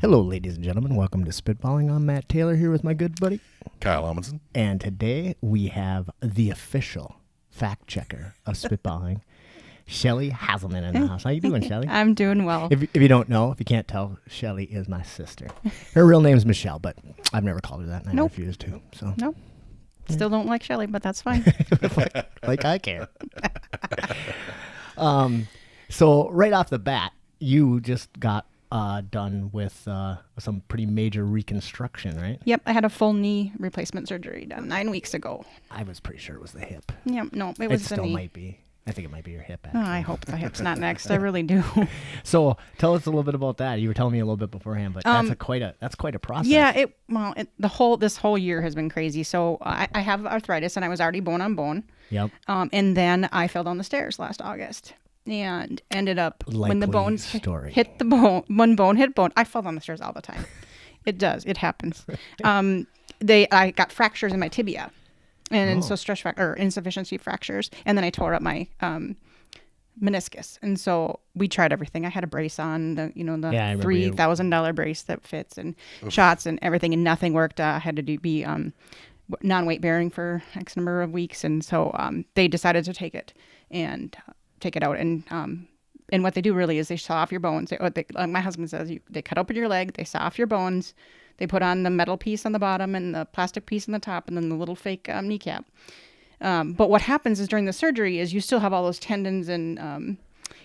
Hello, ladies and gentlemen. Welcome to Spitballing. I'm Matt Taylor here with my good buddy Kyle Amundsen. And today we have the official fact checker of Spitballing, Shelly Heizelman in the house. How you doing, Shelly? I'm doing well. If you don't know, if you can't tell, Shelly is my sister. Her real name's Michelle, but I've never called her that, and I Nope. refuse to. So Nope. Still don't like Shelly, but that's fine. like I care. So right off the bat, you just got done with some pretty major reconstruction, right? Yep, I had a full knee replacement surgery done 9 weeks ago. I was pretty sure it was the hip. Yep, no, it It was the still knee. might be. I think it might be your hip, Oh, actually. I hope the hip's not next. I really do. So tell us a little bit about that. You were telling me a little bit beforehand, but that's quite a process. Yeah, this whole year has been crazy. So I have arthritis, and I was already bone on bone. Yep. And then I fell down the stairs last August, and ended up when the Likely bones story. hit the bone. When bone hit bone, I fall down the stairs all the time. It does. It happens. I got fractures in my tibia, and so insufficiency fractures, and then I tore up my meniscus. And so we tried everything. I had a brace on, the $3,000 brace that fits, and shots and everything, and nothing worked. I had to be non-weight bearing for X number of weeks, and so they decided to take it out. And what they do really is they saw off your bones. Like my husband says, they cut open your leg, they saw off your bones, they put on the metal piece on the bottom and the plastic piece on the top, and then the little fake kneecap. But what happens is during the surgery is you still have all those tendons and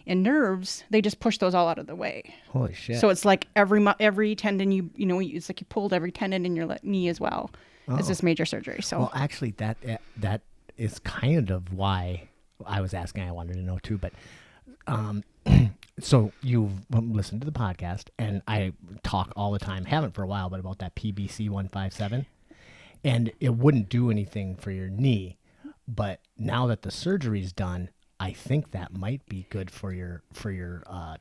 nerves. They just push those all out of the way. Holy shit. So it's like every tendon it's like you pulled every tendon in your knee as well. It's this major surgery. So Well, actually, that is kind of why I was asking. I wanted to know too, but so you've listened to the podcast, and I talk all the time, haven't for a while, but about that PBC 157, and it wouldn't do anything for your knee, but now that the surgery's done, I think that might be good for your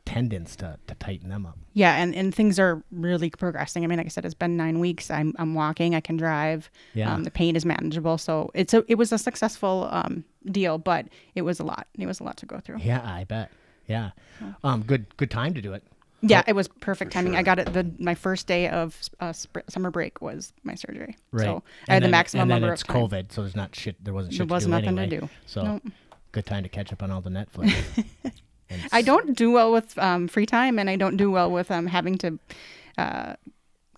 tendons to tighten them up. yeah, and things are really progressing. I mean, like I said, it's been 9 weeks. I'm walking. I can drive. Yeah. The pain is manageable. So it was a successful deal, but it was a lot. It was a lot to go through. Yeah, I bet. Yeah. Good time to do it. Yeah, it was perfect timing. sure. I got it. My first day of summer break was my surgery. Right. So I had the maximum and then number it's of time. COVID, so there's not shit. There wasn't shit There was to do nothing to anyway. do. So Nope. good time to catch up on all the Netflix. And I don't do well with free time, and I don't do well with having to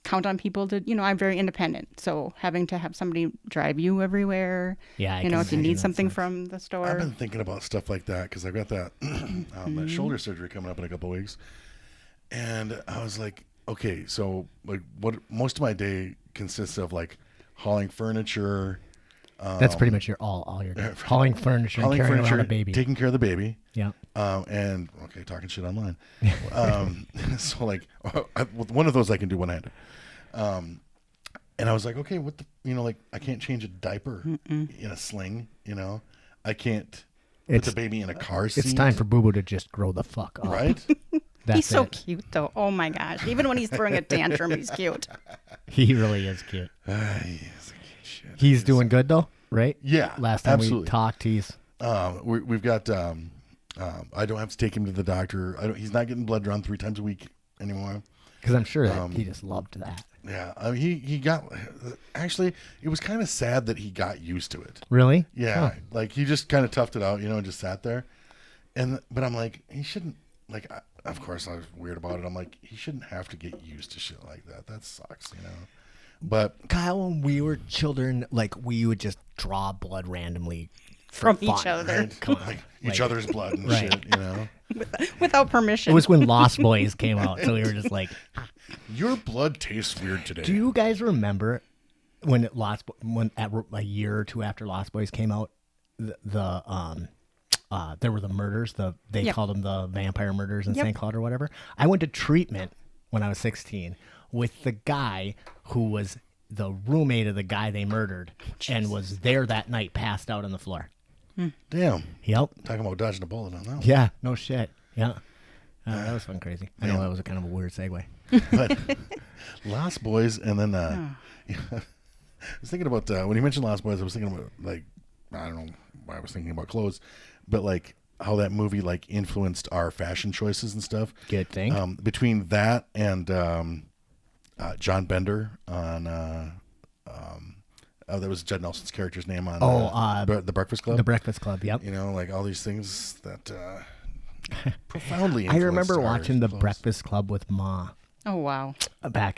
count on people to, I'm very independent. So having to have somebody drive you everywhere, Yeah, I if can you imagine need that something sucks. from the I've store. been thinking about stuff like that because I've got that, that shoulder surgery coming up in a couple of weeks. And I was like, okay, so like what most of my day consists of like hauling furniture. That's pretty much all your hauling furniture and carrying around a baby. taking care of the baby. Yeah. And okay, talking shit online. So like one of those I can do one-handed. And I was like, okay, what the, like I can't change a diaper in a sling, I can't put the baby in a car seat. It's time for Boo Boo to just grow the fuck up. right? That's He's so it. cute, though. Oh my gosh! Even when he's throwing a tantrum, he's cute. He really is cute. He's a cute shit. He's doing good though, right? Yeah, Last time absolutely. we talked, he's We've got. I don't have to take him to the doctor. He's not getting blood drawn 3 times a week anymore. because I'm sure that he just loved that. Yeah, I mean, he got. Actually, it was kind of sad that he got used to it. Really? Yeah, Huh. like he just kind of toughed it out, and just sat there. But I'm like, he shouldn't. Like, of course, I was weird about it. I'm like, he shouldn't have to get used to shit like that. That sucks, But Kyle, when we were children, like we would just draw blood randomly From for each fun. other. right? Come on. Like each Like- other's blood and Right. shit, Without permission. It was when Lost Boys came out, so we were just like, Your blood tastes weird today. do you guys remember when a year or two after Lost Boys came out, there were the murders. They Yep. called them the vampire murders in Yep. St. Cloud or whatever. I went to treatment when I was 16 with the guy who was the roommate of the guy they murdered and was there that night, passed out on the floor. Damn. Yep. Talking about dodging a bullet on that one. Yeah. No shit. Yeah. That was fun, crazy. I know that was a kind of a weird segue. But Lost Boys, and then I was thinking about when you mentioned Lost Boys, I was thinking about like I don't know why I was thinking about clothes, but like how that movie like influenced our fashion choices and stuff. Good thing. Between that and John Bender on. That was Judd Nelson's character's name on the Breakfast Club. The Breakfast Club, yep. You know, like all these things that profoundly. I remember influenced watching the clothes. Breakfast Club with Ma. Oh, wow.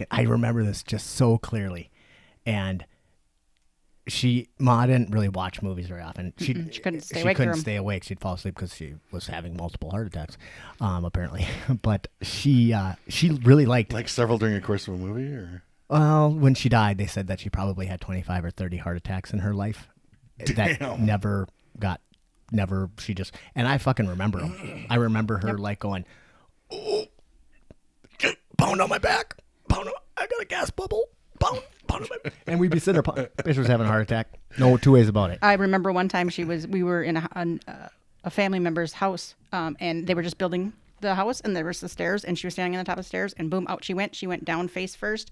I remember this just so clearly, and Ma didn't really watch movies very often. She couldn't stay she awake couldn't through 'em. stay awake. She'd fall asleep because she was having multiple heart attacks, apparently. But she really liked. Like several during the course of a movie, or Well, when she died, they said that she probably had 25 or 30 heart attacks in her life. That Damn. never. She just, and I fucking remember them. I remember her like going, oh, pound on my back, I got a gas bubble, pound on my back. And we'd be sitting there, bitch was having a heart attack. No two ways about it. I remember one time we were in a family member's house, and they were just building the house, and there was the stairs, and she was standing on the top of the stairs, and boom, out she went. She went down face first,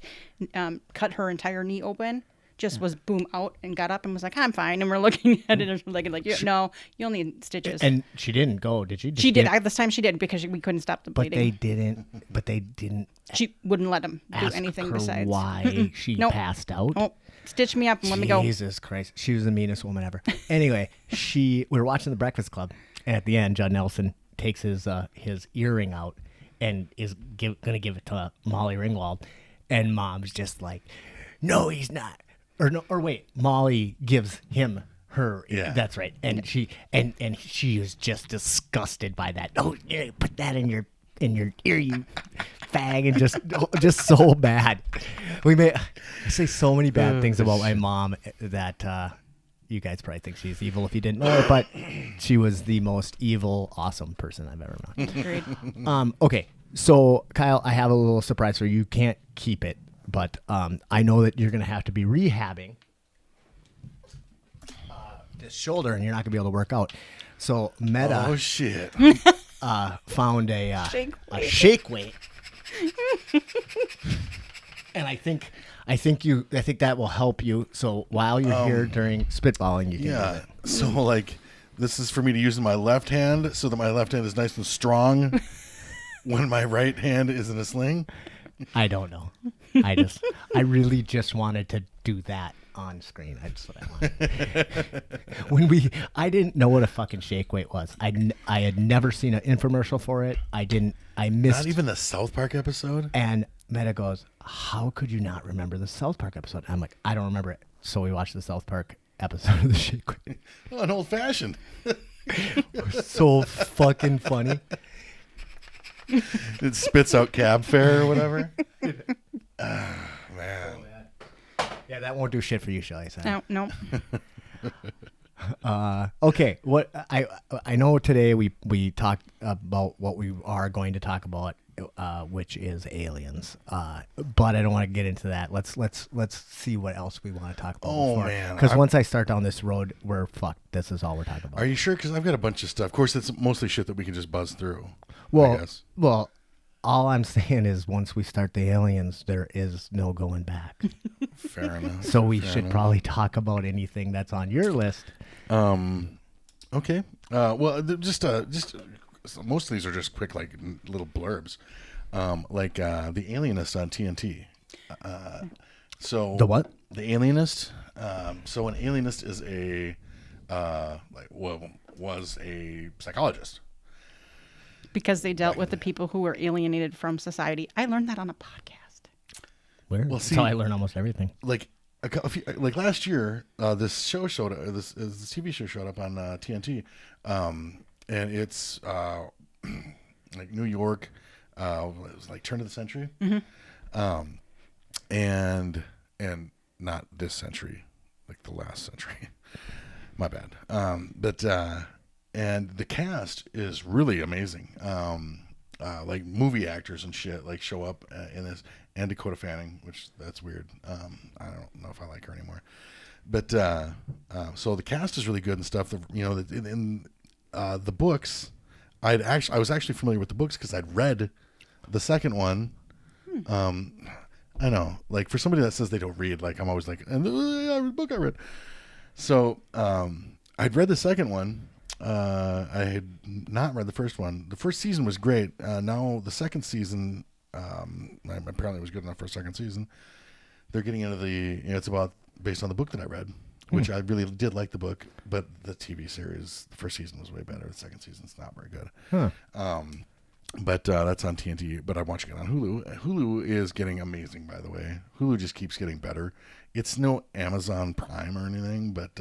cut her entire knee open, just was boom out, and got up and was like, I'm fine. And we're looking at it and no, you'll need stitches. And she didn't go, did she? Just she did. didn't- This time she did because we couldn't stop the But bleeding. they didn't She wouldn't let him do ask anything her besides. why she Nope. passed out. Oh, stitch me up and let me go. Jesus Christ. She was the meanest woman ever. Anyway, we were watching The Breakfast Club, and at the end, Judd Nelson takes his earring out and is going to give it to Molly Ringwald. And Mom's just like, no, he's not. Or wait, Molly gives him her. Yeah. That's right. And she is just disgusted by that. Oh, yeah, put that in your ear, you fag, and just so bad. I say so many bad things about my mom that you guys probably think she's evil if you didn't know her, but she was the most evil, awesome person I've ever known. Agreed. Okay, so Kyle, I have a little surprise for you. You can't keep it, but I know that you're going to have to be rehabbing this shoulder, and you're not going to be able to work out. So Meta oh shit. found a Shake shake weight, and I think that will help you. So while you're here during spitballing, you can do Yeah. it. So like, this is for me to use in my left hand, so that my left hand is nice and strong when my right hand is in a sling. I don't know. I really just wanted to do that on screen. That's what I wanted. I didn't know what a fucking shake weight was. I had never seen an infomercial for it. I missed. Not even the South Park episode. And Meta goes, how could you not remember the South Park episode? And I'm like, I don't remember it. So we watched the South Park episode of the shake weight. Oh, an old fashioned. So fucking funny. It spits out cab fare or whatever. Man. Yeah, that won't do shit for you, Shelly. So. No. Okay, what I know today we talked about what we are going to talk about, which is aliens. But I don't want to get into that. Let's see what else we want to talk about. Oh, man. Because once I start down this road, we're fucked. This is all we're talking about. Are you sure? Because I've got a bunch of stuff. Of course, it's mostly shit that we can just buzz through. I guess. Well, all I'm saying is once we start the aliens, there is no going back. Fair enough. So we Fair should enough. probably talk about anything that's on your list. Okay. Well, just most of these are just quick, like little blurbs, like the Alienist on TNT. So The what? The Alienist. So an alienist is was a psychologist. Because they dealt with the people who were alienated from society. I learned that on a podcast. Where? Well, That's see- how I learn almost everything. Like like last year, this show showed this TV show showed up on TNT, and it's like New York. It was like turn of the century, and not this century, like the last century. My bad. But and the cast is really amazing. Like movie actors and shit like show up in this, and Dakota Fanning, which that's weird. I don't know if I like her anymore. But so the cast is really good and stuff. In the books, I was actually familiar with the books because I'd read the second one. I know, like for somebody that says they don't read, like I'm always like, and the book I read. So I'd read the second one. I had not read the first one. The first season was great. Now the second season Apparently it was good enough for a second season. They're getting into it's about based on the book that I read, which I really did like the book, but the TV series, the first season was way better. The second season's not very good. Huh. But that's on TNT, but I'm watching it on Hulu. Hulu is getting amazing, by the way. Hulu just keeps getting better. It's no Amazon Prime or anything, but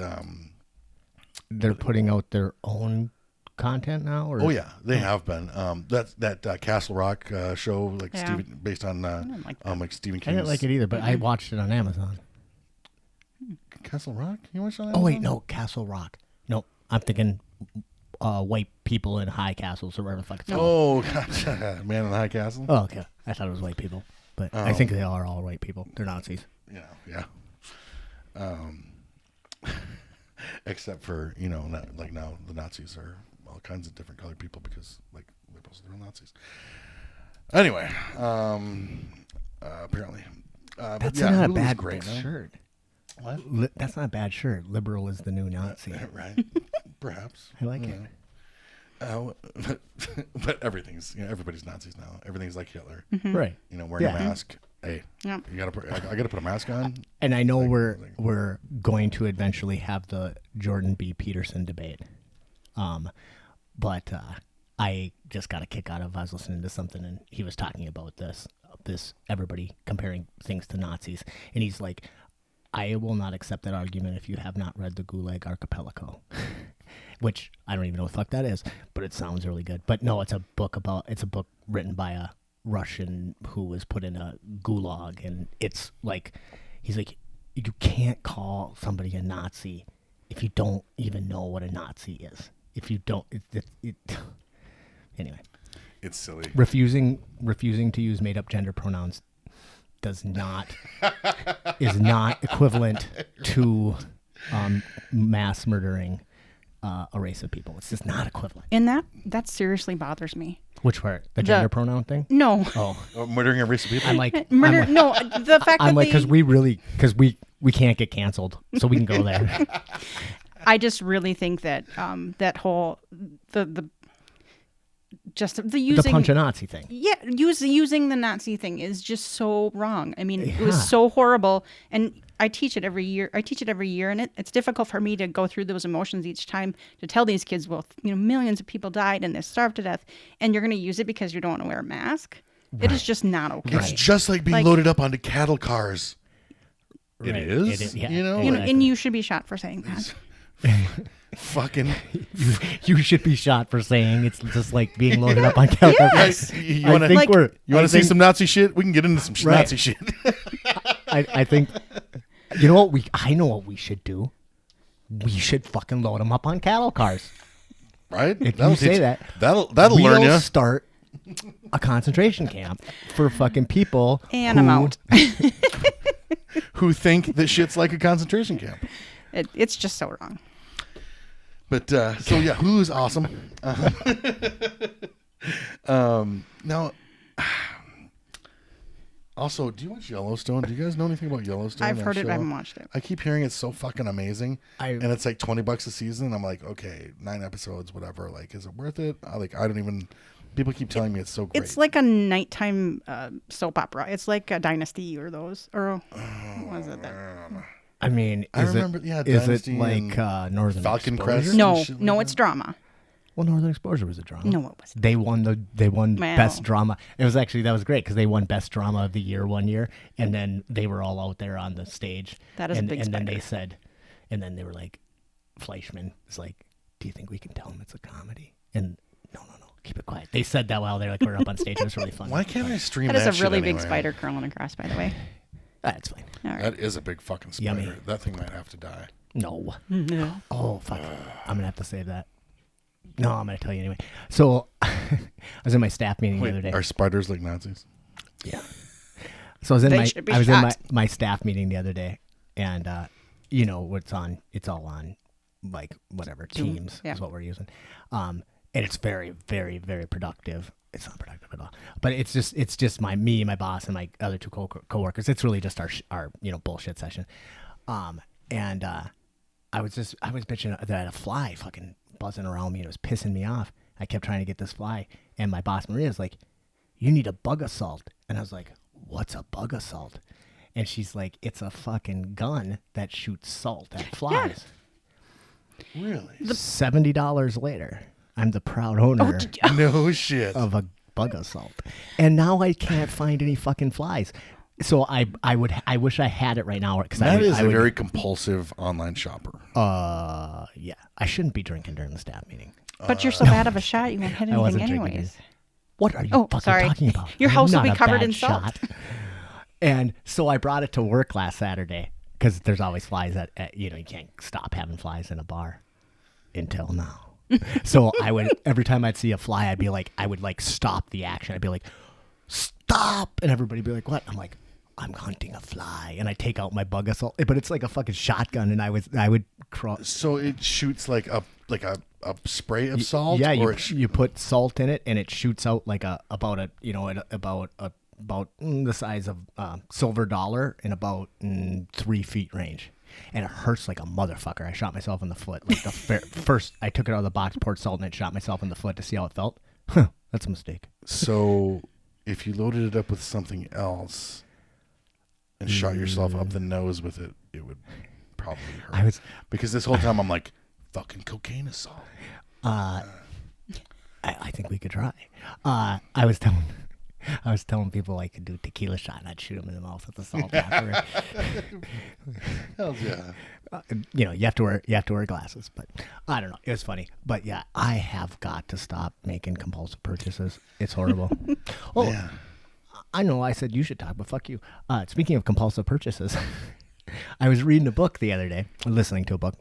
they're putting out their own content now? Or? Oh yeah, they have been. That Castle Rock show, like based on like Stephen King. I didn't like it either, but I watched it on Amazon. Castle Rock? You watched it on Oh Amazon? wait, no, Castle Rock. No, I'm thinking white people in high castles or whatever the fuck it's called. Oh, gotcha. Man in the High Castle. Oh, okay. I thought it was white people, but I think they are all white people. They're Nazis. Yeah. Except for not, like now the Nazis are all kinds of different colored people because like liberals are Nazis. Anyway, apparently, That's but not a Hulu's bad great shirt. What? That's not a bad shirt. Liberal is the new Nazi. Right? Perhaps. I like it. But everything's everybody's Nazis now. Everything's like Hitler. Right. Wearing a mask. Hey, Yep. I gotta put a mask on. And I know we're going to eventually have the Jordan B. Peterson debate. But I just got a kick out of, I was listening to something and he was talking about this everybody comparing things to Nazis. And he's like, I will not accept that argument if you have not read the Gulag Archipelago, which I don't even know what the fuck that is, but it sounds really good. But no, it's a book written by a Russian who was put in a gulag, and it's like, he's like, you can't call somebody a Nazi if you don't even know what a Nazi is. If you don't, anyway. It's silly. Refusing to use made up gender pronouns is not equivalent to mass murdering a race of people. It's just not equivalent. And that seriously bothers me. Which part? The gender pronoun thing? No. Oh, Murdering a race of people. No, the fact I'm that like, because we can't get canceled, so we can go there. I just really think that that whole the using the punch a Nazi thing. Yeah, using the Nazi thing is just so wrong. I mean, it was so horrible, and I teach it every year. And it's difficult for me to go through those emotions each time to tell these kids, well, millions of people died and they starved to death, and you're going to use it because you don't want to wear a mask. Right. It is just not okay. It's just like being loaded up onto cattle cars. Right. It is. It is, yeah. And you should be shot for saying that. Fucking you should be shot for saying it's just like being loaded up on cattle. Yes. You want to see some Nazi shit? We can get into some Nazi shit. I think you know what I know what we should do. We should fucking load them up on cattle cars. Right? If you say that, that'll learn you. Start a concentration camp for fucking people and I'm out. Who think that shit's like a concentration camp. It's just so wrong. But so yeah, Hulu's awesome. Now, also, do you watch Yellowstone? Do you guys know anything about Yellowstone? I've heard it. Show? I haven't watched it. I keep hearing it's so fucking amazing, and it's like $20 a season. I'm like, okay, 9 episodes, whatever. Like, is it worth it? I don't even. People keep telling me it's so great. It's like a nighttime soap opera. It's like a Dynasty or those, or what is it? I mean, is it like Northern Falcon Exposure? Crest? No, it's drama. Well, Northern Exposure was a drama. No, it wasn't. They won best drama. It was actually, that was great because they won best drama of the year one year, and then they were all out there on the stage. That is a big And then spider. they said, and then they were like, Fleischman was like, "Do you think we can tell them it's a comedy?" And no, keep it quiet. They said that while they were up on stage. It was really fun. Why can't I stream That that? is a really big anyway? spider crawling across, by the way. That's fine. All right. That is a big fucking spider. Yummy. That thing might have to die. No. No. Oh, fuck. I'm going to have to save that. No, I'm going to tell you anyway. So I was in my staff meeting the other day. Are spiders like Nazis? Yeah. So I was in shot. my staff meeting the other day, and what's on? It's all on, like whatever Zoom. Teams Yeah. is what we're using, and it's very, very, very productive. It's not productive at all, but it's just me, my boss, and my other two coworkers. It's really just our bullshit session, and I was bitching that I had a fly fucking buzzing around me, and it was pissing me off. I kept trying to get this fly, and my boss Maria's like, "You need a bug assault." And I was like, what's a bug assault? And she's like, it's a fucking gun that shoots salt at flies. Really? $70 later, I'm the proud owner No shit. of a bug assault. And now I can't find any fucking flies. So I wish I had it right now. That is a very compulsive online shopper. Yeah. I shouldn't be drinking during the staff meeting. But you're so bad of a shot, you won't hit I anything wasn't drinking. anyways. What are you fucking sorry. talking about? Your I'm house will not be a covered bad in salt. shot. And so I brought it to work last Saturday because there's always flies at you can't stop having flies in a bar until now. So I would, every time I'd see a fly, I would stop the action. I'd be like, stop. And everybody'd be like, what? I'm like, I'm hunting a fly. And I take out my bug assault, but it's like a fucking shotgun. And I would cross. So it shoots like a spray of salt? Yeah, or you put salt in it and it shoots out like about the size of silver dollar in about 3 feet range. And it hurts like a motherfucker. I shot myself in the foot. Like the first, I took it out of the box, poured salt in it, shot myself in the foot to see how it felt. That's a mistake. So if you loaded it up with something else and shot yourself up the nose with it, it would probably hurt. Because this whole time I'm like, fucking cocaine assault. I think we could try. I was telling people I could do tequila shot and I'd shoot them in the mouth with the salt after. Hell yeah. You have to wear glasses, but I don't know. It was funny, but yeah, I have got to stop making compulsive purchases. It's horrible. Oh, yeah. I know. I said you should talk, but fuck you. Speaking of compulsive purchases, I was reading a book the other day, listening to a book.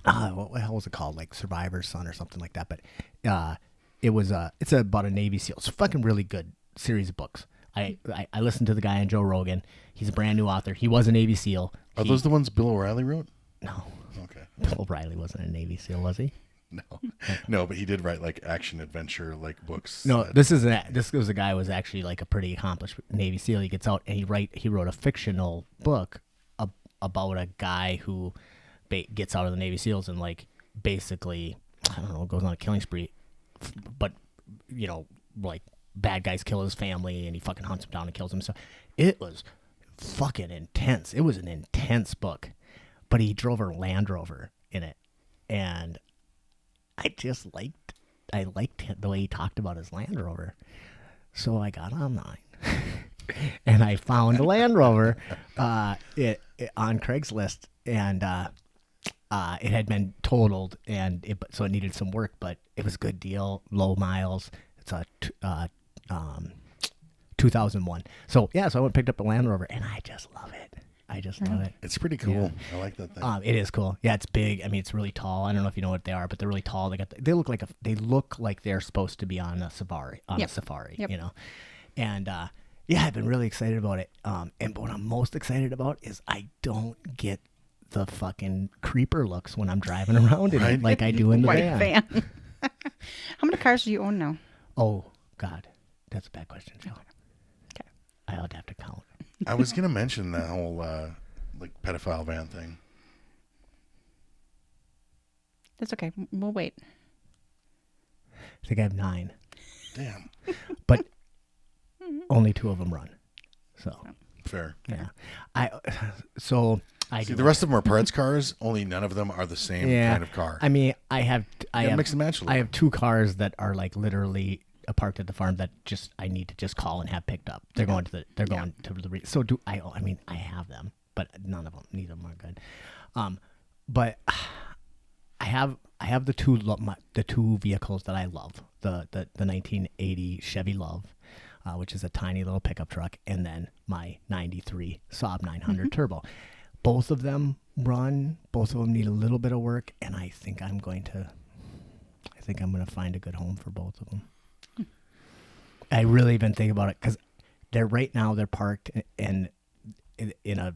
What the hell was it called? Like Survivor's Son or something like that. But it's about a Navy SEAL. It's a fucking really good series of books. I listened to the guy on Joe Rogan. He's a brand new author. He was a Navy SEAL. Are those the ones Bill O'Reilly wrote? No. Okay. Bill O'Reilly wasn't a Navy SEAL, was he? No, but he did write like action adventure like books. No, this was a guy who was actually like a pretty accomplished Navy SEAL. He gets out and he wrote a fictional book about a guy who gets out of the Navy SEALs and like basically, I don't know, goes on a killing spree, but like bad guys kill his family and he fucking hunts him down and kills himself. It was fucking intense. It was an intense book, but he drove a Land Rover in it, and I liked the way he talked about his Land Rover. So I got online and I found a Land Rover on Craigslist, and it had been totaled, and so it needed some work, but it was a good deal, low miles. It's a 2001. So I went and picked up a Land Rover, and I just love it. Love it. It's pretty cool. Yeah. I like that thing. It is cool. Yeah, it's big. I mean, it's really tall. I don't know if you know what they are, but they're really tall. They look like they're supposed to be on a safari. Yep. And I've been really excited about it. And what I'm most excited about is I don't get the fucking creeper looks when I'm driving around in it like I do in the White van. How many cars do you own now? Oh God, that's a bad question, Phil. Okay. I would have to count. I was gonna mention that whole like pedophile van thing. That's okay. We'll wait. I think I have 9. Damn. But only 2 of them run. So fair. Yeah. See, the rest of them are parts cars. Only none of them are the same kind of car. I mean, I have mix and match. I have 2 cars that are like literally parked at the farm that I need to just call and have picked up. They're going to the. So do I? I mean, I have them, but neither of them are good. But I have the two vehicles that I love. The 1980 Chevy Love, which is a tiny little pickup truck, and then my 93 Saab 900 Turbo. Both of them run. Both of them need a little bit of work, and I think I'm going to find a good home for both of them. I really been thinking about it because they're parked in a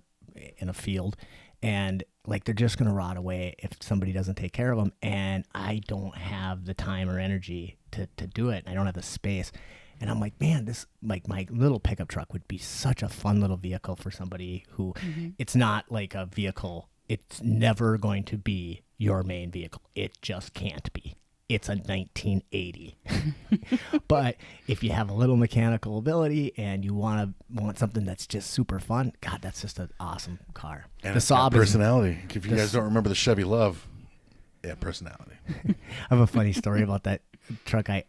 field, and like they're just gonna rot away if somebody doesn't take care of them. And I don't have the time or energy to do it. I don't have the space. And I'm like, man, this like my little pickup truck would be such a fun little vehicle for somebody who it's not like a vehicle. It's never going to be your main vehicle. It just can't be. it's a 1980. But if you have a little mechanical ability and you want something that's just super fun, God, that's just an awesome car. And The it's got Saab is personality. If you guys don't remember the Chevy Love, yeah, personality. I have a funny story about that truck. I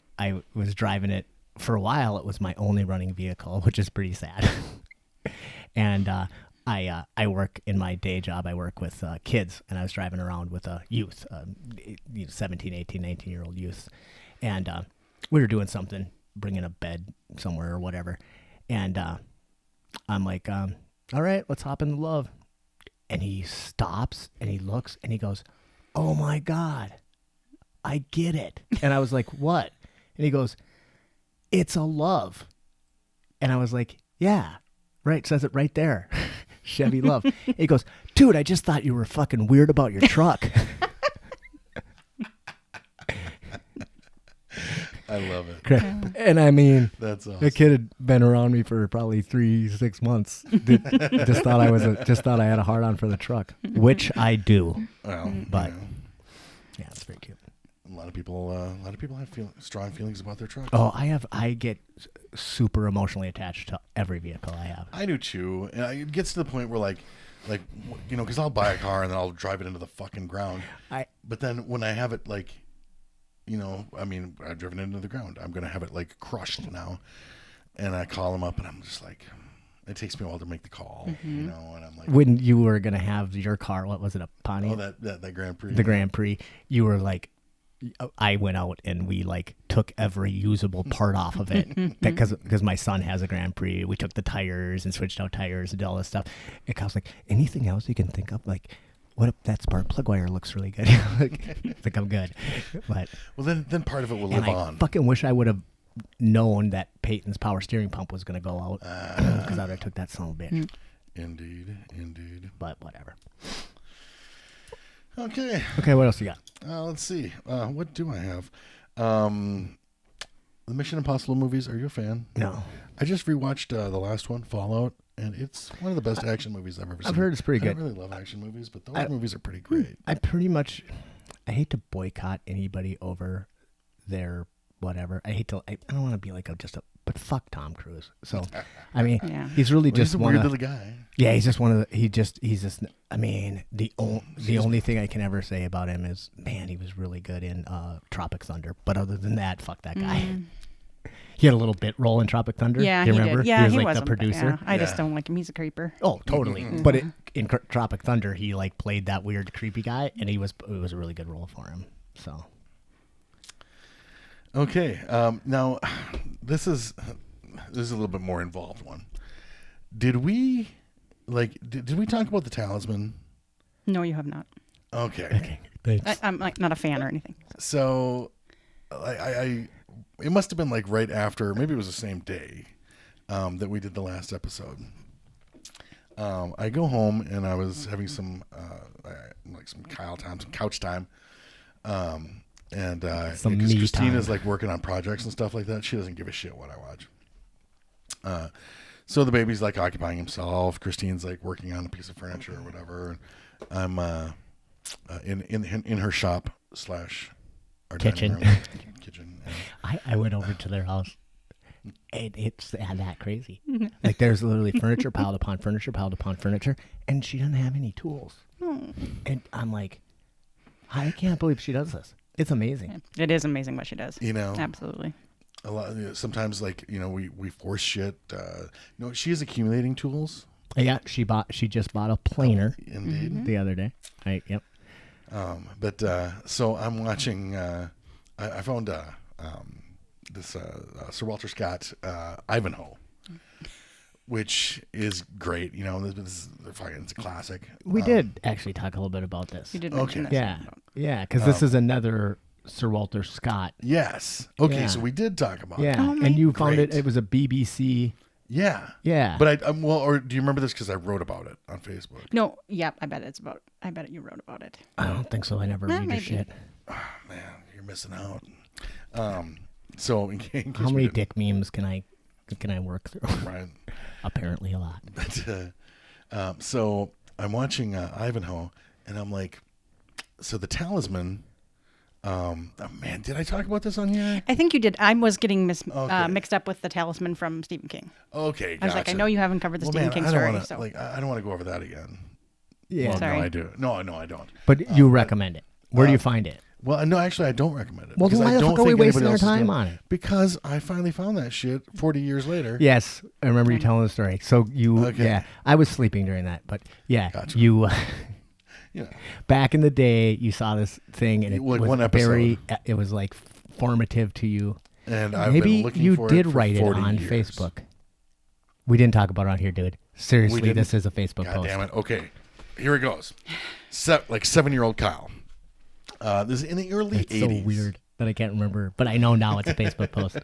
was driving it for a while. It was my only running vehicle, which is pretty sad. And I work in my day job. I work with kids, and I was driving around with a youth, 17, 18, 19-year-old youth. And we were doing something, bringing a bed somewhere or whatever. And I'm like, all right, let's hop in the Love. And he stops, and he looks, and he goes, oh, my God, I get it. And I was like, what? And he goes, it's a Love. And I was like, yeah, right, says it right there. Chevy Love. He goes, dude, I just thought you were fucking weird about your truck. I love it. And I mean, That's awesome. the kid had been around me for probably 6 months. Just thought I had a hard on for the truck, which I do. Well, But you know, yeah, it's very cute. a lot of people have strong feelings about their trucks. Oh, I get super emotionally attached to every vehicle I have. I do too. And it gets to the point where like because I'll buy a car and then I'll drive it into the fucking ground. But then when I have it like, I've driven it into the ground. I'm gonna have it like crushed now, and I call them up and I'm just like, it takes me a while to make the call, and I'm like, When you were gonna have your car, what was it, a Pontiac? oh, that Grand Prix, The Grand Prix, you were like, I went out and we like took every usable part off of it because my son has a Grand Prix. We took the tires and switched out tires and did all this stuff. And I was like, anything else you can think of? Like, what if that spark plug wire looks really good? Like I'm good. But well, then part of it will live I on. fucking wish I would have known that Peyton's power steering pump was going to go out because I would have took that son of a bitch. Indeed. But whatever. Okay, what else you got? let's see. What do I have? The Mission Impossible movies. Are you a fan? No. I just rewatched the last one, Fallout, and it's one of the best action movies I've ever seen. I've heard it's pretty good. I don't really love action movies, but those movies are pretty great. I hate to boycott anybody over their whatever. I don't want to be like but fuck Tom Cruise. So, I mean, he's really just he's a one weird of, little guy. yeah, he's just one of the, he's just, I mean, the only thing I can ever say about him is, man, he was really good in Tropic Thunder. But other than that, fuck that guy. He had a little bit role in Tropic Thunder. Yeah, you he remember? did. Yeah, he was like the wasn't, producer. I just don't like him. He's a creeper. Oh, totally. But in Tropic Thunder, he like played that weird, creepy guy, and it was a really good role for him. So. Okay. Now, this is a little bit more involved one. Did we talk about the Talisman? No, you have not. Okay. Thanks. I'm like not a fan or anything. So, it must have been like right after, maybe it was the same day that we did the last episode. I go home and I was having some Kyle time, some couch time. And because Christina's like working on projects and stuff like that, she doesn't give a shit what I watch. So the baby's like occupying himself. Christine's like working on a piece of furniture or whatever. I'm in her shop / our kitchen. Kitchen. I went over to their house, and it's that crazy. Like there's literally furniture piled upon furniture piled upon furniture, and she doesn't have any tools. And I'm like, I can't believe she does this. It's amazing. It is amazing what she does. Absolutely. A lot. Sometimes, we force shit. She is accumulating tools. Yeah, she just bought a planer. Indeed. The other day. Right. Yep. So I'm watching. I found this Sir Walter Scott Ivanhoe, which is great. It's a classic. We did actually talk a little bit about this. You did mention this. Yeah, because this is another Sir Walter Scott. Yes. Okay, Yeah. so we did talk about it. Yeah, and you found it was a BBC. Yeah. Yeah. But or do you remember this because I wrote about it on Facebook? No, yep, I bet you wrote about it. I don't think so. I never read your maybe. shit. Oh, man, you're missing out. So in case How many dick memes can I work through? Right. Apparently a lot. But so I'm watching Ivanhoe, and I'm like, so the Talisman. Man, did I talk about this on here? I think you did. I was getting Okay. mixed up with the Talisman from Stephen King. Okay, I was like, I gotcha. know you haven't covered the Well, Stephen man, King I don't story. wanna, So like, I don't want to go over that again. Yeah. Well, Sorry. no, I do. No, I don't. But you recommend it. Where do you find it? Well, no, actually, I don't recommend it. Well, then because why I the don't fuck are we think wasting anybody our else is time doing- on it? Because I finally found that shit 40 years later. Yes, I remember you telling the story. So Okay. yeah, I was sleeping during that, but yeah, Gotcha. you. Yeah. Back in the day, you saw this thing, and it Like was one episode. it was like formative to you. And I've Maybe been looking you for did it for write it 40 on years. Facebook. We didn't talk about it on here, dude. Seriously, didn't? this is a Facebook God post. damn it. Okay. Here it goes. Like 7-year-old Kyle. This is in the early It's 80s. so weird that I can't remember, but I know now it's a Facebook post.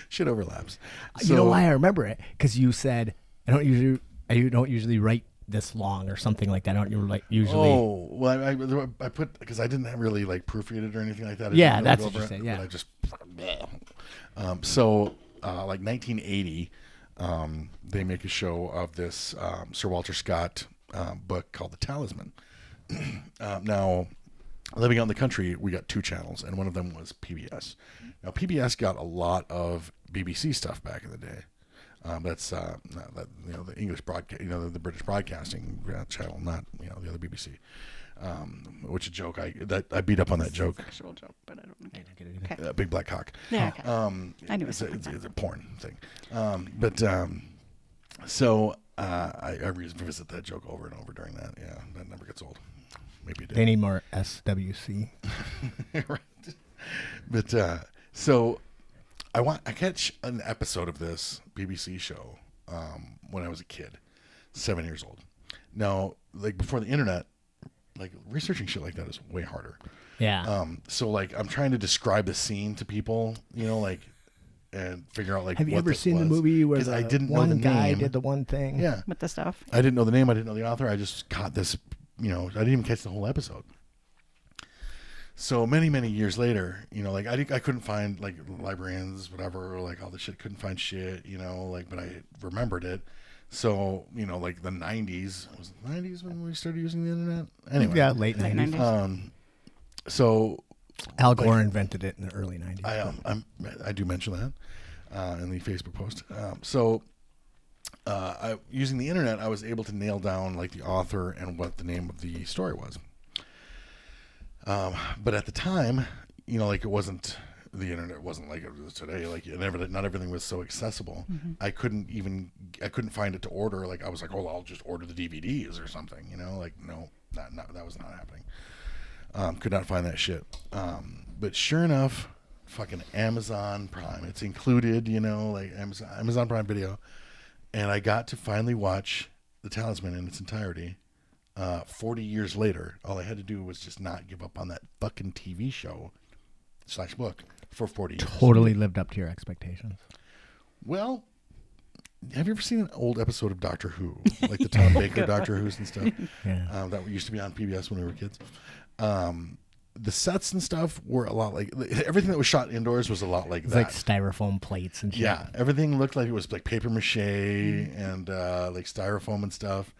Shit overlaps. You know why I remember it? Because you said I don't usually write this long or something like that. I don't like usually. Oh, well, I put, because I didn't really like proofread it or anything like that. I Yeah, didn't that's go what you over it, said, yeah. but I just, so like 1980, they make a show of this Sir Walter Scott book called The Talisman. Now, living out in the country, we got 2 channels, and one of them was PBS. Now, PBS got a lot of BBC stuff back in the day. That's the English broadcast, the British Broadcasting channel, not the other BBC. Which a joke I beat up on that joke. sexual joke, but I don't know. Okay. Big black cock. Yeah, okay. I knew it was it's, something it's a porn thing. So I revisit that joke over and over during that. Yeah, that never gets old. Maybe it did. They need more SWC. Right. But so I catch an episode of this BBC show when I was a kid, 7 years old. Now, like before the internet, like researching shit like that is way harder. Yeah. So like I'm trying to describe the scene to people, and figure out like. Have you what ever this seen the was. movie where 'Cause the I didn't know one the guy name. did the one thing? Yeah, With the stuff. I didn't know the name. I didn't know the author. I just caught this. I didn't even catch the whole episode. So many years later, like I couldn't find like librarians, whatever, like all this shit. Couldn't find shit, but I remembered it. So like the 90s, was it the 90s when we started using the internet? Anyway, Yeah, late Late 90s. 90s. So Al Gore invented it in the early 90s. I do mention that in the Facebook post. Using the internet, I was able to nail down like the author and what the name of the story was. But at the time, like it wasn't, the internet wasn't like it is today. Like not everything was so accessible. Mm-hmm. I couldn't find it to order. Like I was like, oh, I'll just order the DVDs or something. Like no, that was not happening. Could not find that shit. But sure enough, fucking Amazon Prime. It's included, like Amazon Prime Video. And I got to finally watch The Talisman in its entirety. 40 years later, all I had to do was just not give up on that fucking TV show / book for 40 years. Totally lived up to your expectations. Well, have you ever seen an old episode of Doctor Who? Like the Tom Baker Doctor Who's and stuff? Yeah. That used to be on PBS when we were kids. The sets and stuff were a lot like, everything that was shot indoors was a lot like It's that. like styrofoam plates and shit. Yeah, everything looked like it was like paper mache and like styrofoam and stuff.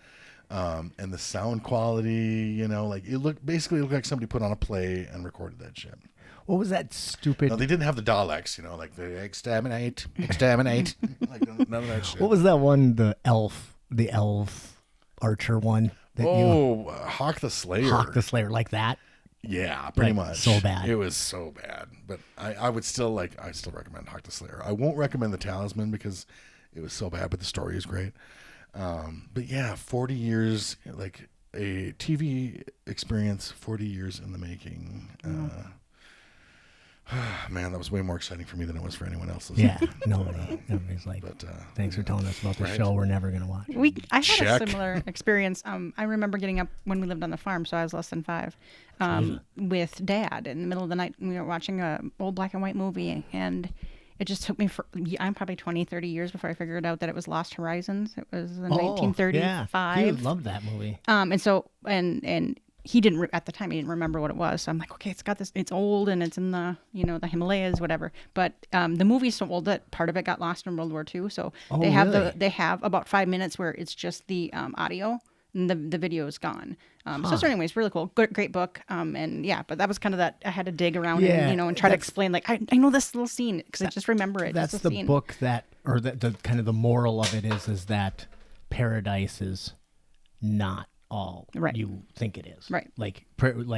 And the sound quality, like it looked like somebody put on a play and recorded that shit. What was that stupid? No, they didn't have the Daleks, like the exterminate, like none of that shit. What was that one? The elf archer one. Hawk the Slayer. Hawk the Slayer, like that. Yeah, pretty Like, much. so bad. It was so bad. But I would still I still recommend Hawk the Slayer. I won't recommend The Talisman because it was so bad, but the story is great. But yeah, 40 years, like a TV experience, 40 years in the making. Man, that was way more exciting for me than it was for anyone else. Yeah, nobody's like, But, thanks for telling us about the right. show we're never going to watch. I had Check. a similar experience. I remember getting up when we lived on the farm, so I was less than 5, with Dad in the middle of the night. We were watching a old black and white movie, and it just took me I'm probably 20, 30 years before I figured out that it was Lost Horizons. It was in 1935. Yeah. He loved that movie. And so, and he didn't, at the time, he didn't remember what it was. So I'm like, okay, it's old and it's in the, the Himalayas, whatever. But the movie's so old that part of it got lost in World War II. So they have really? they have about 5 minutes where it's just the audio. and the video is gone. So anyways, really cool. Great book. And yeah, but that was kind of that. I had to dig around and, and try to explain, like, I know this little scene because I just remember it. That's the scene. Book that, or the kind of the moral of it is that paradise is not all you think it is. Right. Like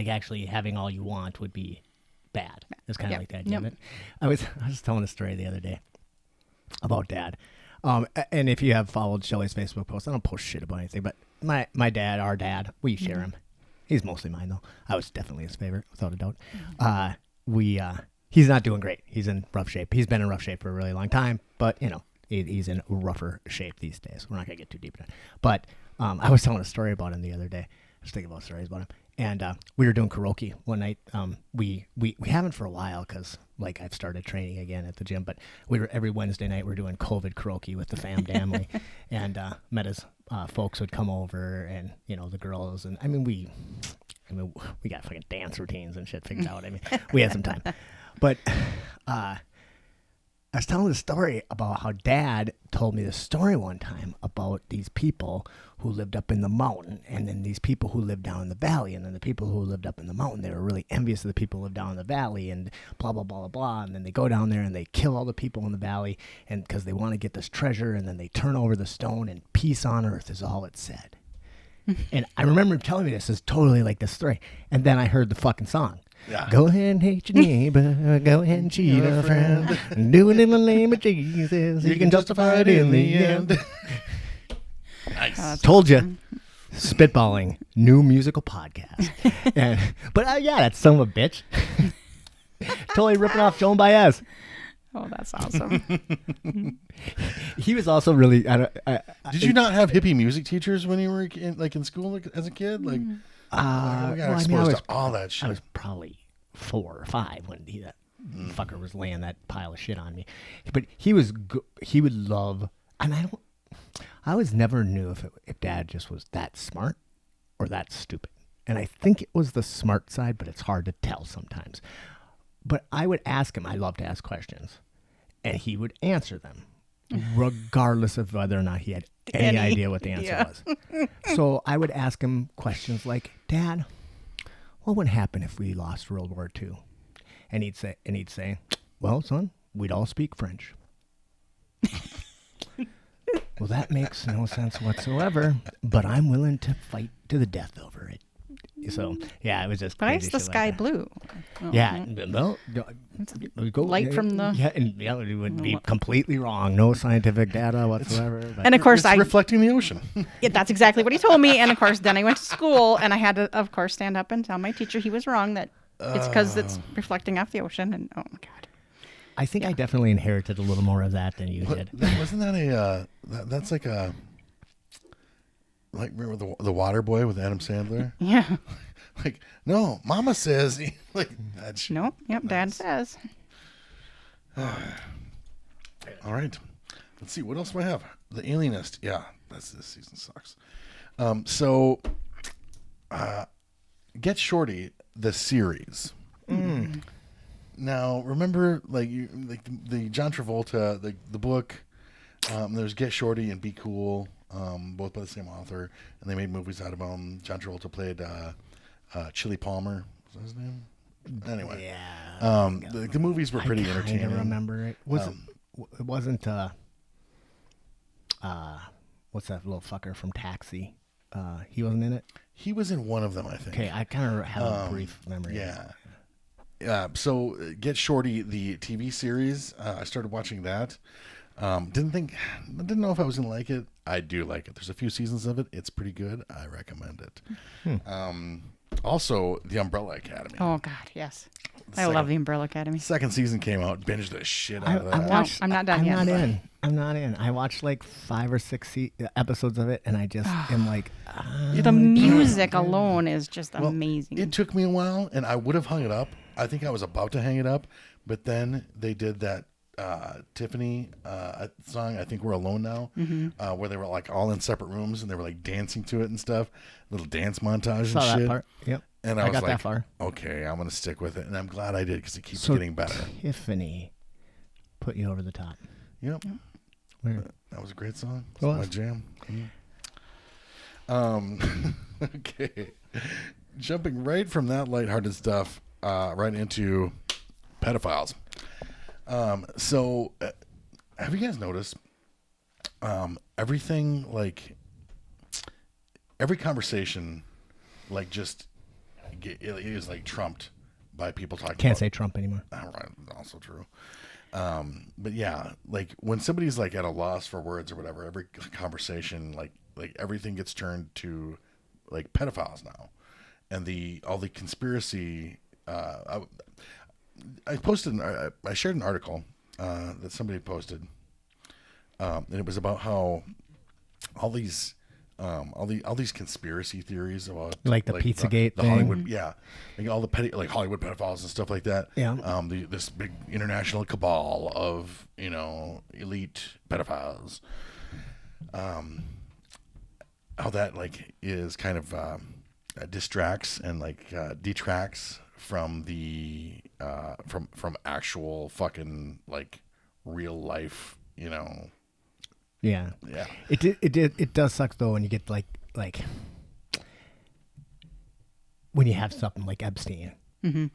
actually having all you want would be bad. It's kind of like that. Yep. I was telling a story the other day about Dad. And if you have followed Shelly's Facebook post, I don't post shit about anything, but my dad, our dad, we share him. He's mostly mine though. I was definitely his favorite, without a doubt. He's not doing great. He's in rough shape. He's been in rough shape for a really long time, but he's in rougher shape these days. We're not gonna get too deep into it. But I was telling a story about him the other day. I was thinking about stories about him. And we were doing karaoke one night. We haven't for a while because, like, I've started training again at the gym. But every Wednesday night we're doing COVID karaoke with the family, and Meta's folks would come over, and the girls, and we got fucking dance routines and shit figured out. We had some time, but I was telling the story about how Dad told me the story one time about these people who lived up in the mountain, and then these people who lived down in the valley, and then the people who lived up in the mountain, they were really envious of the people who lived down in the valley, and blah, blah, blah, blah, blah, and then they go down there and they kill all the people in the valley, and because they want to get this treasure, and then they turn over the stone, and peace on earth is all it said. And I remember him telling me this is totally like this story, and then I heard the fucking song. Yeah. Go ahead and hate your neighbor. Go ahead and cheat a friend. Do it in the name of Jesus. You can justify it in the end. Nice. Told you. Spitballing, new musical podcast. But that's son of a bitch. Totally ripping off Joan Baez. Oh, that's awesome. He was also really. Did you not have hippie music teachers when you were in school as a kid? Like, we got exposed to all that shit. I was probably 4 or 5 when that fucker was laying that pile of shit on me. But he would love, and I always never knew if Dad just was that smart or that stupid. And I think it was the smart side, but it's hard to tell sometimes. But I would ask him, I love to ask questions, and he would answer them, regardless of whether or not he had any idea what the answer was. So I would ask him questions like, Dad, what would happen if we lost World War II? And he'd say, well, son, we'd all speak French. Well, that makes no sense whatsoever, but I'm willing to fight to the death over it. So, yeah, it was just crazy. Why is the sky blue? Oh, yeah, well, we go light from the... Yeah, it would be completely wrong. No scientific data whatsoever. And, of course, it's reflecting the ocean. Yeah, that's exactly what he told me. And, of course, then I went to school, and I had to, of course, stand up and tell my teacher he was wrong, that it's because it's reflecting off the ocean. And, oh, my God. I think I definitely inherited a little more of that than you did. Wasn't that that's like a... Like, remember the Water Boy with Adam Sandler? Yeah. Like, no, Mama says. Like, that's nope. Yep, Dad says. All right. Let's see. What else do I have? The Alienist. Yeah, this season sucks. Get Shorty, the series. Now, remember, the John Travolta, the book. There's Get Shorty and Be Cool. Both by the same author, and they made movies out of them. John Travolta played Chili Palmer. Was that his name? Anyway, yeah. The movies were pretty entertaining. I remember it. It wasn't. What's that little fucker from Taxi? He wasn't in it. He was in one of them, I think. Okay, I kind of have a brief memory. Yeah. So Get Shorty, the TV series. I started watching that. Didn't know if I was gonna like it. I do like it. There's a few seasons of it. It's pretty good. I recommend it. Also, The Umbrella Academy. Oh God, yes. I love The Umbrella Academy. Second season came out. Binged the shit out of that. I'm not done yet. I'm not in. I watched like 5 or 6 episodes of it, and I just am like... the music alone is just amazing. It took me a while, and I would have hung it up. I think I was about to hang it up, but then they did that Tiffany song, I Think We're Alone Now, where they were like all in separate rooms and they were like dancing to it and stuff, little dance montage and shit. That part. Yep. And I was got like, that far. Okay, I'm gonna stick with it, and I'm glad I did because it keeps getting better. Tiffany put you over the top. Yep. Where? That was a great song. Well, my jam. Okay. Jumping right from that lighthearted stuff right into pedophiles. So, have you guys noticed everything, like, every conversation, like, just is, like, trumped by people talking Can't about... say Trump anymore. Right, also true. But yeah, like, when somebody's, like, at a loss for words or whatever, every conversation, like everything gets turned to, like, pedophiles now. And all the conspiracy... I shared an article that somebody posted, and it was about how all these conspiracy theories about, like the Pizzagate the thing. Hollywood, yeah, like all the petty, like Hollywood pedophiles and stuff like that. Yeah. This big international cabal of elite pedophiles. How that, like, is kind of distracts and, like, detracts from the from actual fucking, like, real life, Yeah. Yeah. It does suck though when you get like when you have something like Epstein.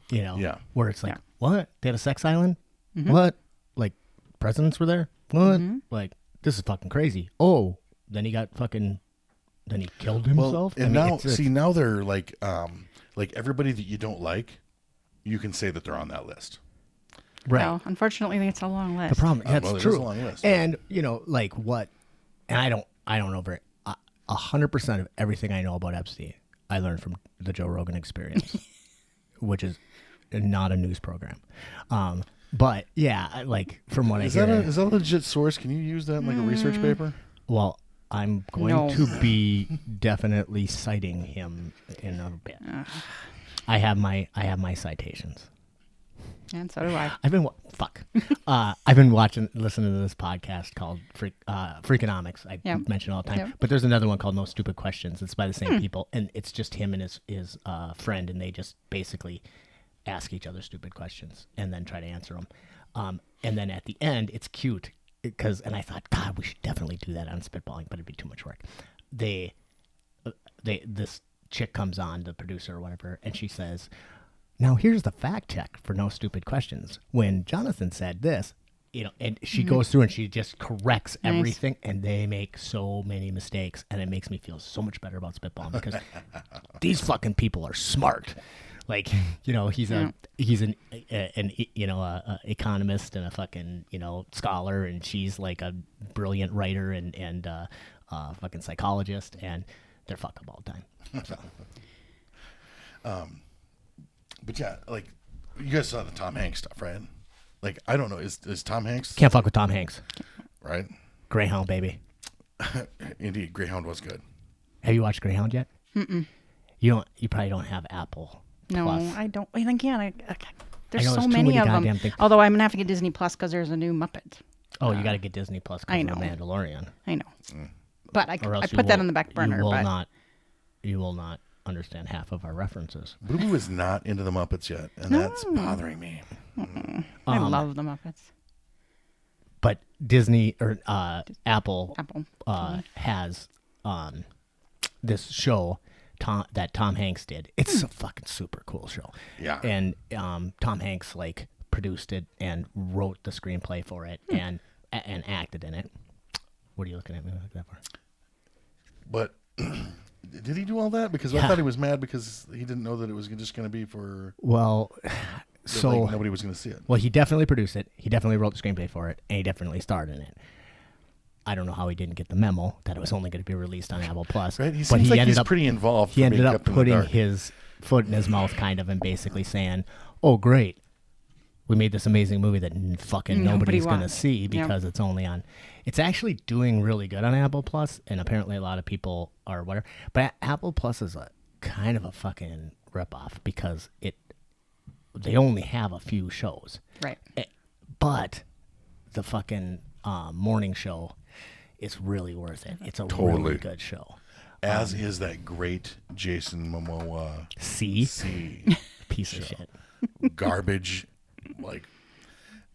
Yeah. Where it's like, what? They had a sex island? What? Like, presidents were there? What? Like, this is fucking crazy. Oh, then he killed himself. Well, and now they're like everybody that you don't like, you can say that they're on that list. Right. Well, unfortunately, it's a long list. The problem, that's well, it is true. a long list. And like what? And I don't know very 100% of everything I know about Epstein. I learned from the Joe Rogan Experience, which is not a news program. But yeah, like from what I hear, is that a legit source? Can you use that in, like, a research paper? well, I'm going to be definitely citing him in a bit. I have my citations. And so do I. I've been I've been listening to this podcast called Freakonomics. I mention it all the time. Yep. But there's another one called No Stupid Questions. It's by the same people, and it's just him and his friend, and they just basically ask each other stupid questions and then try to answer them. And then at the end, it's cute and I thought, God, we should definitely do that on Spitballing, but it'd be too much work. This chick comes on, the producer or whatever, and she says, now here's the fact check for No Stupid Questions. When Jonathan said this, and she goes through and she just corrects everything, and they make so many mistakes, and it makes me feel so much better about Spitballing because these fucking people are smart. Like, he's an economist and a fucking, scholar, and she's like a brilliant writer and fucking psychologist, and they're fucked up all the time. So. But yeah, like, you guys saw the Tom Hanks stuff, right? Like, I don't know, is Tom Hanks... Can't fuck with Tom Hanks. Right? Greyhound, baby. Indeed, Greyhound was good. Have you watched Greyhound yet? Mm-mm. You probably don't have Apple Plus. No, I don't. And again, there's there's so too many many of goddamn them. things. Although I'm going to have to get Disney Plus because there's a new Muppet. Oh, you got to get Disney Plus I because of The know. Mandalorian. I know. But I Or else put that on the back burner. You will not understand half of our references. Boo Boo is not into the Muppets yet, and that's bothering me. I love the Muppets. But Disney or Apple has this show that Tom Hanks did. It's a fucking super cool show. Yeah. And Tom Hanks like produced it and wrote the screenplay for it and acted in it. What are you looking at me like that for? But did he do all that? Because I thought he was mad because he didn't know that it was just going to be for... Well, so... Like, nobody was going to see it. Well, he definitely produced it. He definitely wrote the screenplay for it. And he definitely starred in it. I don't know how he didn't get the memo that it was only going to be released on Apple Plus. Right? He seems like he's pretty involved. He ended up putting his foot in his mouth kind of and basically saying, oh, great. We made this amazing movie that fucking nobody's going to see because it's only on... It's actually doing really good on Apple Plus, and apparently a lot of people are whatever. But Apple Plus is a kind of a fucking ripoff because they only have a few shows. Right. But the fucking morning show is really worth it. It's a really good show. As is that great Jason Momoa C piece show. of shit. Garbage, like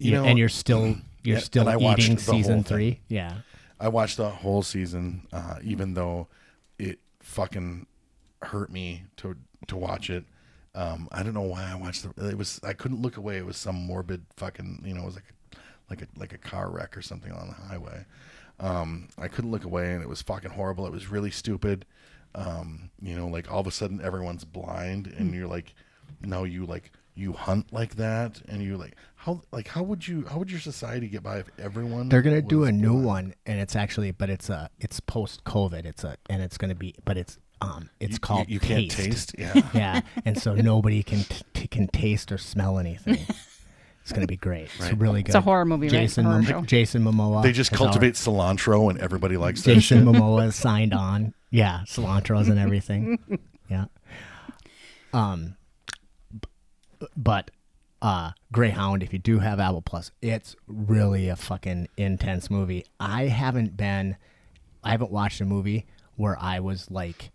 and you're still eating season 3. Yeah, I watched the whole season, even though fucking hurt me to watch it. I don't know why I watched it. I couldn't look away. It was some morbid fucking, it was like a car wreck or something on the highway. I couldn't look away, and it was fucking horrible. It was really stupid. Like all of a sudden everyone's blind, and you're like, no, you hunt like that, and you're like, how would your society get by if everyone? They're gonna do a new blind? one, and it's post COVID. It's gonna be, but it's called you can't taste. Yeah. Yeah, and so nobody can taste or smell anything. It's gonna be great. Right. It's really good. It's a horror movie, Jason right? Horror show. Jason Momoa. They just cultivate cilantro, and everybody likes that Jason shit. Momoa is signed on. Yeah, cilantros and everything. Yeah. But Greyhound, if you do have Apple Plus, it's really a fucking intense movie. I haven't watched a movie where I was like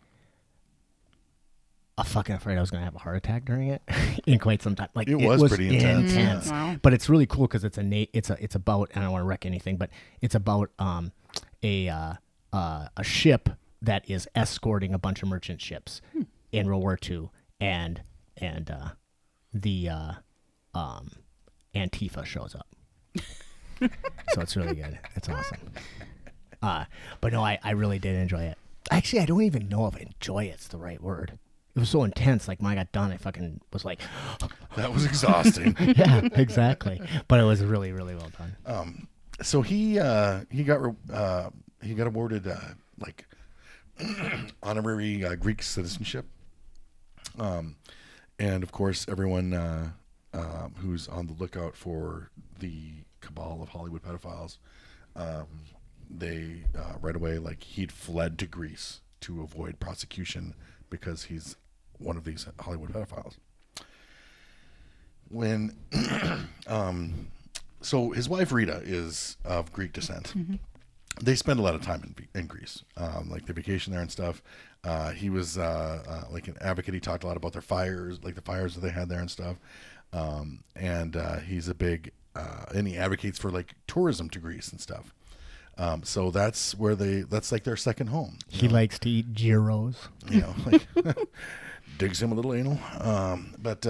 fucking afraid I was gonna have a heart attack during it in quite some time. Like It was pretty intense. Mm, wow. But it's really cool because it's about, I don't want to wreck anything, but it's about a ship that is escorting a bunch of merchant ships in World War II, and the Antifa shows up. So it's really good. It's awesome. But no, I really did enjoy it. Actually, I don't even know if enjoy it's the right word. It was so intense. Like when I got done, I fucking was like, That was exhausting. yeah, exactly. But it was really, really well done. So he got awarded like honorary Greek citizenship, and of course everyone who's on the lookout for the cabal of Hollywood pedophiles, they right away, like, he'd fled to Greece to avoid prosecution because he's one of these Hollywood pedophiles. When so his wife Rita is of Greek descent. Mm-hmm. They spend a lot of time in Greece, like they vacation there and stuff. He was like an advocate. He talked a lot about their fires, like the fires that they had there and stuff. And he's a big, and he advocates for like tourism to Greece and stuff. So that's like their second home. He likes to eat gyros. Like digs him a little anal. But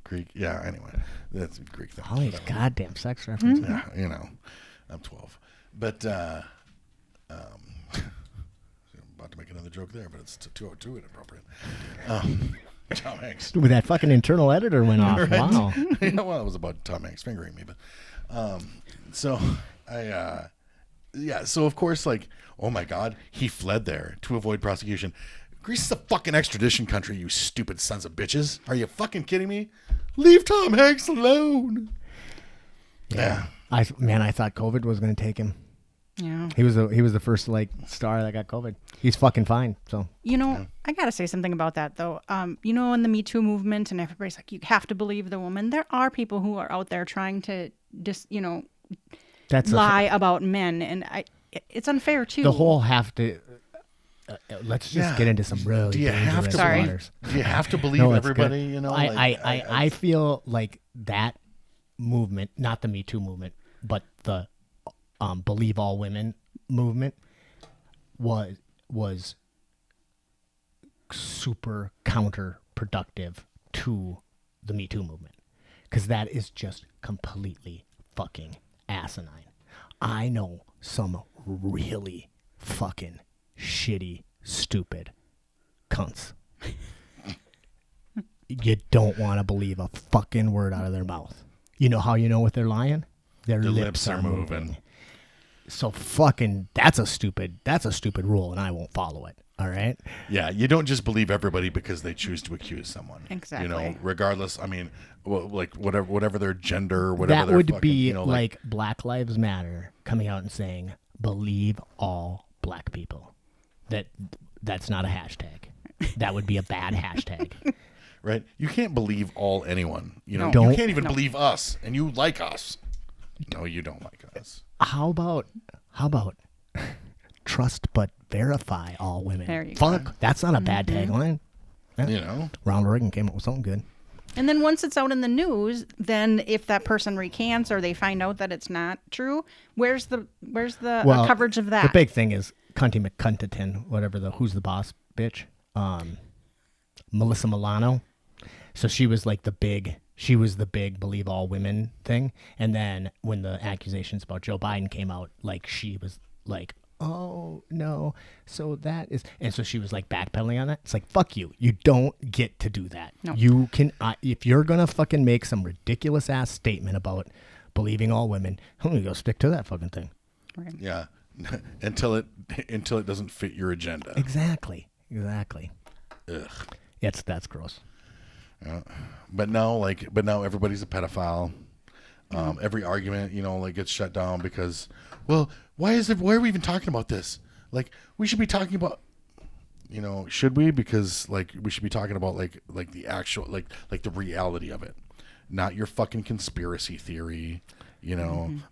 Greek, yeah. Anyway, that's a Greek thing. All these goddamn sex references. Yeah, I'm 12. But I'm about to make another joke there, but it's too inappropriate. Tom Hanks. With that fucking internal editor went off. Right? Wow. Yeah, well, it was about Tom Hanks fingering me, but so so of course, like, oh my God, he fled there to avoid prosecution. Greece is a fucking extradition country, you stupid sons of bitches. Are you fucking kidding me? Leave Tom Hanks alone. Yeah. I thought COVID was going to take him. Yeah. He was the first like star that got COVID. He's fucking fine. So I gotta say something about that though. In the Me Too movement, and everybody's like, you have to believe the woman. There are people who are out there trying to lie about men, and it's unfair too. The whole have to. Let's just get into some really dangerous waters. Do you have to believe everybody? Good. I feel like that movement, not the Me Too movement, but the Believe All Women movement was super counterproductive to the Me Too movement, because that is just completely fucking asinine. I know some really fucking shitty, stupid cunts. You don't want to believe a fucking word out of their mouth. You know how you know if they're lying? Their lips are moving. So fucking that's a stupid rule, and I won't follow it. All right? Yeah, you don't just believe everybody because they choose to accuse someone. Exactly. Regardless, I mean, like whatever their gender, whatever that would be like Black Lives Matter coming out and saying, believe all black people. That's not a hashtag. That would be a bad hashtag. Right? You can't believe all anyone. You can't even believe us, and you like us. No, you don't like us. How about trust but verify all women? There you go. That's not a bad Mm-hmm. tagline. Yeah. Ronald Reagan came up with something good. And then once it's out in the news, then if that person recants or they find out that it's not true, where's the coverage of that? The big thing is Cunty McCuntaton, whatever who's the boss bitch, Melissa Milano. So she was like the big believe all women thing. And then when the accusations about Joe Biden came out, like she was like, oh no, so that is, and so she was like backpedaling on that. It's like, fuck you. You don't get to do that. No. You can, if you're going to fucking make some ridiculous ass statement about believing all women, I'm going to go stick to that fucking thing. Right. Yeah. until it doesn't fit your agenda. Exactly. Ugh. That's gross. But now everybody's a pedophile. Every argument, like gets shut down because, well, why are we even talking about this? Like, we should be talking about, should we? Because like we should be talking about like the actual like the reality of it, not your fucking conspiracy theory,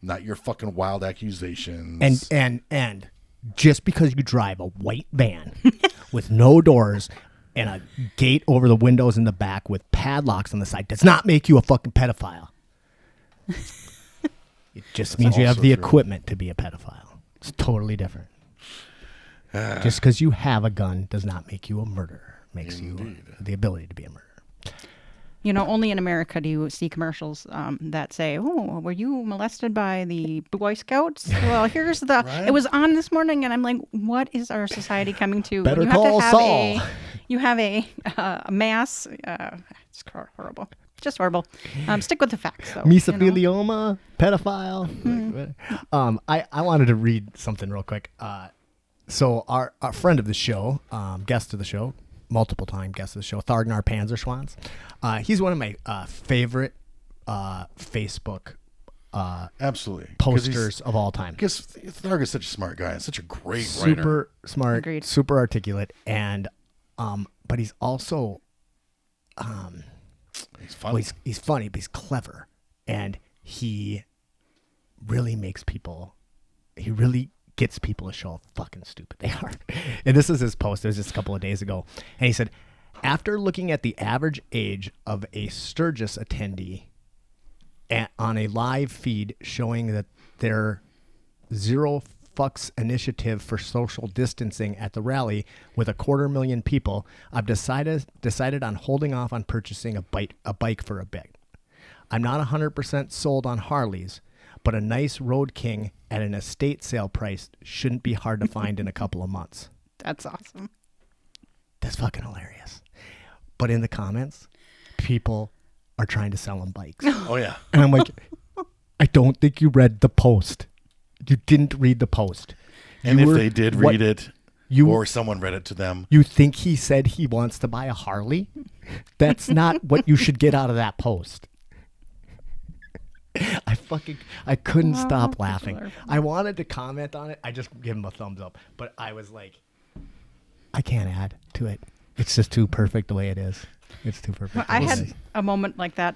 not your fucking wild accusations. And just because you drive a white van with no doors and a gate over the windows in the back with padlocks on the side does not make you a fucking pedophile. It just means you have the equipment to be a pedophile. It's totally different. Just because you have a gun does not make you a murderer. Makes you the ability to be a murderer. Only in America do you see commercials that say, "Oh, were you molested by the Boy Scouts?" Well, here's the. Right? It was on this morning, and I'm like, "What is our society coming to?" Better call Saul. You have a mass. It's horrible. Just horrible. Stick with the facts, though. Mesothelioma, pedophile. Mm-hmm. I wanted to read something real quick. So our friend of the show, guest of the show, multiple time guest of the show, Thargnar Panzerschwanz. He's one of my favorite Facebook absolutely posters of all time. Because Tharg is such a smart guy and such a great super writer. Smart, Agreed. Super articulate, and but he's also he's funny. Well, he's funny, but he's clever, and he really makes people. He really gets people to show how fucking stupid they are. And this is his post. It was just a couple of days ago, and he said, after looking at the average age of a Sturgis attendee on a live feed showing that their zero fucks initiative for social distancing at the rally with 250,000 people, I've decided on holding off on purchasing a bike for a bit. I'm not 100% sold on Harleys, but a nice Road King at an estate sale price shouldn't be hard to find in a couple of months. That's awesome. That's fucking hilarious. But in the comments, people are trying to sell him bikes. Oh, yeah. And I'm like, I don't think you read the post. You didn't read the post. And if they did read it, or someone read it to them. You think he said he wants to buy a Harley? That's not what you should get out of that post. I couldn't stop laughing. I wanted to comment on it. I just give him a thumbs up. But I was like, I can't add to it. It's just too perfect the way it is. It's too perfect. Well, I had a moment like that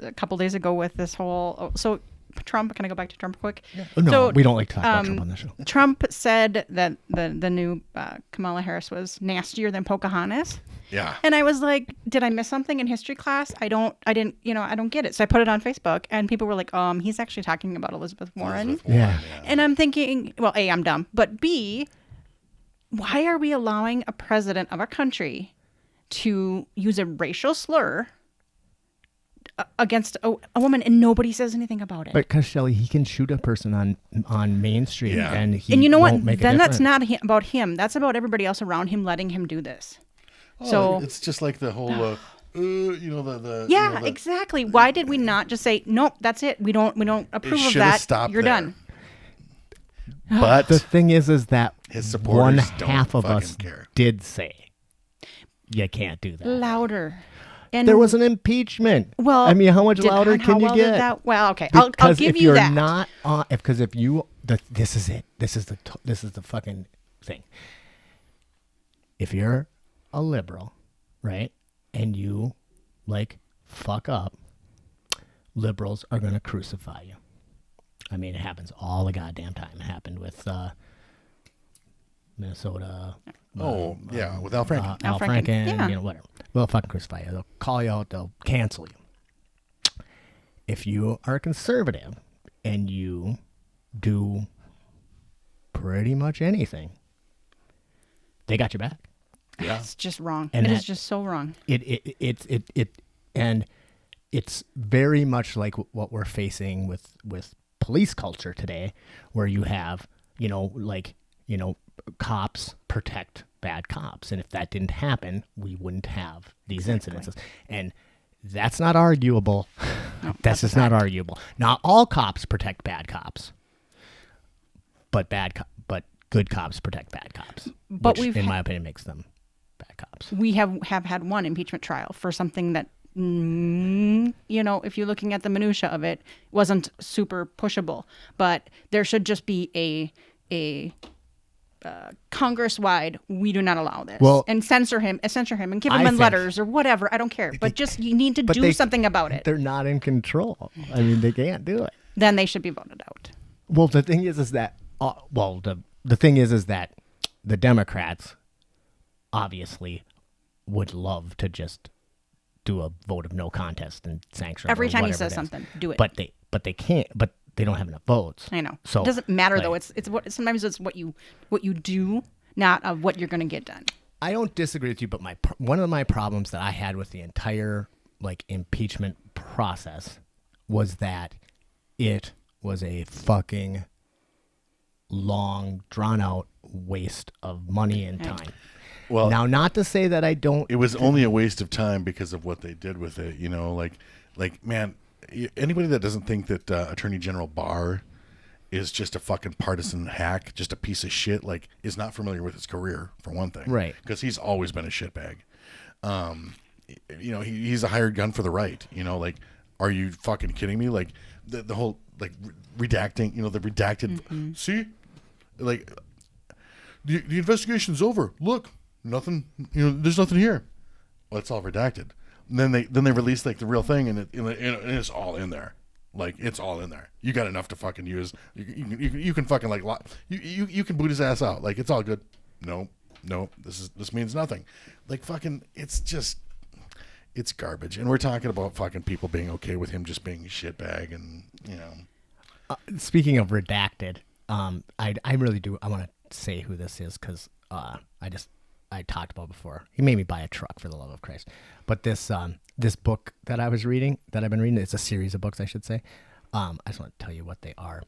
a couple days ago with this whole. So Trump, can I go back to Trump quick? Yeah. No, we don't like to talk about Trump on the show. Trump said that the new Kamala Harris was nastier than Pocahontas. Yeah. And I was like, did I miss something in history class? I don't get it. So I put it on Facebook and people were like, he's actually talking about Elizabeth Warren. Yeah. And I'm thinking, well, A, I'm dumb, but B, why are we allowing a president of our country to use a racial slur against a woman and nobody says anything about it? But because Shelly, he can shoot a person on Main Street and you know what? Won't make then that's not about him. That's about everybody else around him letting him do this. So it's just like the whole, exactly. Why did we not just say nope? That's it. We don't approve of that. You're done. But the thing is that his supporters one half of us care. Did say you can't do that louder. And there was an impeachment. Well, I mean, how much louder can you get? Well, okay, I'll give you that. Because if you, this is it. This is the fucking thing. If you're a liberal, right, and you fuck up, liberals are going to crucify you. I mean, it happens all the goddamn time. It happened with Minnesota. With Al Franken. Al Franken, whatever. They'll fucking crucify you. They'll call you out. They'll cancel you. If you are a conservative and you do pretty much anything they got your back. Yeah. It's just wrong. And It is that- just so wrong. And it's very much like what we're facing with police culture today, where you have, cops protect bad cops. And if that didn't happen, we wouldn't have these incidences. And that's not arguable. That's just not arguable. Not all cops protect bad cops, but but good cops protect bad cops. But which, we've in my opinion, makes them bad cops. We have had one impeachment trial for something that, if you're looking at the minutia of it, wasn't super pushable. But there should just be a Congress-wide, we do not allow this. Well, and censor him and give I him in think- letters or whatever. I don't care. But just you need to do something about it. They're not in control. I mean, they can't do it. Then they should be voted out. Well, the thing is that the thing is that the Democrats obviously would love to just do a vote of no contest and sanction Every or time he whatever says it is. something, do it. But they can't. But they don't have enough votes. I know. So it doesn't matter though. like, It's what sometimes it's what you do, not of what you're going to get done. I don't disagree with you, but one of my problems that I had with the entire impeachment process was that it was a fucking long, drawn out waste of money and time. Well, Now, not to say that I don't. it was only a waste of time because of what they did with it. Man, anybody that doesn't think that Attorney General Barr is just a fucking partisan hack, just a piece of shit, is not familiar with his career, for one thing. Right. Because he's always been a shitbag. He's a hired gun for the right. Are you fucking kidding me? The whole, redacting, the redacted, see? The investigation's over. Look, nothing, there's nothing here. Well, it's all redacted. And then they release the real thing, and it's all in there. It's all in there. You got enough to fucking use. You can fucking you can boot his ass out. It's all good. No, this means nothing. It's garbage. And we're talking about fucking people being okay with him just being a shitbag, and Speaking of redacted, I really do. I want to say who this is because I talked about before. He made me buy a truck, for the love of Christ. But this book that I've been reading, it's a series of books, I should say. I just want to tell you what they are.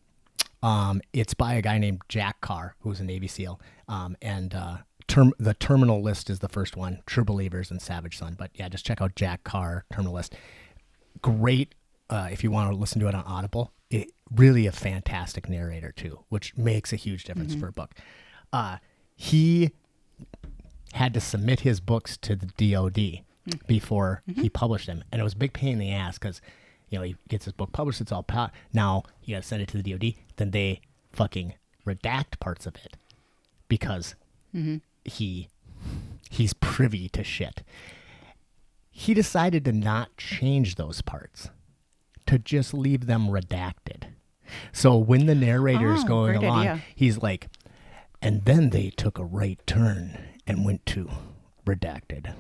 It's by a guy named Jack Carr, who's a Navy SEAL. The Terminal List is the first one, True Believers and Savage Son. But yeah, just check out Jack Carr, Terminal List. Great if you want to listen to it on Audible. Really a fantastic narrator too, which makes a huge difference for a book. He had to submit his books to the DOD before he published them, and it was a big pain in the ass because he gets his book published, it's all now you got to send it to the DOD, then they fucking redact parts of it because he's privy to shit. He decided to not change those parts, to just leave them redacted. So when the narrator is going great along, idea. he's like, and then they took a right turn and went to redacted.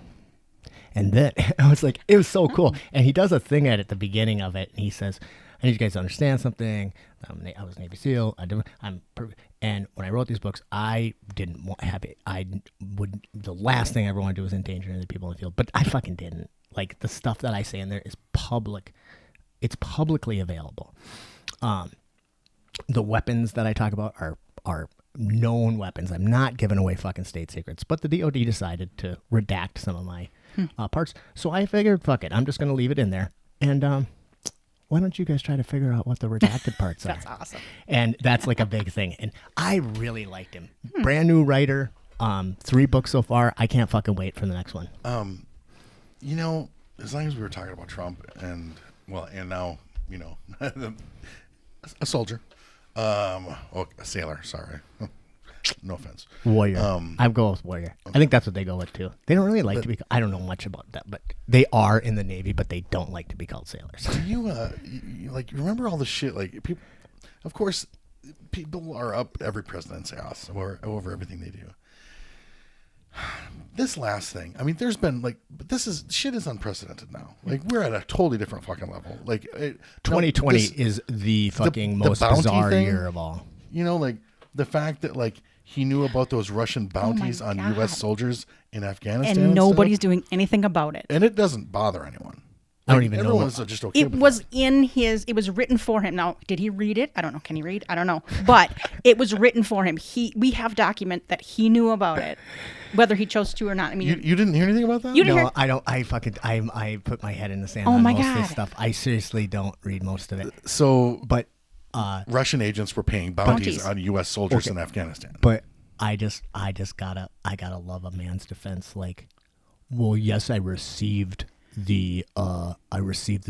And then I was like, it was so cool. And he does a thing at the beginning of it, and he says, I need you guys to understand something. I was Navy SEAL. And when I wrote these books, I didn't have it. The last thing I ever want to do is endanger any people in the field, but I fucking didn't. The stuff that I say in there is public. It's publicly available. The weapons that I talk about are known weapons. I'm not giving away fucking state secrets, but the DOD decided to redact some of my parts. So I figured, fuck it, I'm just going to leave it in there. And why don't you guys try to figure out what the redacted parts are? That's awesome. And that's a big thing. And I really liked him. Brand new writer. 3 books so far. I can't fucking wait for the next one. As long as we were talking about Trump and now, a soldier. A sailor, sorry. No offense. Warrior. I'm going with warrior. Okay. I think that's what they go with too. They don't really like to be. I don't know much about that, but they are in the Navy, but they don't like to be called sailors. Do you you remember all the shit people? Of course, people are up every president's ass over everything they do. This last thing, I mean, there's been shit is unprecedented now. We're at a totally different fucking level. 2020 is the fucking most bizarre year of all. the fact that like he knew about those Russian bounties on God. U.S. soldiers in Afghanistan, And nobody's stuff, doing anything about it. and it doesn't bother anyone. I don't even know. Everyone's just okay. It with was that. it was written for him. Now, did he read it? I don't know. Can he read? I don't know. But it was written for him. We have document that he knew about it, whether he chose to or not. I mean, You didn't hear anything about that? You didn't No, hear- I don't. I put my head in the sand Oh on my most of this God. stuff. I seriously don't read most of it. So, But Russian agents were paying bounties Bounties. on U.S. soldiers in Afghanistan. I just gotta love a man's defense. Like, well, yes, I received the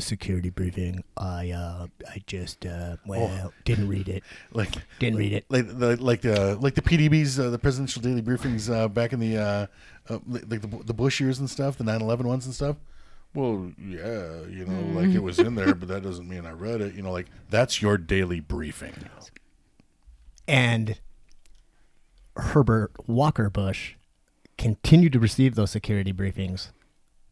security briefing. I just didn't read it. Like Didn't read it. like the PDBs, the presidential daily briefings back in the like the Bush years and stuff, the 9/11 ones and stuff. Well, yeah, like it was in there, but that doesn't mean I read it. Like that's your daily briefing. And Herbert Walker Bush continued to receive those security briefings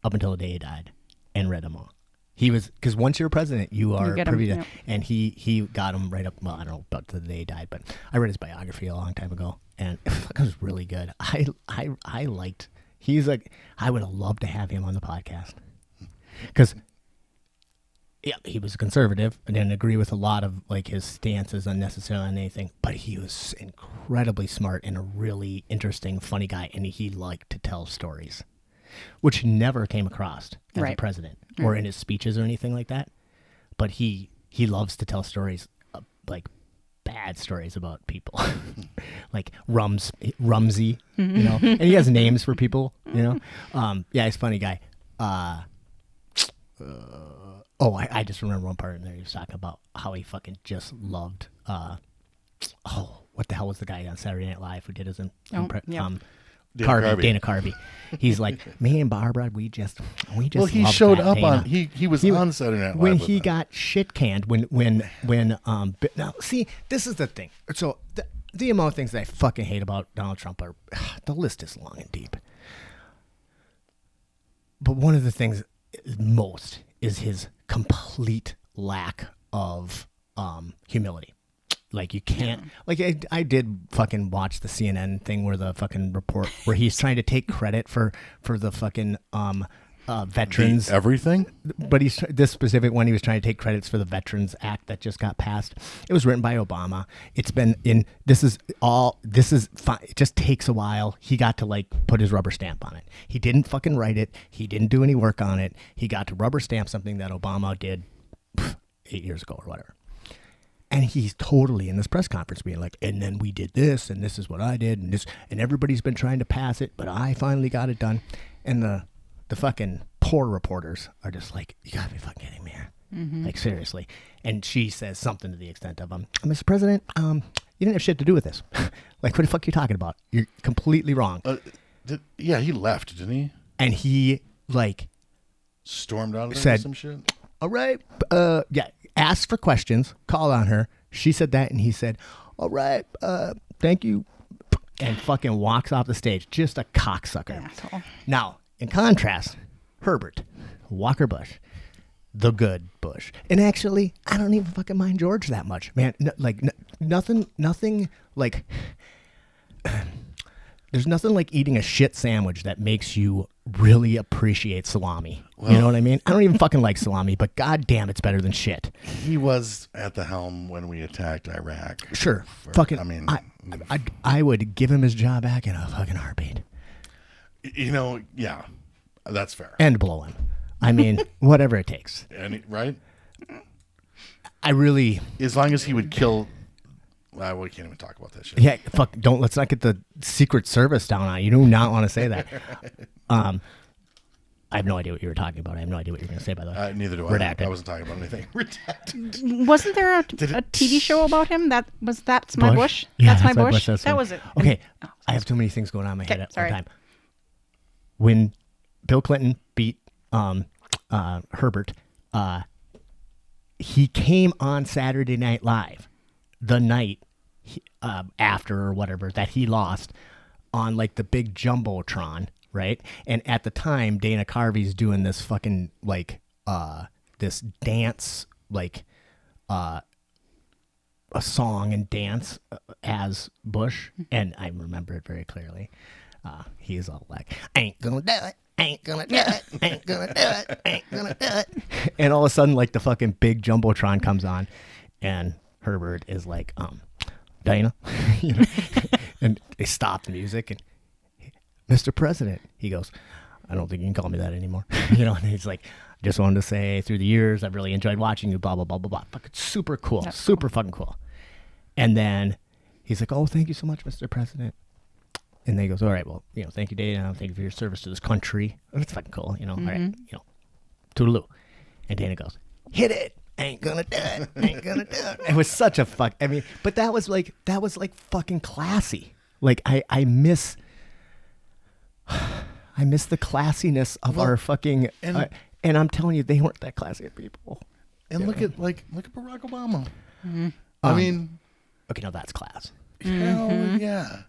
up until the day he died, and read them all. He was, because once you're president, you are get 'em, privy to, yep. and he got them right up. Well, I don't know about the day he died, but I read his biography a long time ago, and it was really good. I liked. He's like, I would have loved to have him on the podcast, because yeah, he was a conservative. I didn't agree with a lot of like his stances unnecessarily on anything, but he was incredibly smart and a really interesting, funny guy, and he liked to tell stories, which never came across as a Right. president or in his speeches or anything like that. But he loves to tell stories, like bad stories about people, like Rumsey, and he has names for people, Yeah, he's a funny guy. I just remember one part in there he was talking about how he fucking just loved. What the hell was the guy on Saturday Night Live who did his Dana Carvey. He's like, me and Barbara, we just Well, he loved showed that up Dana. on he was on Saturday Night Live when with he them. got shit canned. Now see, this is the thing. So the amount of things that I fucking hate about Donald Trump are the list is long and deep. But one of the things most is his complete lack of humility. Like you can't, like I did fucking watch the CNN thing where the fucking report where he's trying to take credit for the fucking veterans. Everything. But this specific one, he was trying to take credits for the Veterans Act that just got passed. It was written by Obama. It's been this is fine. It just takes a while. He got to like put his rubber stamp on it. He didn't fucking write it. He didn't do any work on it. He got to rubber stamp something that Obama did 8 years ago or whatever. And he's totally in this press conference being like, and then we did this, and this is what I did, and everybody's been trying to pass it, but I finally got it done. And the fucking poor reporters are just like, you gotta be fucking kidding me here. Like, seriously. And she says something to the extent of, Mr. President, you didn't have shit to do with this. Like, what the fuck are you talking about? You're completely wrong. He left, didn't he? And he, like, Stormed out of there said, or some shit. all right, asked for questions, called on her. She said that, and he said, all right, thank you, and fucking walks off the stage. Just a cocksucker. Asshole. Now, in contrast, Herbert Walker Bush, the good Bush. And actually, I don't even fucking mind George that much, man. Nothing like... There's nothing like eating a shit sandwich that makes you really appreciate salami. Well, you know what I mean? I don't even fucking like salami, but goddamn, it's better than shit. He was at the helm when we attacked Iraq. Sure, I mean, I would give him his job back in a fucking heartbeat. Yeah, that's fair. And blow him. I mean, whatever it takes. Right? I really... As long as he would kill... Well, we can't even talk about that shit. Yeah, fuck, let's not get the Secret Service down on you. Do not want to say that. I have no idea what you were talking about. I have no idea what you were going to say, by the way. Neither do Redacted. I wasn't talking about anything. Redacted. Wasn't there a TV show about him? That's my Bush? Yeah, that's my Bush. That's that was it. Okay, I have too many things going on in my head at sorry. one time. When Bill Clinton beat Herbert, he came on Saturday Night Live the night after or whatever that he lost on like the big jumbotron, right? And at the time, Dana Carvey's doing this fucking like this dance like a song and dance as Bush, and I remember it very clearly. He is all like, "Ain't gonna do it, ain't gonna do it, ain't gonna do it, ain't gonna do it," and all of a sudden, like the fucking big jumbotron comes on, and Herbert is like, Dana, you know, and they stop the music, and Mr. President, he goes, "I don't think you can call me that anymore," you know, and he's like, "Just wanted to say, through the years, I've really enjoyed watching you, blah blah blah blah blah." Fucking super cool, That's super fucking cool. And then he's like, "Oh, thank you so much, Mr. President." And then he goes, "All right, well, you know, thank you, Dana. Thank you for your service to this country." Oh, that's fucking cool, you know. All right, you know, toodaloo. And Dana goes, "Hit it. Ain't gonna do it. Ain't gonna do it." It was such a fuck. I mean, but that was like fucking classy. Like I miss the classiness of our fucking. And I'm telling you, they weren't that classy of people. And look at Barack Obama. I mean, okay, now that's class. hell yeah.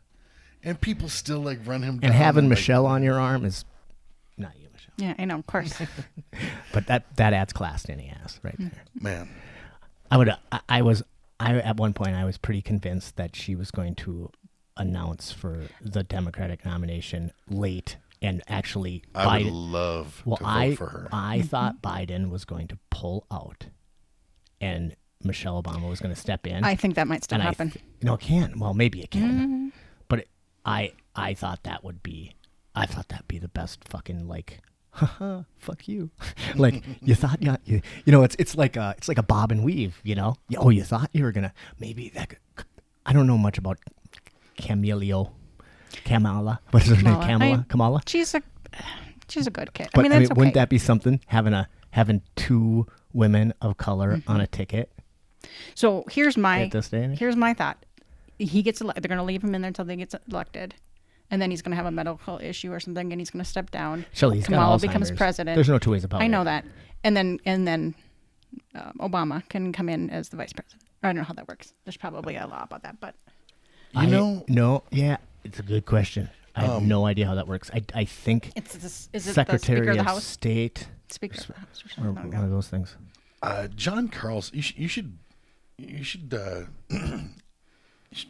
And people still like run him down. And having like, Michelle on your arm is not you, Michelle. Yeah, I know, of course. But that adds class to any ass right there. Man. I at one point I was pretty convinced that she was going to announce for the Democratic nomination late, and actually I Biden. would love to vote for her. I thought Biden was going to pull out, and Michelle Obama was going to step in. I think that might still happen. No, it can. Well, maybe it can. But I thought that would be. I thought that'd be the best fucking like. Haha, fuck you. Like you thought you know it's like a bob and weave, you know. Oh, you thought you were gonna maybe that. I don't know much about Kamala. What is her name? Kamala. She's a good kid. But I mean, that's okay. wouldn't that be something having two women of color on a ticket? So here's my At this day and age? here's my thought. He gets elected. They're going to leave him in there until they get elected, and then he's going to have a medical issue or something, and he's going to step down. Shelly, he's got Kamala becomes Alzheimer's. president. There's no two ways about it. I know that, and then Obama can come in as the vice president. I don't know how that works. There's probably a law about that, but No, yeah, it's a good question. I have no idea how that works. I think is it the Speaker Secretary of the of House, State, Speaker of the House or or something like one of those things. John Carlson, you should you should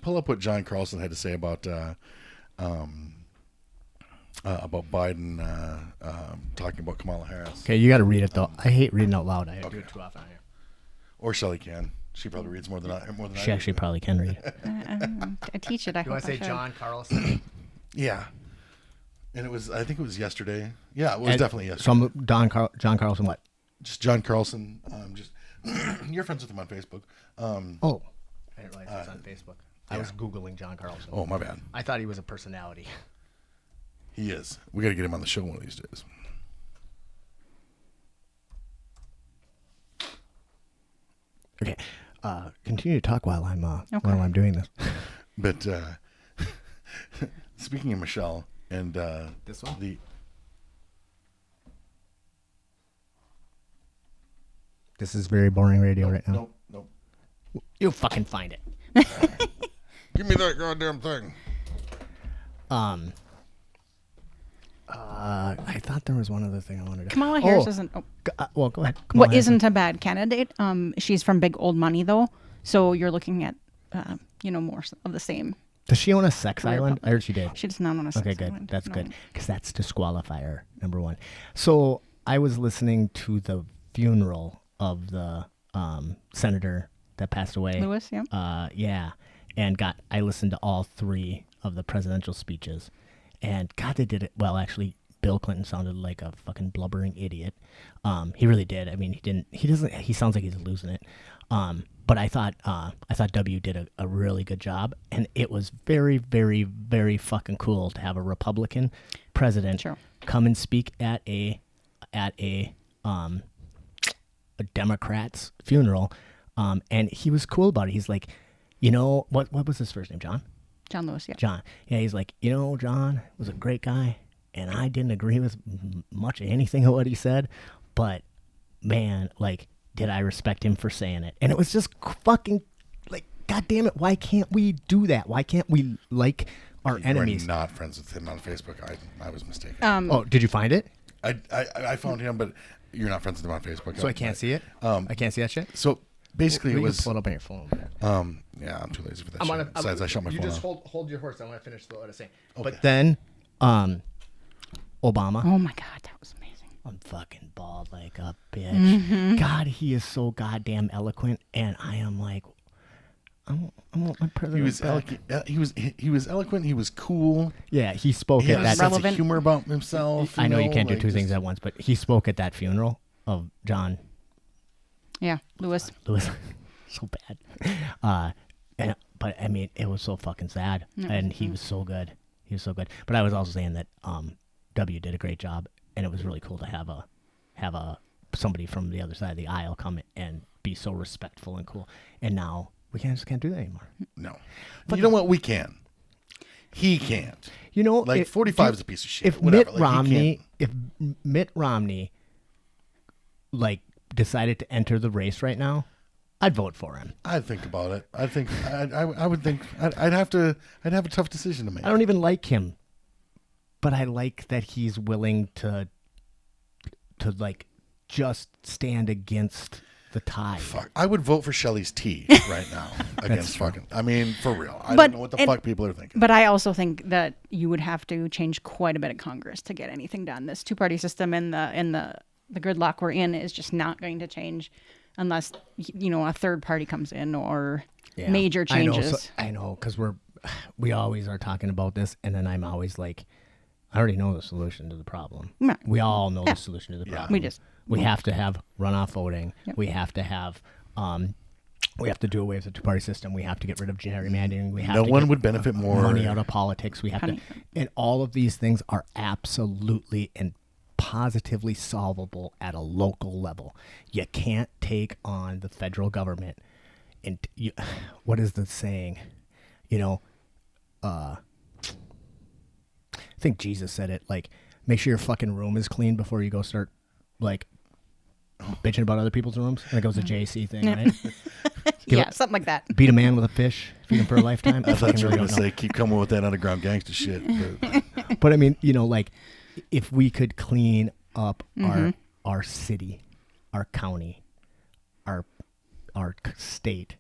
pull up what John Carlson had to say about Biden talking about Kamala Harris. Okay, you got to read it though. I hate reading out loud. I do it too often here. Or Shelly can. She probably reads more than I She do. actually probably can read. I teach it. I hope I should. Carlson? Yeah. And I think it was yesterday. Yeah, it was definitely yesterday. So John Carlson, what? Just John Carlson. You're friends with him on Facebook. Oh, I didn't realize it was on Facebook. I was Googling John Carlson. Oh, my bad. I thought he was a personality. He is. We got to get him on the show one of these days. Okay, continue to talk while I'm doing this. But speaking of Michelle and This one? This is very boring radio right now. Nope. You'll fucking find it. Give me that goddamn thing. I thought there was one other thing I wanted to. Kamala Harris isn't. Oh, Well, go ahead. Kamala what Harris. isn't a bad candidate. She's from big old money though, so you're looking at more of the same. Does she own a sex Career island? public. I heard she did. She does not own a sex Okay, good. island. That's No. good because that's disqualifier number one. So I was listening to the funeral of the senator that passed away. Lewis, yeah. Yeah, and I listened to all three of the presidential speeches, and God, they did it well. Actually, Bill Clinton sounded like a fucking blubbering idiot. He really did. I mean, he sounds like he's losing it. But I thought W did a really good job, and it was very, very, very fucking cool to have a Republican president come and speak at a Democrat's funeral, and he was cool about it. He's like, what was his first name? John Lewis, yeah. John. Yeah, he's like, John was a great guy, and I didn't agree with much of anything of what he said, but man, like, did I respect him for saying it? And it was just fucking like, God damn it, why can't we do that? Why can't we like our enemies? You're not friends with him on Facebook. I was mistaken. Oh, did you find it? I found him, but you're not friends with him on Facebook. So I can't see it? I can't see that shit? So basically We it can was. pull it up on your phone. Yeah, I'm too lazy for that shit. Besides, I shut my you phone just off. hold your horse. I want to finish what I was saying. Okay. But then, Obama. Oh my God, that was amazing. I'm fucking bald like a bitch. God, he is so goddamn eloquent, and I am like, I want my president. He was back. eloquent. He was eloquent. He was cool. Yeah, he spoke He at had a that. sense of relevant. humor about himself. I know you can't do like two things just- at once, but he spoke at that funeral of John Yeah, Lewis. Lewis. So bad. But I mean, it was so fucking sad, and he was so good. He was so good. But I was also saying that W did a great job, and it was really cool to have a somebody from the other side of the aisle come and be so respectful and cool. And now we just can't do that anymore. No. But you know what? We can. He can't. You know, Like 45 is a piece of shit. If whatever. Mitt Like, he Romney, can't- if Mitt Romney, like decided to enter the race right now, I'd vote for him. I'd think about it. I think I would think I'd have a tough decision to make. I don't even like him, but I like that he's willing to like just stand against the tide. Fuck. I would vote for Shelly's tea right now against true. fucking. I mean, for real. I But- don't know what the and- fuck people are thinking. But I also think that you would have to change quite a bit of Congress to get anything done. This two-party system and the gridlock we're in is just not going to change unless a third party comes in or Yeah. major changes. I know, because we always are talking about this, and then I'm always like, I already know the solution to the problem. Right. We all know the solution to the problem. We have to have runoff voting. Yep. We have to have we have to do away with the two-party system. We have to get rid of gerrymandering. We have No to one get would benefit more. money out of politics. We have Honey. to, and all of these things are absolutely and positively solvable at a local level. You can't take on the federal government. And what is the saying? I think Jesus said it. Like, make sure your fucking room is clean before you go start like bitching about other people's rooms. I think it was a JC thing, right? Yeah, something like that. Beat a man with a fish, feed him for a lifetime. I thought you were really going to don't know. say keep coming with that underground gangster shit. But But I mean, like, if we could clean up our city, our county, our state,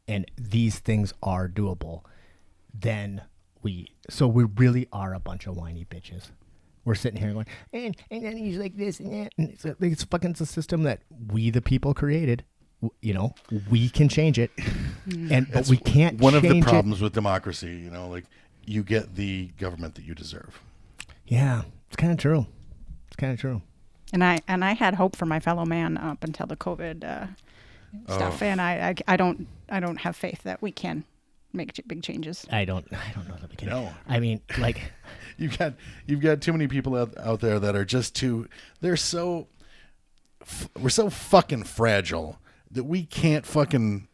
and these things are doable, then we really are a bunch of whiny bitches. We're sitting here going, and then he's like this and that, and it's a system that we the people created. We can change it, but we can't. one of the change it. problems with democracy, like you get the government that you deserve. Yeah, it's kind of true. And I had hope for my fellow man up until the COVID stuff, and I don't have faith that we can make big changes. I don't know that we can. No. I mean, like, You've got too many people out there that are just we're so fucking fragile that we can't fucking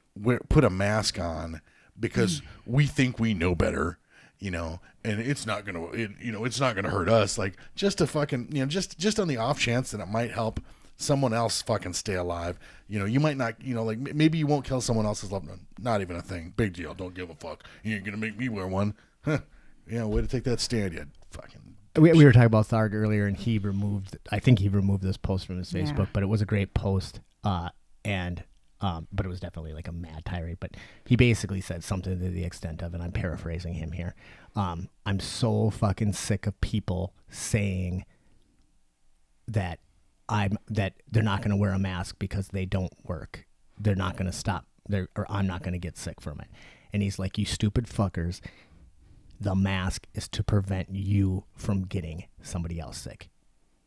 put a mask on because we think we know better, and it's not gonna hurt us. Like, just to fucking, just on the off chance that it might help someone else fucking stay alive. You might not, like maybe you won't kill someone else's loved one. Not even a thing. Big deal. Don't give a fuck. You ain't gonna make me wear one. Huh. Yeah, way to take that stand, you fucking. we were talking about Tharg earlier, and I think he removed this post from his Facebook, Yeah. but it was a great post, but it was definitely like a mad tirade. But he basically said something to the extent of, and I'm paraphrasing him here, I'm so fucking sick of people saying that they're not going to wear a mask because they don't work. They're not going to stop. Or I'm not going to get sick from it. And he's like, you stupid fuckers. The mask is to prevent you from getting somebody else sick.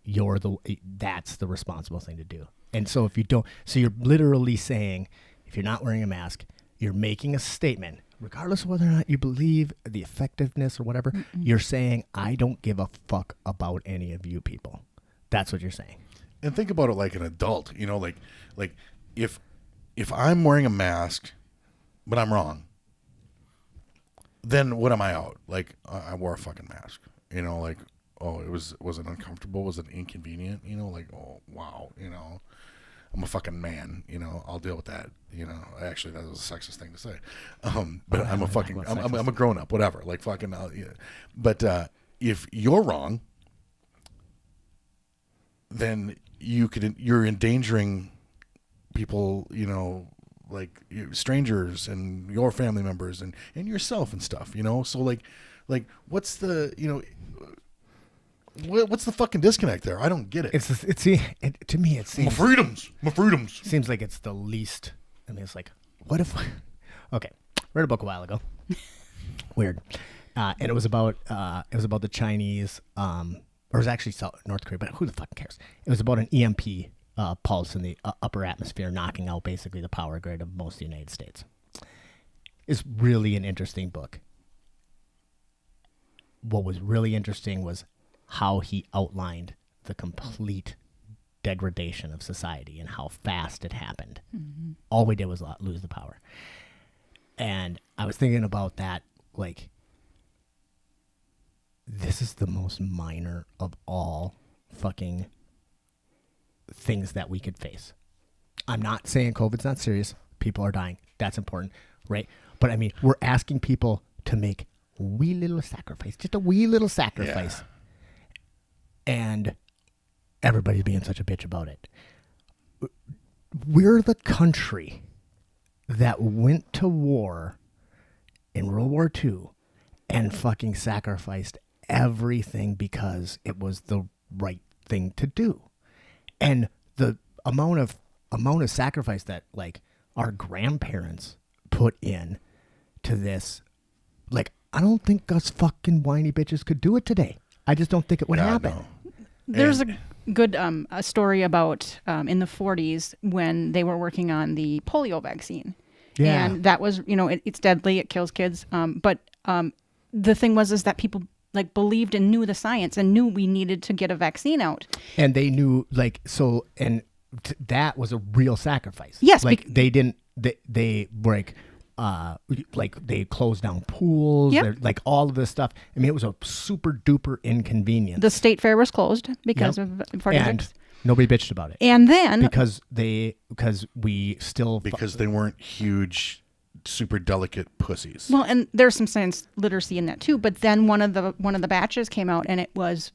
That's the responsible thing to do. And so if you don't, so you're literally saying, if you're not wearing a mask, you're making a statement, regardless of whether or not you believe the effectiveness or whatever. You're saying, I don't give a fuck about any of you people. That's what you're saying. And think about it like an adult, like if I'm wearing a mask, but I'm wrong, then what am I out? Like, I wore a fucking mask, like, oh, was it uncomfortable? Was it inconvenient? Like, oh, wow, I'm a fucking man, I'll deal with that, actually that was a sexist thing to say. But I'm a grown up, whatever, like fucking, but, if you're wrong, then you're endangering people, strangers and your family members and yourself and stuff, so like what's the what's the fucking disconnect there? I don't get it. To me it seems my freedoms seems like it's the least. I mean, it's like, what if okay, read a book a while ago. Weird. And it was about the Chinese, or it was actually North Korea, but who the fuck cares? It was about an EMP pulse in the upper atmosphere, knocking out basically the power grid of most of the United States. It's really an interesting book. What was really interesting was how he outlined the complete degradation of society and how fast it happened. Mm-hmm. All we did was lose the power. And I was thinking about that, like, this is the most minor of all fucking things that we could face. I'm not saying COVID's not serious. People are dying. That's important, right? But I mean, we're asking people to make a wee little sacrifice, just a wee little sacrifice. Yeah. And everybody's being such a bitch about it. We're the country that went to war in World War II and fucking sacrificed everything because it was the right thing to do. And the amount of sacrifice that like our grandparents put in to this, like, I don't think us fucking whiny bitches could do it today. I just don't think it would happen. No. There's a good a story about in the 40s when they were working on the polio vaccine. Yeah. And that was, it's deadly. It kills kids. But the thing is that people like believed and knew the science and knew we needed to get a vaccine out. And they knew that was a real sacrifice. Yes. Like they they closed down pools, yep. Like all of this stuff. I mean, it was a super duper inconvenience. The state fair was closed because of 46. And nobody bitched about it. And then because they weren't huge, super delicate pussies. Well, and there's some science literacy in that too. But then one of the batches came out, and it was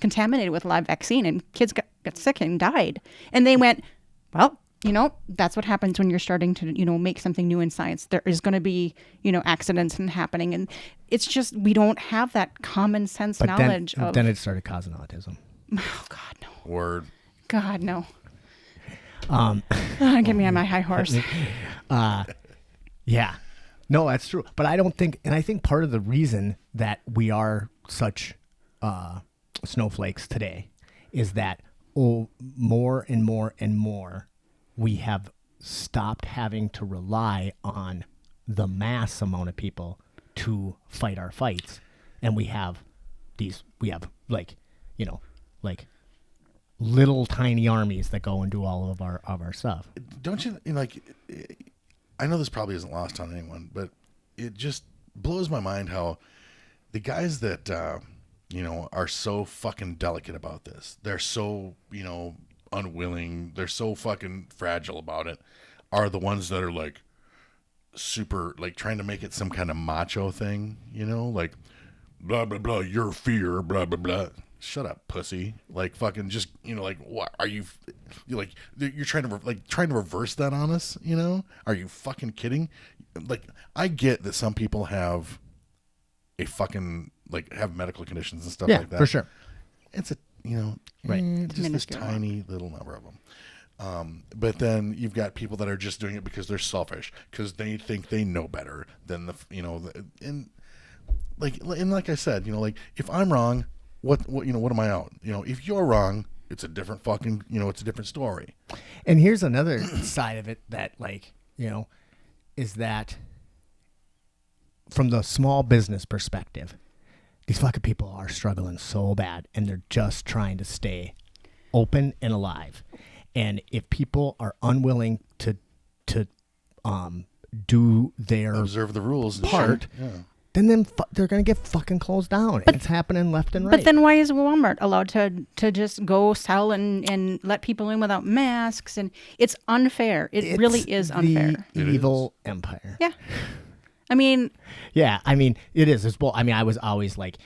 contaminated with live vaccine, and kids got sick and died. And they went, well, that's what happens when you're starting to make something new in science. There is going to be accidents and happening, and it's just we don't have that common sense knowledge. Then it started causing autism. Oh God, no. Word. God, no. Get me on my high horse. Yeah, no, that's true. But I don't think, and I think part of the reason that we are such snowflakes today is that more and more and more we have stopped having to rely on the mass amount of people to fight our fights, and we have little tiny armies that go and do all of our stuff. Don't you like? I know this probably isn't lost on anyone, but it just blows my mind how the guys that are so fucking delicate about this. They're so unwilling. They're so fucking fragile about it. Are the ones that are like super like trying to make it some kind of macho thing, like blah blah blah. Your fear, blah blah blah. Shut up, pussy. Like fucking just like what are you? You're trying to reverse that on us. Are you fucking kidding? Like I get that some people have a fucking have medical conditions and stuff like that. For sure. It's a right. Just this tiny little number of them. But then you've got people that are just doing it because they're selfish, because they think they know better than and like I said, if I'm wrong, what am I out? If you're wrong, it's a different fucking, it's a different story. And here's another side of it that is that from the small business perspective, these fucking people are struggling so bad, and they're just trying to stay open and alive. And if people are unwilling to do their observe the rules part, then they're going to get fucking closed down. And it's happening left and right. But then why is Walmart allowed to just go sell and let people in without masks? And it's unfair. It's really is unfair. The evil empire. Yeah. I mean, it is. I was always like,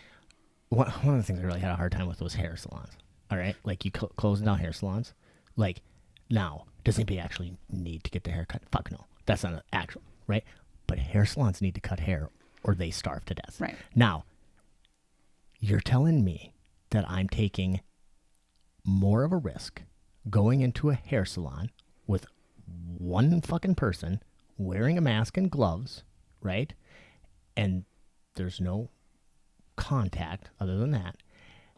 one of the things I really had a hard time with was hair salons. All right, like you closing down hair salons. Like now, Does anybody actually need to get their hair cut? Fuck no. That's not an actual, right? But hair salons need to cut hair or they starve to death. Right. Now, you're telling me that I'm taking more of a risk going into a hair salon with one fucking person wearing a mask and gloves, right? And there's no contact other than that,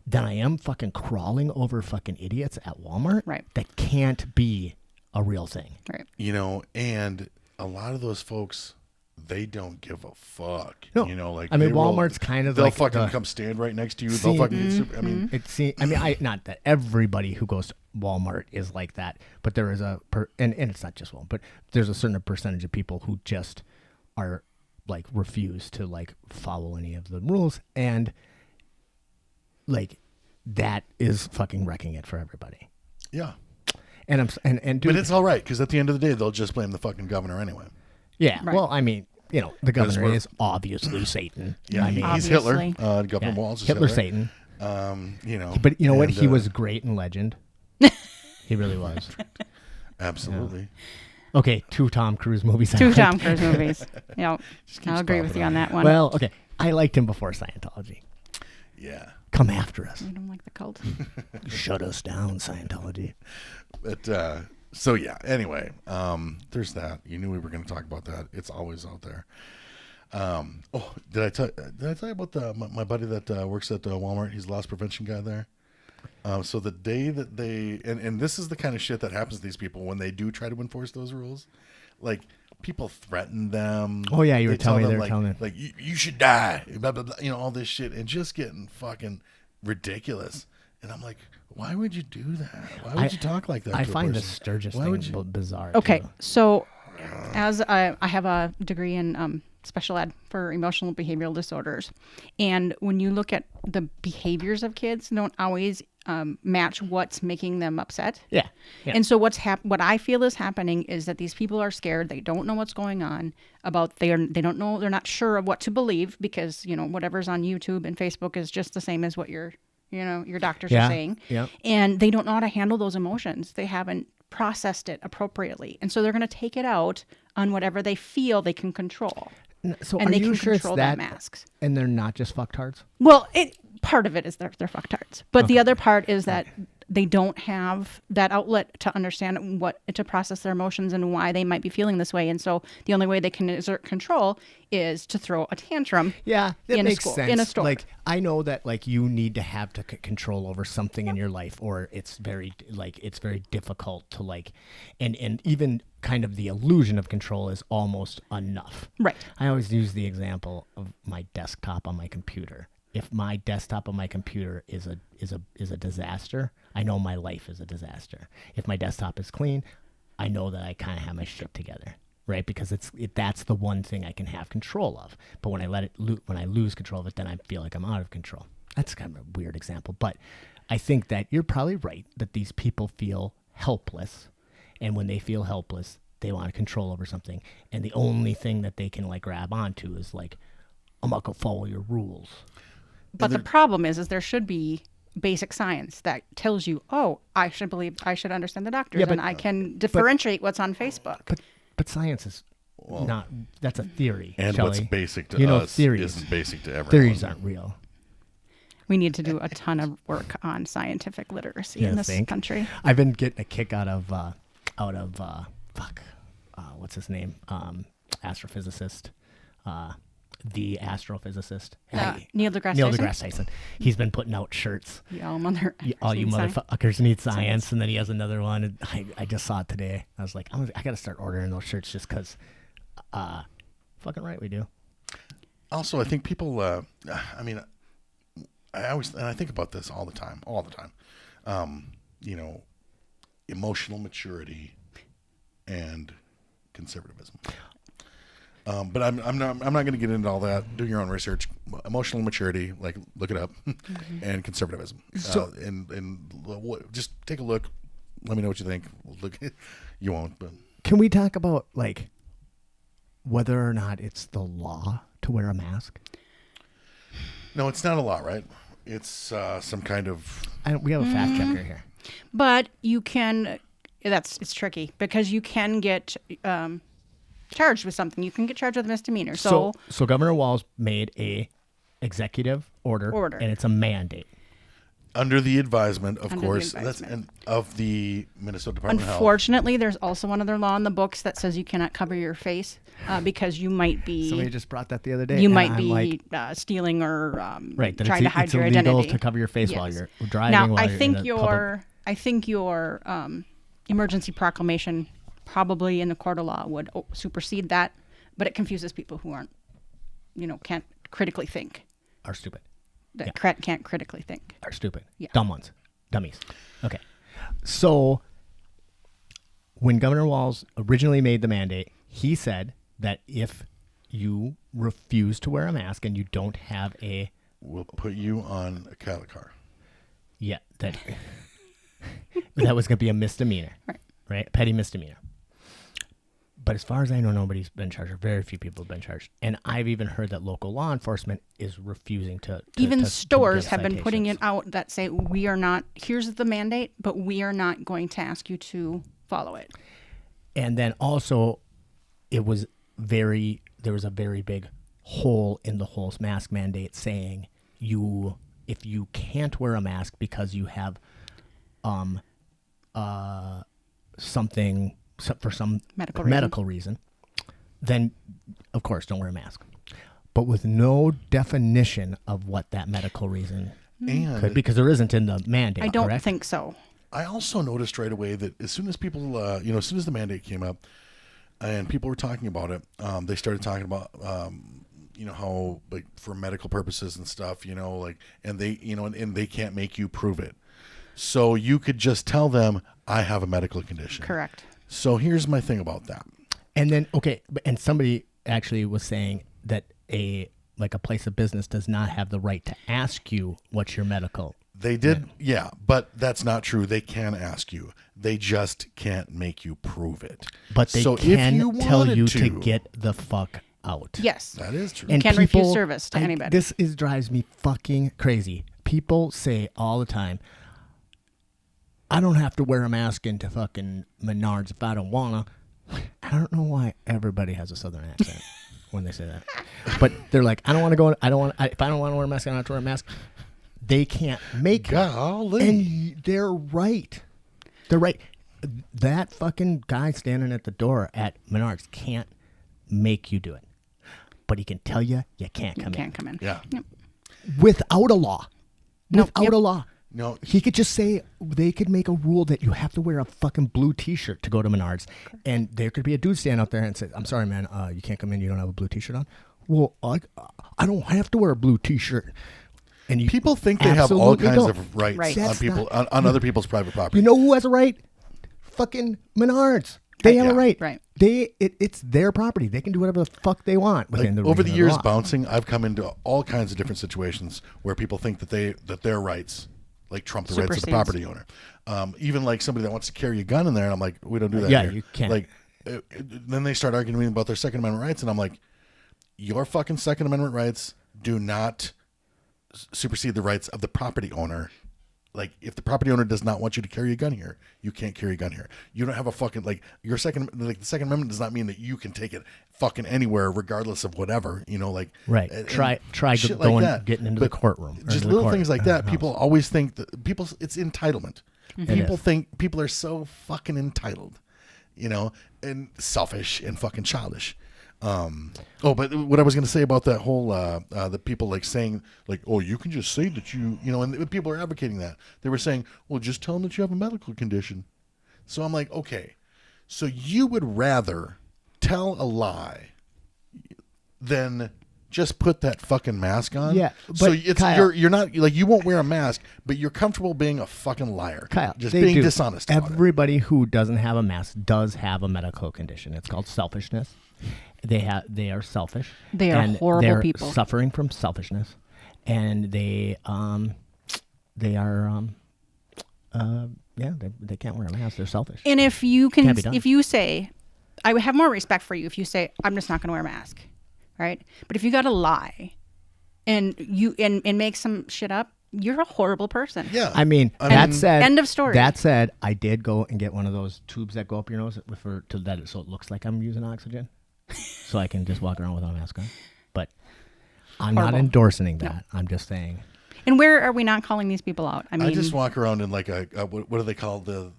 than I am fucking crawling over fucking idiots at Walmart. Right. That can't be a real thing. Right. You know, and a lot of those folks, they don't give a fuck. No. You know, like I mean, they will- Walmart's kind of they'll like fucking the- come stand right next to you. See, They'll fucking. I mean, not that everybody who goes to Walmart is like that, but there is and it's not just Walmart, but there's a certain percentage of people who just are like refuse to like follow any of the rules, and like that is fucking wrecking it for everybody. yeah. And dude, But it's all right because at the end of the day, they'll just blame the fucking governor anyway. yeah. Right. Well, I mean, the governor we're- is obviously Satan. Yeah, I mean, he's Hitler. Obviously. Governor yeah, Walz is Hitler, Hitler. Satan. You know. But you know what? and, He was great in Legend. He really was. absolutely. Okay, 2 Tom Cruise movies. I 2 liked. Tom Cruise movies. Yep. Just keeps I'll agree with popping you on up. that one. Well, okay. I liked him before Scientology. Yeah. Come after us. I don't like the cult. Shut us down, Scientology. But so yeah. Anyway, there's that. You knew we were going to talk about that. It's always out there. Did I tell you about my buddy that works at Walmart? He's the loss prevention guy there. So the day that they and this is the kind of shit that happens to these people when they do try to enforce those rules, like people threaten them. Oh, yeah, you were They tell telling me them, they were telling me. like you should die, blah, blah, blah, all this shit, and just getting fucking ridiculous. And I'm like, why would you do that? Why would you talk like that? I to a find the person? Sturgis Why thing would you? bizarre. Okay, too. so as I have a degree in special ed for emotional behavioral disorders, and when you look at the behaviors of kids, don't always match what's making them upset. Yeah. And so what I feel is happening is that these people are scared. They don't know what's going on. They don't know. They're not sure of what to believe because whatever's on YouTube and Facebook is just the same as what your doctors are saying. Yeah. And they don't know how to handle those emotions. They haven't processed it appropriately, and so they're going to take it out on whatever they feel they can control. So And are they you can sure it's control that? that masks. And they're not just fucktards? Well, part of it is they're fucktards, but the other part is that they don't have that outlet to understand to process their emotions and why they might be feeling this way. And so the only way they can exert control is to throw a tantrum. Yeah, that in a makes school, sense. in a store. Like I know that like you need to have control over something in your life, or it's very difficult to like, and even kind of the illusion of control is almost enough. Right. I always use the example of my desktop on my computer. If my desktop on my computer is a disaster, I know my life is a disaster. If my desktop is clean, I know that I kind of have my shit together, right? Because that's the one thing I can have control of. But when I lose control of it, then I feel like I'm out of control. That's kind of a weird example, but I think that you're probably right that these people feel helpless, and when they feel helpless, they want control over something, and the only thing that they can like grab onto is like, I'm not gonna follow your rules. But the problem is there should be basic science that tells you, I should understand the doctors, Yeah, but- and I can differentiate what's on Facebook. But science is not. That's a theory. And Shelley. what's basic to us theories isn't basic to everyone. Theories aren't real. We need to do a ton of work on scientific literacy in this country. I've been getting a kick out of what's his name? Astrophysicist. The astrophysicist. Neil deGrasse Neil Tyson? deGrasse Tyson. He's been putting out shirts. All You motherfuckers need science. And then he has another one. And I just saw it today. I was like, I got to start ordering those shirts just because fucking right we do. Also, I think people, I think about this all the time. Emotional maturity and conservatism. But I'm not going to get into all that. Do your own research. Emotional maturity, like look it up, and conservatism. So- Just take a look. Let me know what you think. Look, you won't, but Can we talk about like whether or not it's the law to wear a mask? no, it's not a lot, right? It's some kind of We have a fact checker here. But you can it's tricky because you can get charged with something. You can get charged with a misdemeanor. So Governor Walz made a executive order, and it's a mandate. Under the advisement, of Under the course, advisement. of the Minnesota Department of Health. Unfortunately, there's also another law in the books that says you cannot cover your face because you might be. Somebody just brought that the other day. You and might I'm be like, stealing or right, that trying to hide it's your illegal identity. to cover your face while Yes. you're driving. Now, while I you're think in a your emergency proclamation probably in the court of law would supersede that, but it confuses people who aren't, can't critically think. Are stupid. That can't critically think. Are stupid. Yeah. Dumb ones. Dummies. Okay. So when Governor Walz originally made the mandate, he said that if you refuse to wear a mask and you don't have We'll put you on a cattle car. Yeah, that was going to be a misdemeanor. Right? Petty misdemeanor. But as far as I know, nobody's been charged, or very few people have been charged. And I've even heard that local law enforcement is refusing to Even to stores give have been putting it citations. out that say, we are not, here's the mandate, but we are not going to ask you to follow it. And then also, there was a very big hole in the whole mask mandate saying if you can't wear a mask because you have something for some medical reason, then of course don't wear a mask. But with no definition of what that medical reason could, because there isn't in the mandate. I don't correct? think so. I also noticed right away that as soon as people, as soon as the mandate came up, and people were talking about it, they started talking about, how like for medical purposes and stuff, and they, and they can't make you prove it. So you could just tell them, I have a medical condition. Correct. So here's my thing about that. And then, and somebody actually was saying that a place of business does not have the right to ask you what's your medical. They did, yeah, but that's not true. They can ask you. They just can't make you prove it. But they so if can you tell wanted you to get the fuck out. Yes. That is true. And can refuse service to anybody. This drives me fucking crazy. People say all the time, I don't have to wear a mask into fucking Menards if I don't wanna. I don't know why everybody has a southern accent when they say that. But they're like, if I don't want to wear a mask, I don't have to wear a mask. They can't make Golly. it. And they're right. They're right. That fucking guy standing at the door at Menards can't make you do it. But he can tell you can't come in. Can't come in. Yeah. Yep. Without a law. Nope. Without a law. No. He could just say, they could make a rule that you have to wear a fucking blue t-shirt to go to Menards. And there could be a dude stand out there and say, I'm sorry, man, you can't come in, you don't have a blue t-shirt on. Well, I don't have to wear a blue t-shirt. And People think they have all kinds don't. of rights Right. on people on other people's private property. You know who has a right? Fucking Menards. They have a right. Right. It's their property. They can do whatever the fuck they want within the Over the reason of years law. bouncing, I've come into all kinds of different situations where people think that their rights trump the rights of the Supersedes. property owner. Even like somebody that wants to carry a gun in there, and I'm like, we don't do that. Yeah, here. you can't. Then they start arguing about their Second Amendment rights, and I'm like, your fucking Second Amendment rights do not supersede the rights of the property owner. Like, if the property owner does not want you to carry a gun here, you can't carry a gun here. You don't have a fucking, the Second Amendment does not mean that you can take it fucking anywhere, regardless of whatever, Right. and Try shit going, like that. getting into But the courtroom. or just into the little court- things like that. house. People always think that it's entitlement. People is. think people are so fucking entitled, and selfish and fucking childish. But what I was going to say about that whole, the people saying oh, you can just say that and people are advocating that. They were saying, well, just tell them that you have a medical condition. So I'm like, okay, so you would rather tell a lie than just put that fucking mask on? Yeah, So but it's Kyle- you're not you won't wear a mask, but you're comfortable being a fucking liar. Kyle, just they being do. dishonest about it. Everybody who doesn't have a mask does have a medical condition. It's called selfishness. They are selfish. They are and horrible they're people. suffering from selfishness, and they are they can't wear a mask. They're selfish. And if you Can't be done. if you say, I would have more respect for you if you say, I'm just not going to wear a mask, right? But if you got to lie, and you and make some shit up, You're a horrible person. Yeah. I mean, I that mean- said, End of story. That said, I did go and get one of those tubes that go up your nose so it looks like I'm using oxygen, so I can just walk around without a mask on. But I'm not Horrible. endorsing that. I'm just saying. And where are we not calling these people out? I mean, I just walk around in like a what do they call the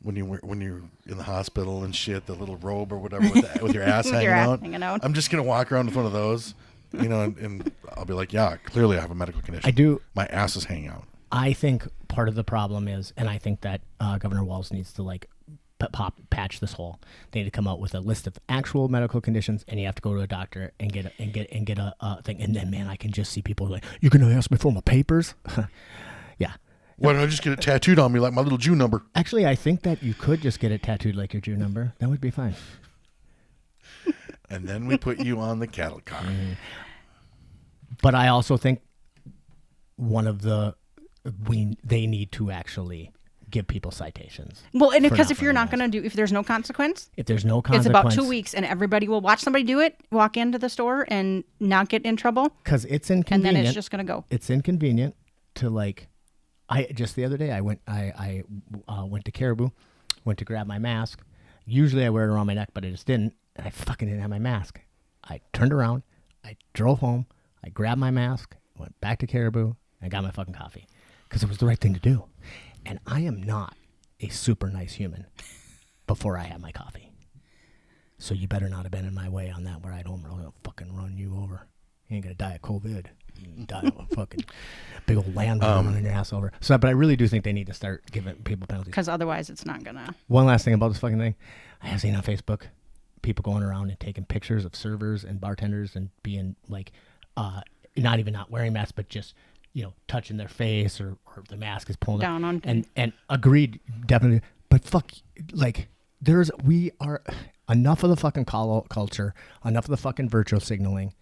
when you're in the hospital and shit, the little robe or whatever with your ass With hanging your ass out. hanging out. I'm just gonna walk around with one of those, and I'll be like, yeah, clearly I have a medical condition. I do. My ass is hanging out. I think part of the problem is, and I think that Governor Walz needs to like patch this hole. They need to come out with a list of actual medical conditions, and you have to go to a doctor and get a thing. And then, man, I can just see people like, "You're gonna ask me for my papers?" Yeah. Why don't I just get it tattooed on me like my little Jew number? Actually, I think that you could just get it tattooed like your Jew number. That would be fine. And then we put you on the cattle car. But I also think they need to actually give people citations. well, and for because not if you're wearing not a going to do, if there's no consequence, If there's no it's consequence, about 2 weeks, and everybody will watch somebody do it, walk into the store, and not get in trouble, because it's and inconvenient. then it's just going to go. It's inconvenient to like. I just the other day I went to Caribou, went to grab my mask. Usually I wear it around my neck, but I just didn't, and I fucking didn't have my mask. I turned around, I drove home, I grabbed my mask, went back to Caribou, and got my fucking coffee because it was the right thing to do. And I am not a super nice human before I have my coffee. So you better not have been in my way on that where I don't really fucking run you over. You ain't gonna die of COVID. You die of a fucking big old land running your ass over. So, but I really do think they need to start giving people penalties. Because otherwise, it's not going to. One last thing about this fucking thing. I have seen on Facebook people going around and taking pictures of servers and bartenders and being like, not wearing masks, but just, touching their face or the mask is pulling Down on and agreed, definitely. But fuck, like, we are enough of the fucking culture, enough of the fucking virtual signaling.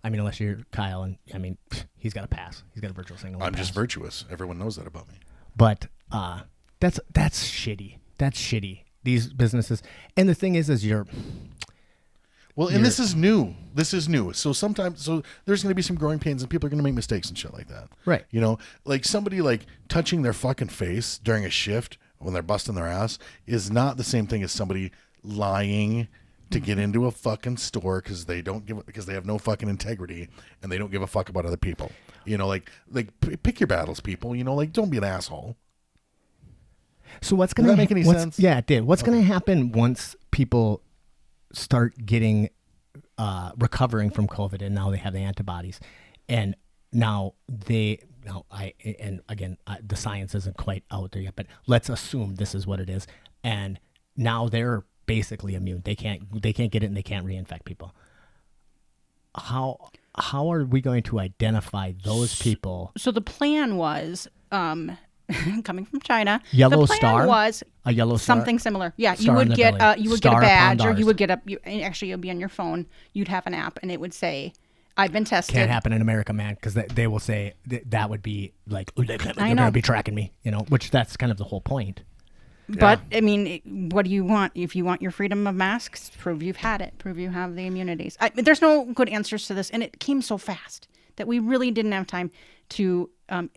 I mean, unless you're Kyle, and I mean, he's got a pass. He's got a virtual signal. I'm just virtuous. Everyone knows that about me. But that's shitty. That's shitty. These businesses, and the thing is you're. Well, and this is new. This is new. So sometimes, there's going to be some growing pains, and people are going to make mistakes and shit like that. Right. Like somebody like touching their fucking face during a shift when they're busting their ass is not the same thing as somebody lying to get into a fucking store because they have no fucking integrity and they don't give a fuck about other people. Pick your battles, people. Like, don't be an asshole. So what's Does gonna that make any sense? Yeah, it did. What's gonna happen once people start getting recovering from COVID and now they have the antibodies, and now the science isn't quite out there yet, but let's assume this is what it is, and now they're basically immune. They can't get it and they can't reinfect people. How are we going to identify those people? So the plan was, coming from China, Yellow the plan star? was A yellow star? something similar. Yeah, Star you in would the get belly. you would Star get a upon badge, or you ours. would get actually you'll be on your phone. You'd have an app, and it would say, "I've been tested." Can't happen in America, man, because they will say that would be like, they're I going know. to be tracking me, which that's kind of the whole point. But I mean, what do you want? If you want your freedom of masks, prove you've had it. Prove you have the immunities. There's no good answers to this, and it came so fast that we really didn't have time to.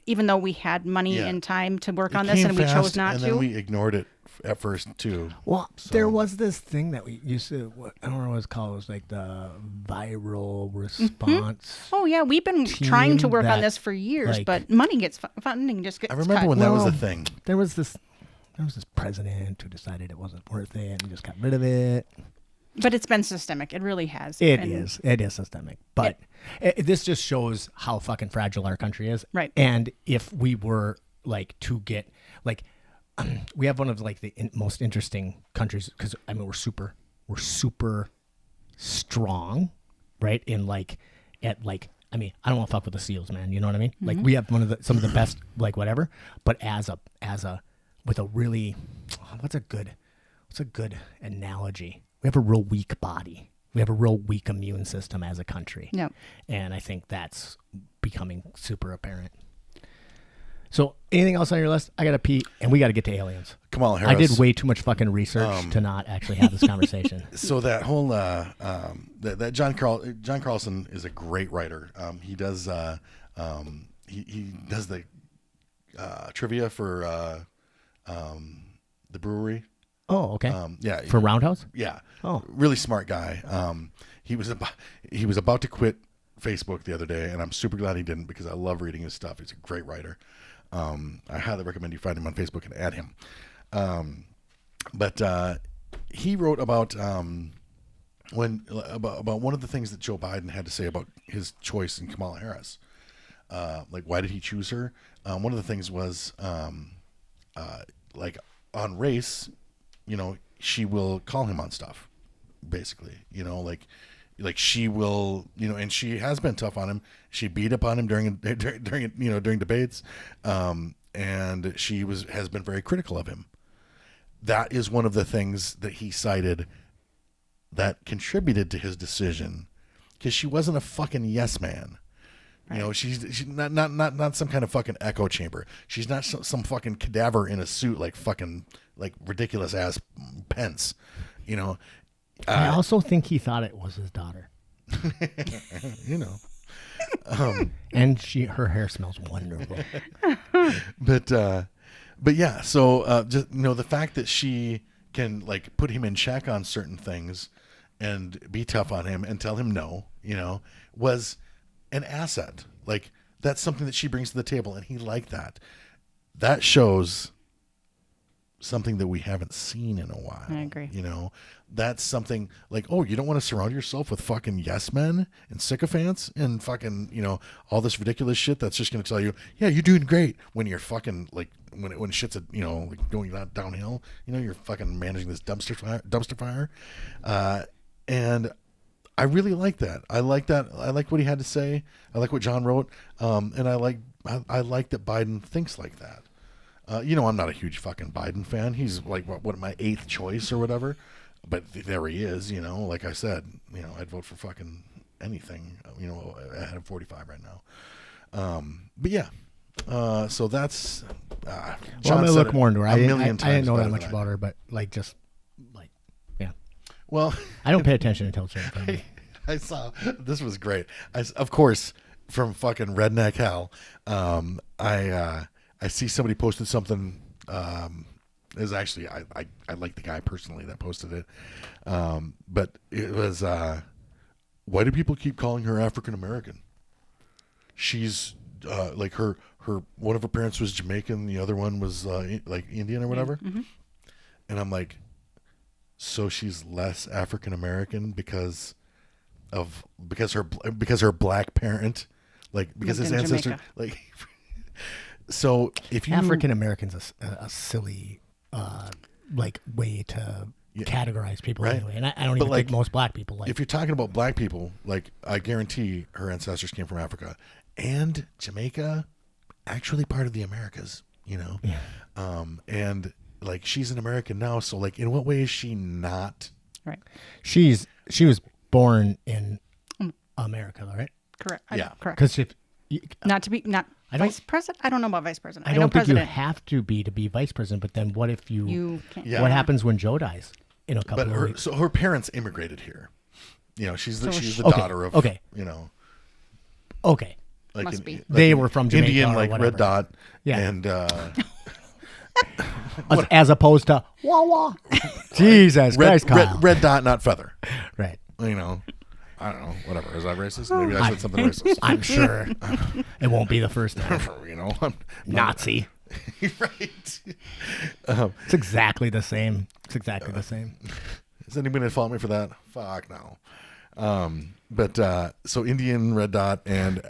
Even though we had money and time to work on this, and we chose not and to. then we ignored it at first too. Well, there was this thing that we used to, I don't know what it's called. It was like the viral response. Oh yeah, we've been trying to work on that, this for years, like- but money gets funding just gets. I remember cut. when that was Well, the thing. There was this president who decided it wasn't worth it and just got rid of it. But it's been systemic. It really has. It And is systemic. But this just shows how fucking fragile our country is. Right. And if we were like to get like, we have one of like the most interesting countries because I mean we're super strong, right? In like at like I mean I don't want to fuck with the SEALs, man. You know what I mean? Mm-hmm. Like we have some of the best like whatever. But with a really what's a good analogy? We have a real weak body. We have a real weak immune system as a country. Yep. And I think that's becoming super apparent. So anything else on your list? I got to pee, and we got to get to aliens. Kamala Harris. I did way too much fucking research to not actually have this conversation. So that whole that John Carlson is a great writer. He does he does the trivia for the brewery. Oh, okay. Yeah, For Roundhouse? yeah. Oh. Really smart guy. He was about to quit Facebook the other day, and I'm super glad he didn't because I love reading his stuff. He's a great writer. I highly recommend you find him on Facebook and add him. But he wrote about about one of the things that Joe Biden had to say about his choice in Kamala Harris. Like, why did he choose her? One of the things was like on race, you know, she will call him on stuff, basically, you know, like she will, you know, and she has been tough on him. She beat up on him during debates. And she has been very critical of him. That is one of the things that he cited that contributed to his decision, because she wasn't a fucking yes man. Right. You know, she's not some kind of fucking echo chamber. She's not some fucking cadaver in a suit like fucking like ridiculous ass Pence. You know, I also think he thought it was his daughter. You know, and her hair smells wonderful. But yeah, so just, you know, the fact that she can like put him in check on certain things and be tough on him and tell him no, you know, was an asset. Like, that's something that she brings to the table, and he liked that. That shows something that we haven't seen in a while. I agree. You know, that's something like, oh, you don't want to surround yourself with fucking yes men and sycophants and fucking, you know, all this ridiculous shit that's just going to tell you, yeah, you're doing great, when you're fucking like when shit's you know, like going downhill, you know, you're fucking managing this dumpster fire. And I really like that. I like that. I like what he had to say. I like what John wrote. And I like that Biden thinks like that. You know, I'm not a huge fucking Biden fan. He's like what my 8th choice or whatever. But there he is, you know, like I said, you know, I'd vote for fucking anything, you know, ahead of 45 right now. But yeah. So that's Well, John I'm gonna look more into her. I million didn't know times that much better about her, but like yeah. Well, I don't pay attention until it's certain. I saw this was great. Of course, from fucking redneck hell, I see somebody posted something. It was actually I like the guy personally that posted it, but it was why do people keep calling her African American? She's like her one of her parents was Jamaican, the other one was like Indian or whatever, and I'm like, so she's less African American because her black parent, like because his ancestor, Jamaica. like. So if you African Americans a silly like way to categorize people right. anyway, and I don't even like, think most black people like. If you're talking about black people, like I guarantee her ancestors came from Africa and Jamaica, actually part of the Americas, you know, and like she's an American now, so like in what way is she not? Right. She was born in America, right? Correct. Yeah. Correct. Because if vice president. I don't know about vice president. I know don't think president. you have to be vice president, but then what if You can't. Yeah. What happens when Joe dies in a couple of weeks? So her parents immigrated here. You know, she's the Okay, daughter of you know. Okay. Like Must be. They were from Jamaica Indian, or like whatever. Red Dot, Yeah. and as opposed to wah wah. Jesus Christ, Kyle. red Dot, not feather. Right. You know, I don't know. Whatever. Is that racist? Maybe I said something racist. I'm sure it won't be the first time. You know, I'm Nazi. right. It's exactly the same. It's exactly the same. Is anybody gonna fault me for that? Fuck no. But so Indian, Red Dot, and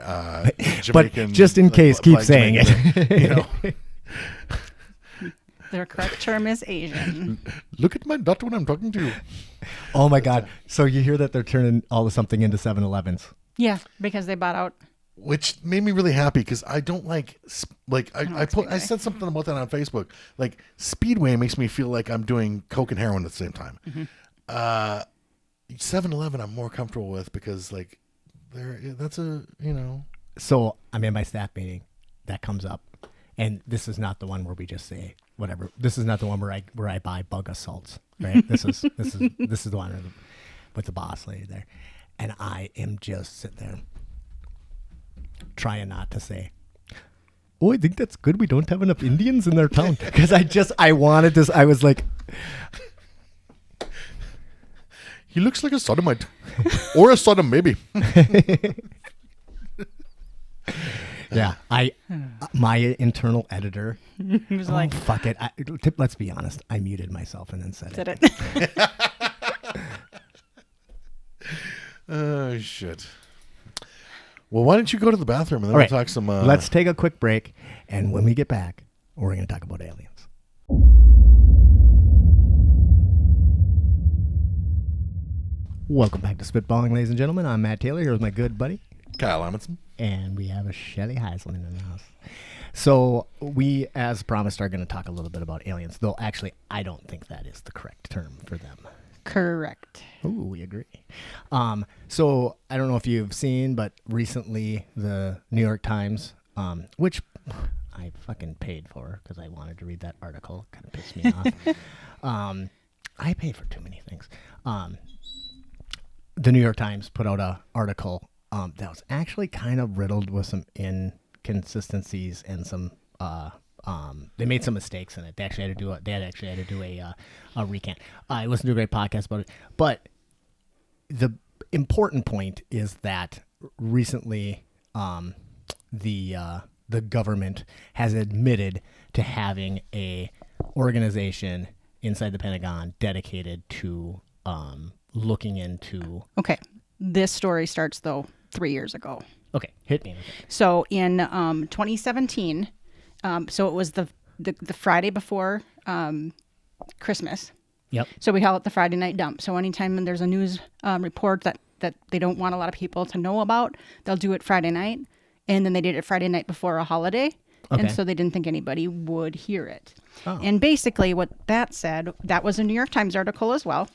Jamaican. But just in case, keep saying Jamaican, it. You know, Their correct term is Asian. look at my dot when I'm talking to you. Oh my God! So you hear that they're turning all of something into 7-Elevens? Yeah, because they bought out. Which made me really happy because I don't like I Speedway. said something about that on Facebook. Like Speedway makes me feel like I'm doing coke and heroin at the same time. 7-Eleven I'm more comfortable with because like that's a, you know. So I'm in my staff meeting. That comes up, and this is not the one where we just say whatever. This is not the one where I buy bug assaults. Right. This is the one with the boss lady there, and I am just sitting there trying not to say, I think that's good. We don't have enough Indians in their town. Because I wanted this. I was like, he looks like a sodomite. Or a sodom, maybe. yeah, my internal editor He was like, fuck it. Let's be honest. I muted myself and then said did it. it? Oh, shit. Well, why don't you go to the bathroom and then All right. we'll talk some... Let's take a quick break. And when we get back, we're going to talk about aliens. Welcome back to Spitballing, ladies and gentlemen. I'm Matt Taylor. Here with my good buddy. Kyle Amundsen. And we have a Shelly Heizelman in the house. So we, as promised, are going to talk a little bit about aliens. Though, actually, I don't think that is the correct term for them. Correct. Ooh, we agree. So I don't know if you've seen, but recently the New York Times, which I fucking paid for because I wanted to read that article. Kind of pissed me off. I pay for too many things. The New York Times put out an article that was actually kind of riddled with some inconsistencies and some they made some mistakes in it. They actually had to do a recant. I listened to a great podcast about it, but the important point is that recently the government has admitted to having a organization inside the Pentagon dedicated to looking into. Okay. This story starts, though, 3 years ago. Okay, hit me. So in 2017, so it was the Friday before Christmas. Yep. So we call it the Friday night dump. So anytime there's a news report that they don't want a lot of people to know about, they'll do it Friday night. And then they did it Friday night before a holiday. Okay. And so they didn't think anybody would hear it. Oh. And basically what that said, that was a New York Times article as well.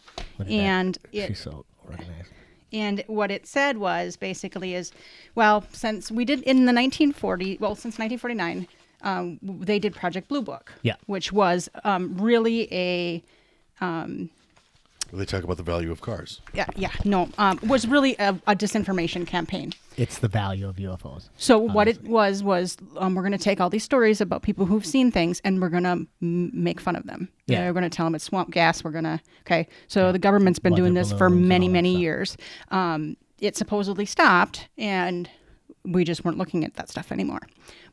And She's so organized. and what it said was basically is, well, since we did in the 1940, well, since 1949, they did Project Blue Book, Yeah. which was really a, They talk about the value of cars. was really a disinformation campaign. It's the value of UFOs. So what it was we're going to take all these stories about people who've seen things and we're going to make fun of them. Yeah. We're going to tell them it's swamp gas. We're going to, okay. So the government's been Weather doing this for balloons and many, all that many stuff. years. It supposedly stopped and we just weren't looking at that stuff anymore.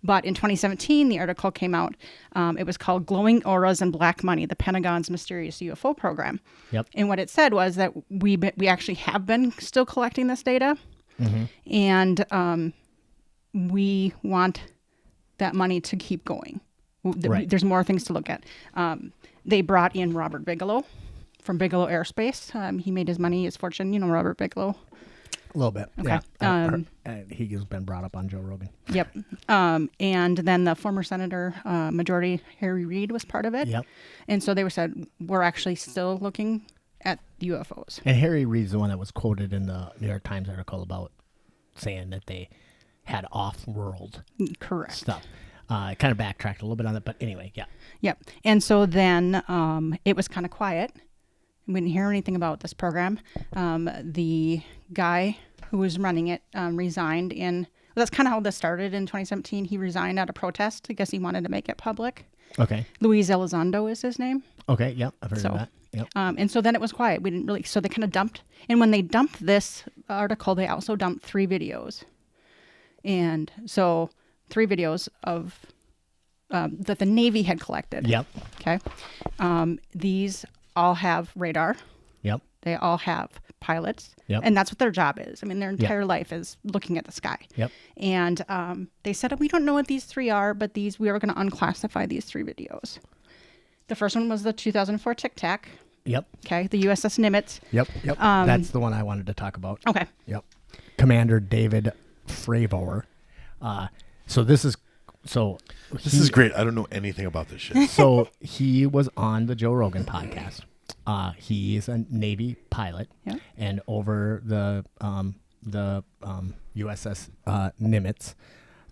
But in 2017, the article came out. It was called Glowing Auras and Black Money, the Pentagon's Mysterious UFO Program. Yep. And what it said was that we actually have been still collecting this data. Mm-hmm. And we want that money to keep going. Right. There's more things to look at. They brought in Robert Bigelow from Bigelow Aerospace. He made his money, his fortune. You know Robert Bigelow? A little bit. Okay. Yeah. He's been brought up on Joe Rogan. Yep. And then the former Senator Majority Harry Reid was part of it. Yep. And so they said, we're actually still looking at UFOs. And Harry Reid's the one that was quoted in the New York Times article about saying that they had off-world Correct. stuff. I kind of backtracked a little bit on that, but anyway, yeah. Yep. And so then it was kind of quiet. We didn't hear anything about this program. The guy who was running it resigned that's kind of how this started in 2017. He resigned out of protest. I guess he wanted to make it public. Okay. Luis Elizondo is his name. Okay, yep, I've heard of that. Yep. And so then it was quiet. We didn't really, so they kind of dumped. And when they dumped this article, they also dumped 3 videos. And so 3 videos of that the Navy had collected. Yep. Okay. These all have radar. Yep. They all have pilots. Yep. And that's what their job is. I mean, their entire life is looking at the sky. Yep. And they said, we don't know what these 3 are, but we are going to unclassify these 3 videos. The first one was the 2004 Tic Tac. Yep. Okay. The USS Nimitz. Yep. Yep. That's the one I wanted to talk about. Okay. Yep. Commander David Fravor. This is great. I don't know anything about this shit. So he was on the Joe Rogan podcast. He is a Navy pilot, Yeah. and over the USS Nimitz,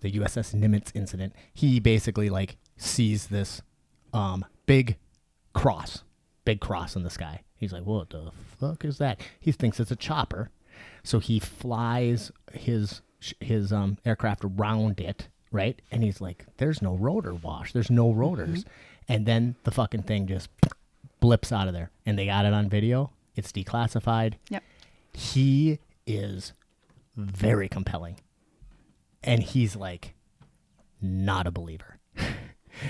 the USS Nimitz incident, he basically sees this big cross in the sky. He's like, "What the fuck is that?" He thinks it's a chopper, so he flies his aircraft around it, right? And he's like, there's no rotor wash. There's no rotors. And then the fucking thing just blips out of there. And they got it on video. It's declassified. Yep. He is very compelling. And he's like not a believer.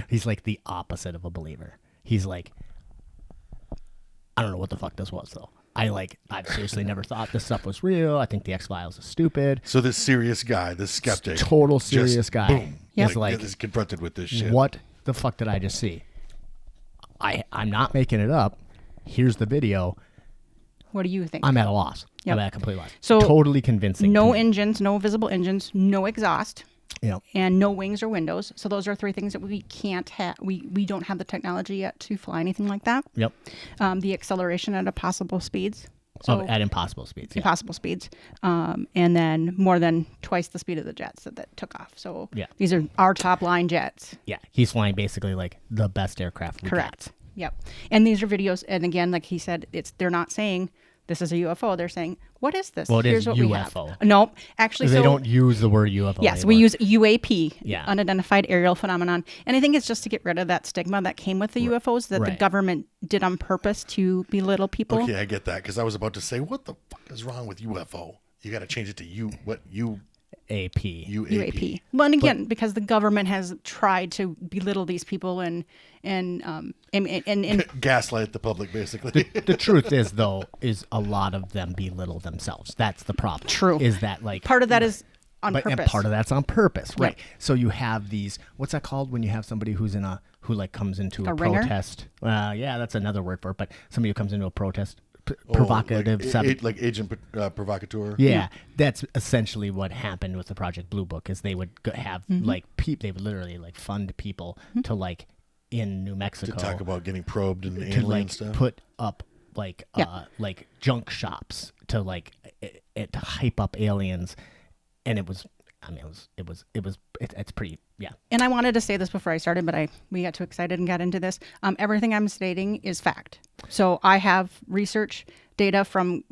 He's like the opposite of a believer. He's like, I don't know what the fuck this was, though. I've seriously never thought this stuff was real. I think the X-Files is stupid. So this serious guy, this skeptic, Total serious just, guy. boom, Is like, is confronted with this shit. what the fuck did I just see? I'm not making it up. Here's the video. What do you think? I'm at a loss. Yep. I'm at a complete loss. So, totally convincing. no to me. engines, no visible engines, no exhaust, You know, and no wings or windows. So those are 3 things that we can't have. We don't have the technology yet to fly anything like that. yep. The acceleration at impossible speeds. So At impossible speeds. Yeah. impossible speeds. And then more than twice the speed of the jets that took off. So Yeah. these are our top line jets. Yeah. He's flying basically like the best aircraft we Correct. got. Yep. And these are videos. And again, like he said, they're not saying this is a UFO. They're saying, what is this? Well, it Here's is what UFO. we have. No, actually, They so don't use the word UFO yes, anymore. we use UAP, Yeah. unidentified aerial phenomenon. And I think it's just to get rid of that stigma that came with the UFOs that the Right. government did on purpose to belittle people. Okay, I get that because I was about to say, what the fuck is wrong with UFO? You got to change it to UAP. UAP. Well, and again, because the government has tried to belittle these people and Gaslight the public, basically. The truth is, though, is a lot of them belittle themselves. That's the problem. True. Is that like part of that is on and purpose. part of that's on purpose, right? Yep. So you have these. What's that called when you have somebody who like comes into a ringer? protest? Yeah, that's another word for it. But somebody who comes into a protest, provocative, like agent provocateur. yeah, that's essentially what happened with the Project Blue Book. Is they would have like they would literally like fund people to like in New Mexico To talk about getting probed and to alien like stuff. put up like Yeah. like junk shops to like to hype up aliens, and it's pretty And I wanted to say this before I started, but we got too excited and got into this. Everything I'm stating is fact. So I have research data from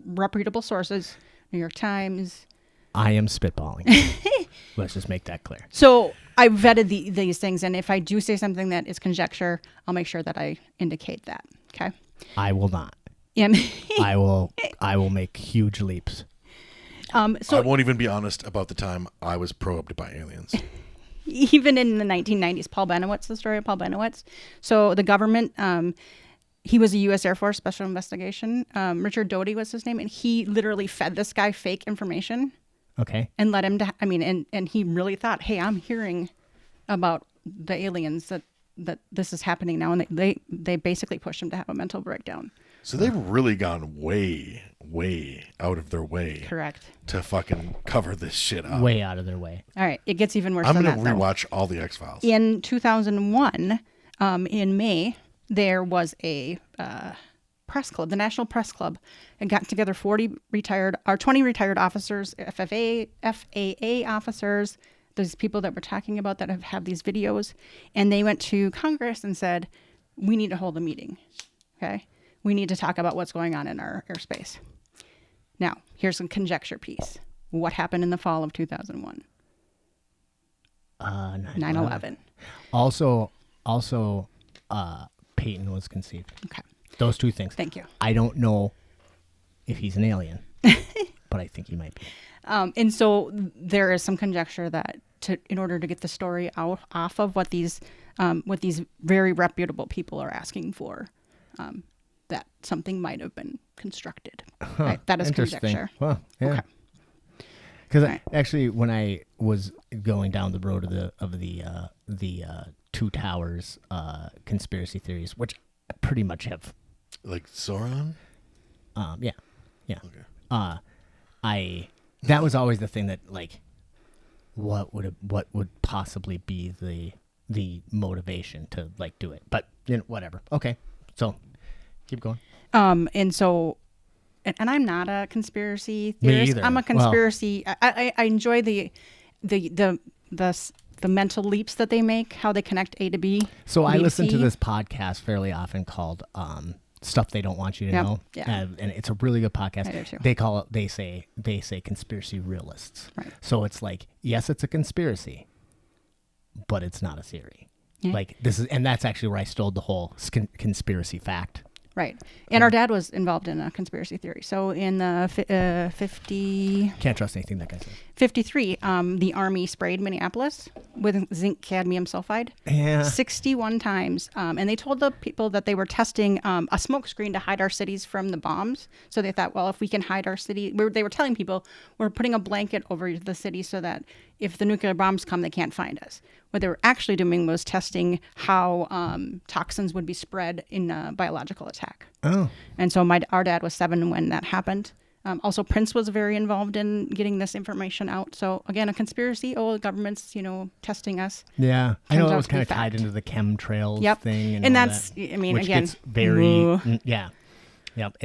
reputable sources, New York Times. I am spitballing. Let's just make that clear. So I vetted these things, and if I do say something that is conjecture, I'll make sure that I indicate that. Okay. I will not. And I will make huge leaps. I so won't even be honest about the time I was probed by aliens. even in the 1990s, Paul Benowitz, the story of Paul Benowitz. So the government, he was a U.S. Air Force Special Investigation. Richard Doty was his name, and he literally fed this guy fake information Okay. and let him to. And he really thought, hey, I'm hearing about the aliens that this is happening now, and they basically pushed him to have a mental breakdown. So they've really gone way, way out of their way Correct. to fucking cover this shit up. Way out of their way. All right, it gets even worse I'm than going to that, though. rewatch all the X-Files. In 2001, in May, there was a press club, the National Press Club, and got together 20 retired officers, FAA officers, those people that we're talking about that have these videos, and they went to Congress and said, we need to hold a meeting, okay? We need to talk about what's going on in our airspace. Now, here's a conjecture piece. What happened in the fall of 2001? 9/11. Also, Peyton was conceived. Okay. Those two things. Thank you. I don't know if he's an alien, but I think he might be. And so there is some conjecture that in order to get the story off of what these very reputable people are asking for, that something might have been constructed. Right? That is Interesting. conjecture. Well, yeah. Okay. Because Right. actually, when I was going down the road of the Two Towers conspiracy theories, which I pretty much have, Like Sauron? yeah. Okay. That was always the thing that like, what would possibly be the motivation to like do it, but whatever. Okay, so keep going. And so, and I'm not a conspiracy Me theorist. either. I'm a Well- conspiracy. I enjoy the mental leaps that they make, how they connect A to B. So I B to listen to C. this podcast fairly often called stuff they don't want you to Yep. know. Yeah. And it's a really good podcast. I do too. They call it. They say conspiracy realists. Right. So it's like, yes, it's a conspiracy, but it's not a theory. Yeah. Like this is, and that's actually where I stole the whole conspiracy fact. Right. And our dad was involved in a conspiracy theory. So in the 50... Can't trust anything that guy says. 53, the Army sprayed Minneapolis with zinc cadmium sulfide Yeah. 61 times. And they told the people that they were testing a smoke screen to hide our cities from the bombs. So they thought, well, if we can hide our city, they were telling people we're putting a blanket over the city so that if the nuclear bombs come, they can't find us. What they were actually doing was testing how toxins would be spread in a biological attack. Oh. And so our dad was 7 when that happened. Also, Prince was very involved in getting this information out. So again, a conspiracy. Oh, the government's, testing us. Yeah. I know Turns that out was to be kind of tied fact. into the chemtrails Yep. thing. And all that's, that, I mean, which again, gets very, yeah. Yep.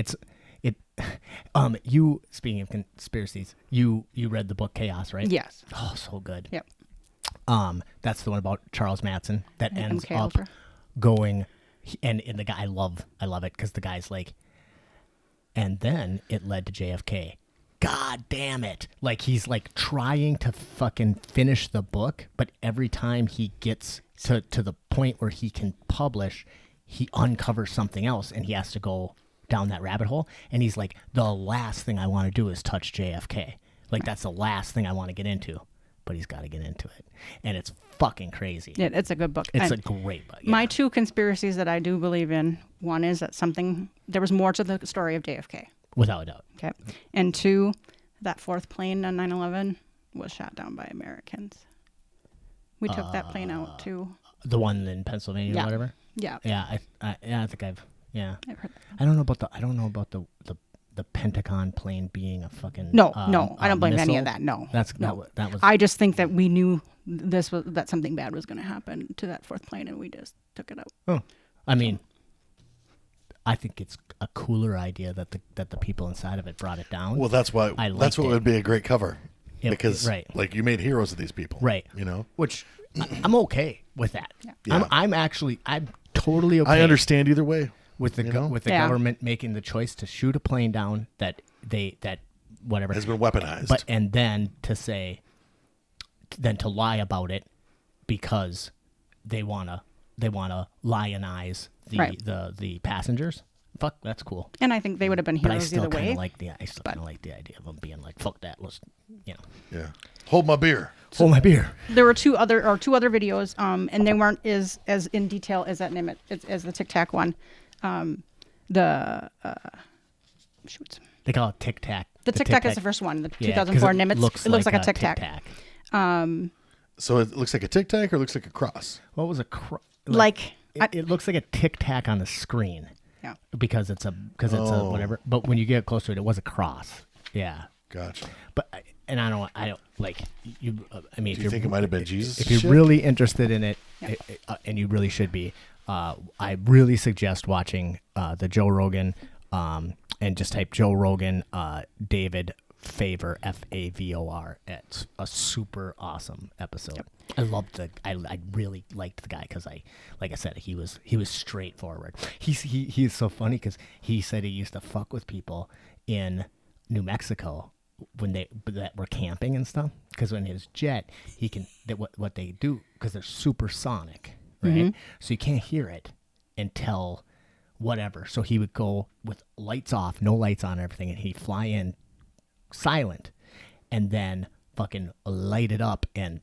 You, speaking of conspiracies, you read the book Chaos, right? Yes. Oh, so good. Yep. That's the one about Charles Manson that ends MK up Ultra. going, and the guy, I love it because the guy's like, and then it led to JFK. God damn it. Like he's like trying to fucking finish the book, but every time he gets to the point where he can publish, he uncovers something else and he has to go down that rabbit hole. And he's like, the last thing I want to do is touch JFK. Like that's the last thing I want to get into. But he's got to get into it. And it's fucking crazy. Yeah, it's a good book. It's And a great book. my 2 conspiracies that I do believe in, one is that there was more to the story of JFK. Without a doubt. Okay. And 2, that 4th plane on 9/11 was shot down by Americans. We took that plane out too. The one in Pennsylvania Yeah. or whatever? Yeah. Yeah, I think I've I've heard that. I don't know about the Pentagon plane being a fucking No, I don't blame any missile. of that. No. That was I just think that we knew that something bad was going to happen to that 4th plane, and we just took it out. Oh, I mean, I think it's a cooler idea that the people inside of it brought it down. Well, that's why. I That's liked what it. would be a great cover, It- because right. like you made heroes of these people, Right. Which I'm okay with that. Yeah. I'm totally okay. I understand either way. with the Yeah. government making the choice to shoot a plane down that whatever Has been weaponized. but and then to lie about it because they wanna lionize Right. the passengers. Fuck, that's cool. And I think they would have been But I heroes still either kind way. of like the idea of them being like, fuck that. Let's Yeah. Hold my beer. hold my beer. There were two other videos, and they weren't as in detail as as the Tic Tac one. Shoots. They call it Tic Tac. The Tic Tac is the first one, the Yeah, 'cause 2004 it Nimitz. looks It looks like a Tic Tic Tac. So it looks like a Tic Tac or it looks like a cross? What was it looks like a Tic Tac on the screen. Yeah. Because it's a whatever. But when you get close to it, it was a cross. Yeah. Gotcha. But I don't like you. I mean, Do you think it might have been Jesus? if you're really interested in it, and you really should be, I really suggest watching the Joe Rogan, and just type Joe Rogan, David Favor, Favor. It's a super awesome episode. Yep. I really liked the guy because like I said, he was straightforward. He is so funny because he said he used to fuck with people in New Mexico that were camping and stuff, because when his jet what they do, because they're supersonic, right? Mm-hmm. So you can't hear it until whatever. So he would go with lights off, no lights on, and everything, and he'd fly in silent, and then fucking light it up, and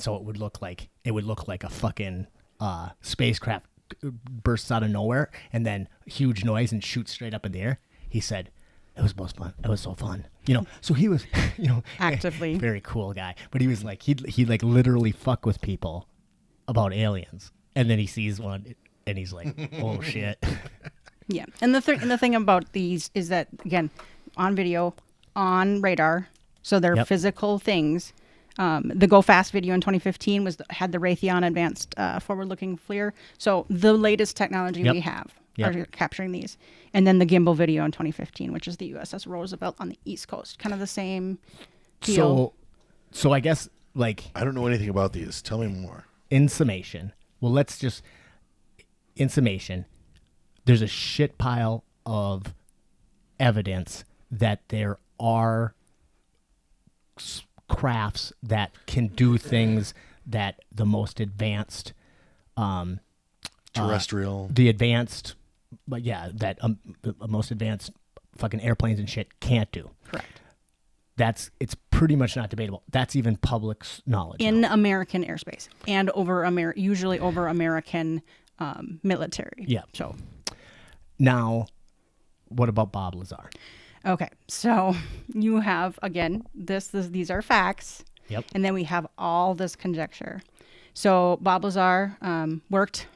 so it would look like a fucking spacecraft bursts out of nowhere, and then huge noise and shoots straight up in the air. He said, it was most fun. It was so fun. So he was, Actively. very cool guy. But he was like, he'd like literally fuck with people about aliens. And then he sees one and he's like, oh shit. Yeah. And the thing about these is that, again, on video, on radar, so they're Yep. physical things. The Go Fast video in 2015 had the Raytheon Advanced Forward-Looking FLIR. So the latest technology Yep. we have Yep. are capturing these. And then the gimbal video in 2015, which is the USS Roosevelt on the East Coast. Kind of the same deal. So I guess, like, I don't know anything about these. Tell me more. in summation, there's a shit pile of evidence that there are crafts that can do things that the most advanced Terrestrial. the advanced, but yeah, that the most advanced fucking airplanes and shit can't do. Correct. It's pretty much not debatable. That's even public knowledge In now. American airspace and usually over American military. Yeah. So Now, what about Bob Lazar? okay, so you have again these are facts. Yep. And then we have all this conjecture. So Bob Lazar worked.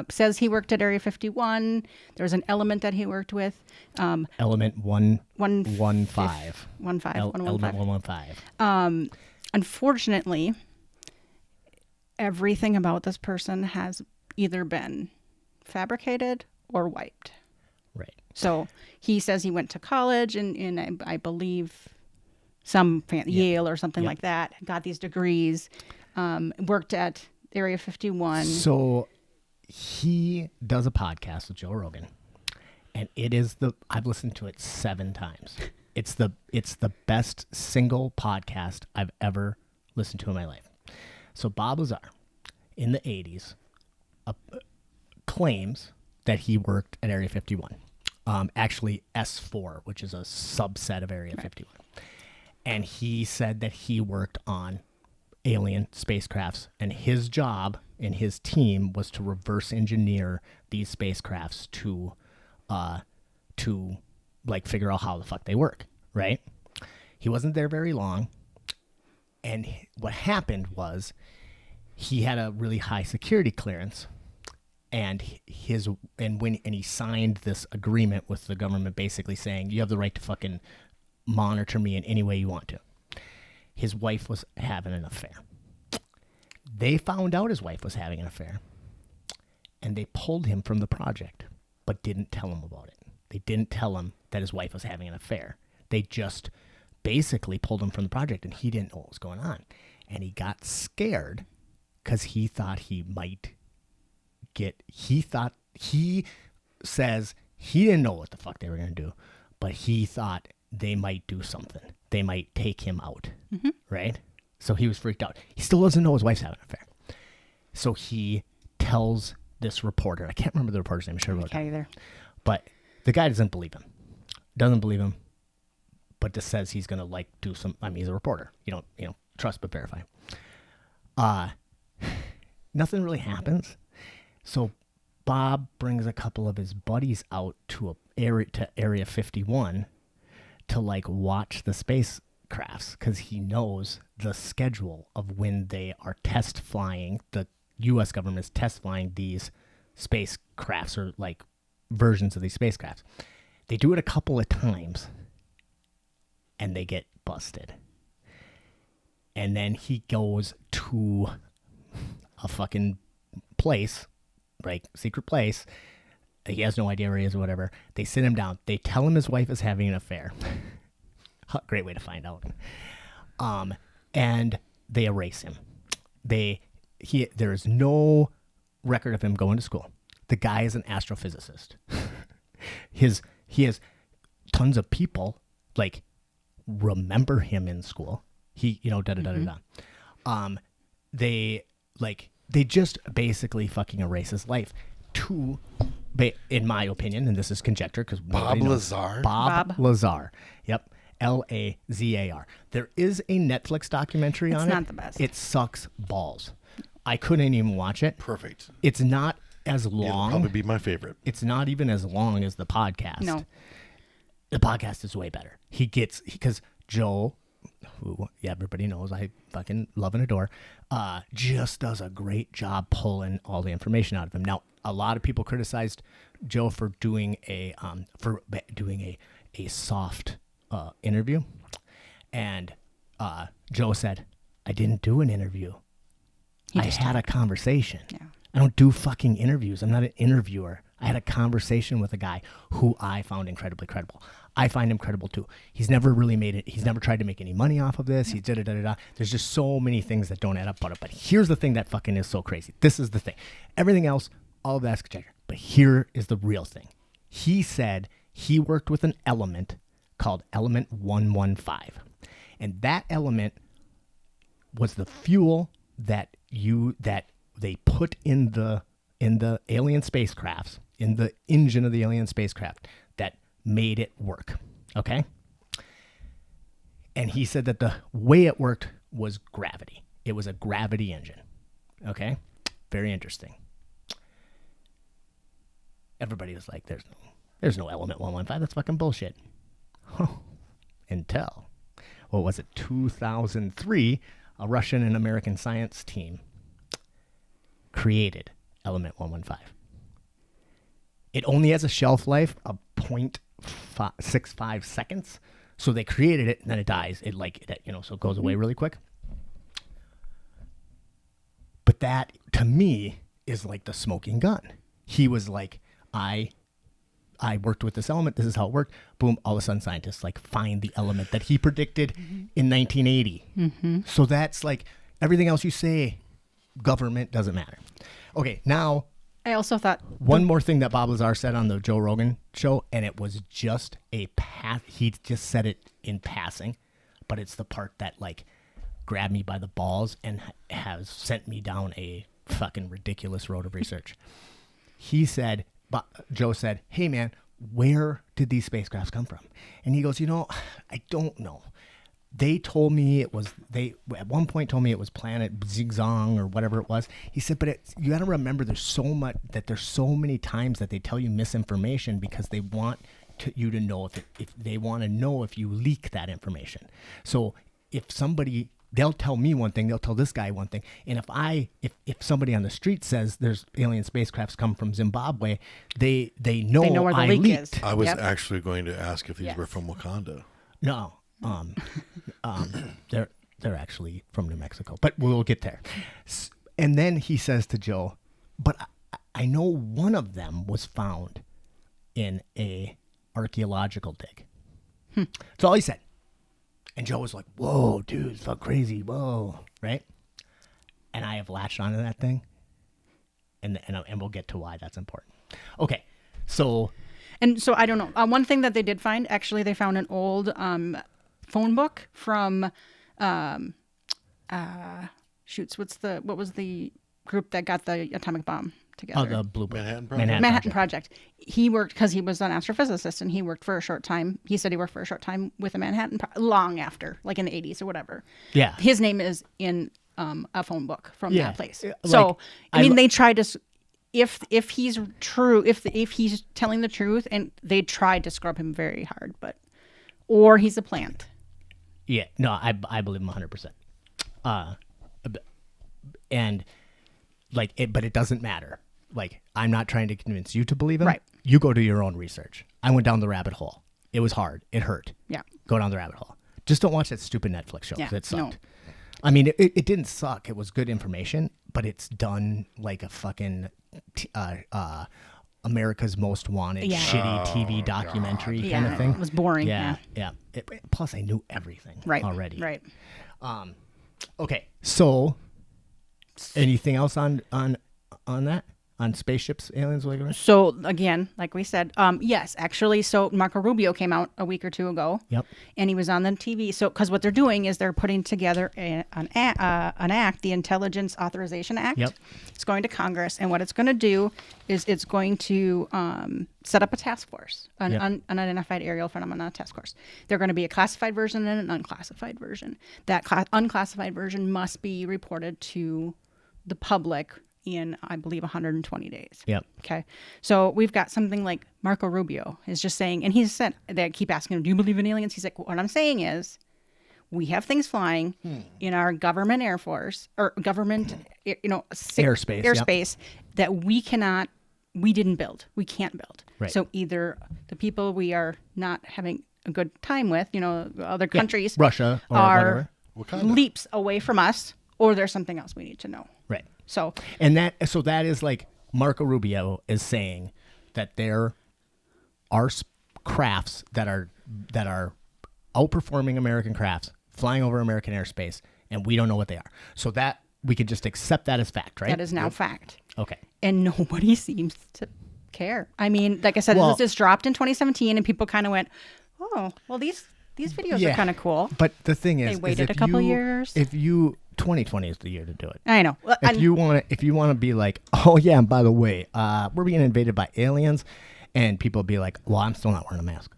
Says he worked at Area 51. There was an element that he worked with. Element 115. 115. Element 115. Unfortunately, everything about this person has either been fabricated or wiped. Right. So he says he went to college in I believe Yale or something like that. Got these degrees. Worked at Area 51. So he does a podcast with Joe Rogan, and I've listened to it 7 times. It's the best single podcast I've ever listened to in my life. So Bob Lazar, in the 80s, claims that he worked at Area 51. Actually S4, which is a subset of Area 51. And he said that he worked on alien spacecrafts, and his job and his team was to reverse engineer these spacecrafts to like figure out how the fuck they work, right? He wasn't there very long, and what happened was he had a really high security clearance, and he signed this agreement with the government basically saying you have the right to fucking monitor me in any way you want to. His wife was having an affair. They found out his wife was having an affair, and they pulled him from the project, but didn't tell him about it. They didn't tell him that his wife was having an affair. They just basically pulled him from the project, and he didn't know what was going on. And he got scared because he thought he says he didn't know what the fuck they were going to do, but he thought they might do something. They might take him out, right? So he was freaked out. He still doesn't know his wife's having an affair. So he tells this reporter, I can't remember the reporter's name, I should have wrote it down. either. But the guy doesn't believe him. But just says he's going to do some, he's a reporter. You don't, trust but verify. Nothing really happens. So Bob brings a couple of his buddies out to Area 51 to watch the spacecrafts because he knows the schedule of when they are test flying. The U.S. government is test flying these spacecrafts or versions of these spacecrafts. They do it a couple of times and they get busted. And then he goes to a fucking place, secret place. He has no idea where he is or whatever. They sit him down. They tell him his wife is having an affair. Great way to find out. And they erase him. There is no record of him going to school. The guy is an astrophysicist. He has tons of people remember him in school. He They just basically fucking erase his life in my opinion, and this is conjecture because Bob Lazar? Bob Lazar. Yep. Lazar. There is a Netflix documentary on it. It's not the best. It sucks balls. I couldn't even watch it. Perfect. It's not as long. It'll probably be my favorite. It's not even as long as the podcast. No. The podcast is way better. Because Joe, who everybody knows I fucking love and adore, just does a great job pulling all the information out of him. Now, a lot of people criticized Joe for doing a soft interview, and Joe said, "I didn't do an interview. I had a conversation. Yeah. I don't do fucking interviews. I'm not an interviewer. I had a conversation with a guy who I found incredibly credible. I find him credible too. He's never really made it. He's never tried to make any money off of this. He's da-da-da-da-da. There's just so many things that don't add up about it. But here's the thing that fucking is so crazy. This is the thing. Everything else, all of that's conjecture. But here is the real thing. He said he worked with an element called element 115. And that element was the fuel that they put in the alien spacecrafts, in the engine of the alien spacecraft that made it work. Okay? And he said that the way it worked was gravity. It was a gravity engine. Okay? Very interesting. Everybody was like, there's no element 115. That's fucking bullshit. Until, what was it, 2003, a Russian and American science team created element 115. It only has a shelf life of 0.65 seconds. So they created it and then it dies. So it goes away really quick. But that, to me, is like the smoking gun. He was like, I worked with this element. This is how it worked. Boom. All of a sudden, scientists find the element that he predicted in 1980. Mm-hmm. So that's everything else you say, government doesn't matter. Okay, now. I also thought. One more thing that Bob Lazar said on the Joe Rogan show, and it was just he just said it in passing, but it's the part that grabbed me by the balls and has sent me down a fucking ridiculous road of research. Joe said, hey man, where did these spacecrafts come from? And he goes, I don't know. They told me at one point told me it was planet Zigzag or whatever it was. He said, but you got to remember there's so many times that they tell you misinformation because they want you to know if they want to know if you leak that information. So if somebody, they'll tell me one thing, they'll tell this guy one thing. And if somebody on the street says there's alien spacecrafts come from Zimbabwe, they know where the I leak leaked. is. I was actually going to ask if these Yes. were from Wakanda. No. They're actually from New Mexico, but we'll get there. And then he says to Joe, but I know one of them was found in a archaeological dig. That's all he said. And Joe was like, whoa, dude, it's so crazy. Whoa. Right. And I have latched onto that thing. And we'll get to why that's important. Okay. So I don't know. One thing that they did find, actually, they found an old phone book from what was the group that got the atomic bomb together? Oh, the Blue Book. Manhattan Project. Project. He worked, because he was an astrophysicist, and he worked for a short time. He said he worked for a short time with the long after, in the 80s or whatever. Yeah. His name is in a phone book from that place. Like, So, they tried to, if he's true, if he's telling the truth, and they tried to scrub him very hard, or he's a plant. Yeah, no, I believe him 100%. But it doesn't matter. I'm not trying to convince you to believe him. Right. You go do your own research. I went down the rabbit hole. It was hard. It hurt. Yeah. Go down the rabbit hole. Just don't watch that stupid Netflix show. Yeah, It sucked. no. I mean, it didn't suck. It was good information, but it's done like a fucking America's Most Wanted shitty TV documentary kind of thing. It was boring. Yeah. Plus, I knew everything already. Right. Okay, so anything else on that? On spaceships, aliens, whatever? So again, like we said, yes, actually, so Marco Rubio came out a week or two ago. Yep. And he was on the TV. So, because what they're doing is they're putting together an act, the Intelligence Authorization Act. Yep. It's going to Congress, and what it's going to do is it's going to set up a task force, an unidentified aerial phenomena task force. They're going to be a classified version and an unclassified version. That unclassified version must be reported to the public in, I believe, 120 days. Yep. Okay. So we've got something like Marco Rubio is just saying, and he's said, they keep asking him, do you believe in aliens? He's like, what I'm saying is we have things flying in our government air force or government, airspace that we didn't build. We can't build. Right. So either the people we are not having a good time with, other countries, Russia or are whatever. leaps away from us, or there's something else we need to know. Right. So that is like Marco Rubio is saying that there are crafts that are outperforming American crafts, flying over American airspace, and we don't know what they are. So that we could just accept that as fact, right? that is now fact. Okay. And nobody seems to care. I mean, like I said, Well- this dropped in 2017, and people kind of went, "Oh, well, these videos are kind of cool." But the thing is, They is waited if a couple you- years. If you 2020 is the year to do it. I know. Well, If you want to be like, oh yeah, and by the way, we're being invaded by aliens, and people be like, well, I'm still not wearing a mask.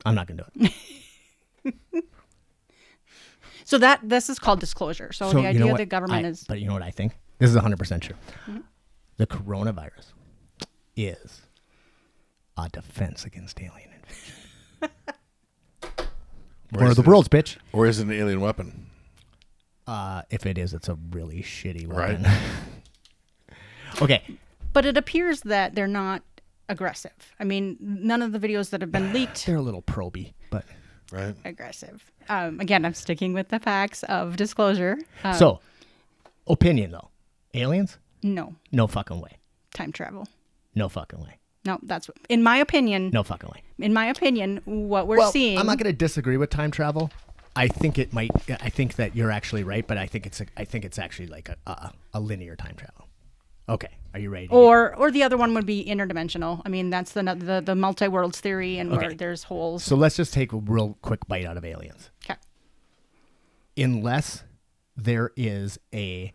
I'm not gonna do it. So this is called disclosure. So the you know idea what? the government is. But you know what I think? This is 100% true. Mm-hmm. The coronavirus is a defense against alien invasion. One of the world's, bitch. Or is it an alien weapon? If it is, it's a really shitty Right. weapon. Okay. But it appears that they're not aggressive. I mean, none of the videos that have been leaked They're a little proby, but Right. aggressive. Again, I'm sticking with the facts of disclosure. so opinion though. Aliens? No No fucking way. time travel. No fucking way. No, that's in my opinion. No fucking way. In my opinion, what we're seeing. I'm not going to disagree with time travel. I think it might. I think that you're actually right, but I think it's actually like a linear time travel. Okay, are you ready? Or the other one would be interdimensional. I mean, that's the multi-worlds theory, and where there's holes. So let's just take a real quick bite out of aliens. Okay. Unless there is the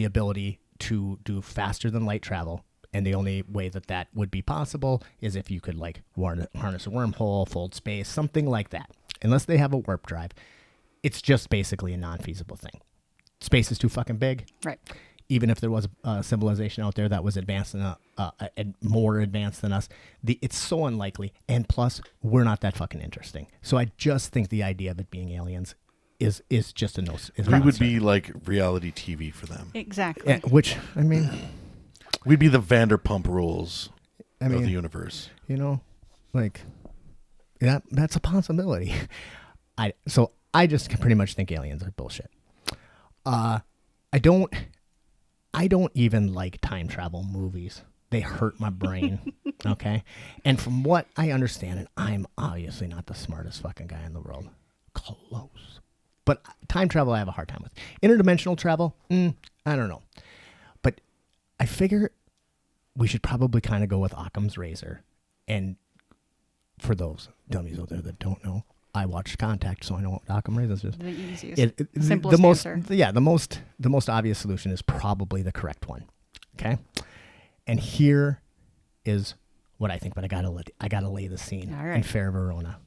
ability to do faster than light travel, and the only way that would be possible is if you could like harness a wormhole, fold space, something like that. Unless they have a warp drive, it's just basically a non-feasible thing. Space is too fucking big. Right. Even if there was a civilization out there that was advanced and more advanced than us, it's so unlikely. And plus, we're not that fucking interesting. So I just think the idea of it being aliens is just a no. We would be like reality TV for them. Exactly. Which I mean, We'd be the Vanderpump Rules of mean, the universe. you know, like that's a possibility. I just can pretty much think aliens are bullshit. I don't even like time travel movies. They hurt my brain. Okay. And from what I understand, and I'm obviously not the smartest fucking guy in the world. Close. But time travel I have a hard time with. Interdimensional travel, I don't know. But I figure we should probably kind of go with Occam's razor. And for those dummies out there that don't know, I watched Contact, so I know what Occam's razor is. The easiest, simplest the most, answer. yeah, the most obvious solution is probably the correct one. Okay, and here is what I think, but I gotta lay the scene All right. in Fair Verona.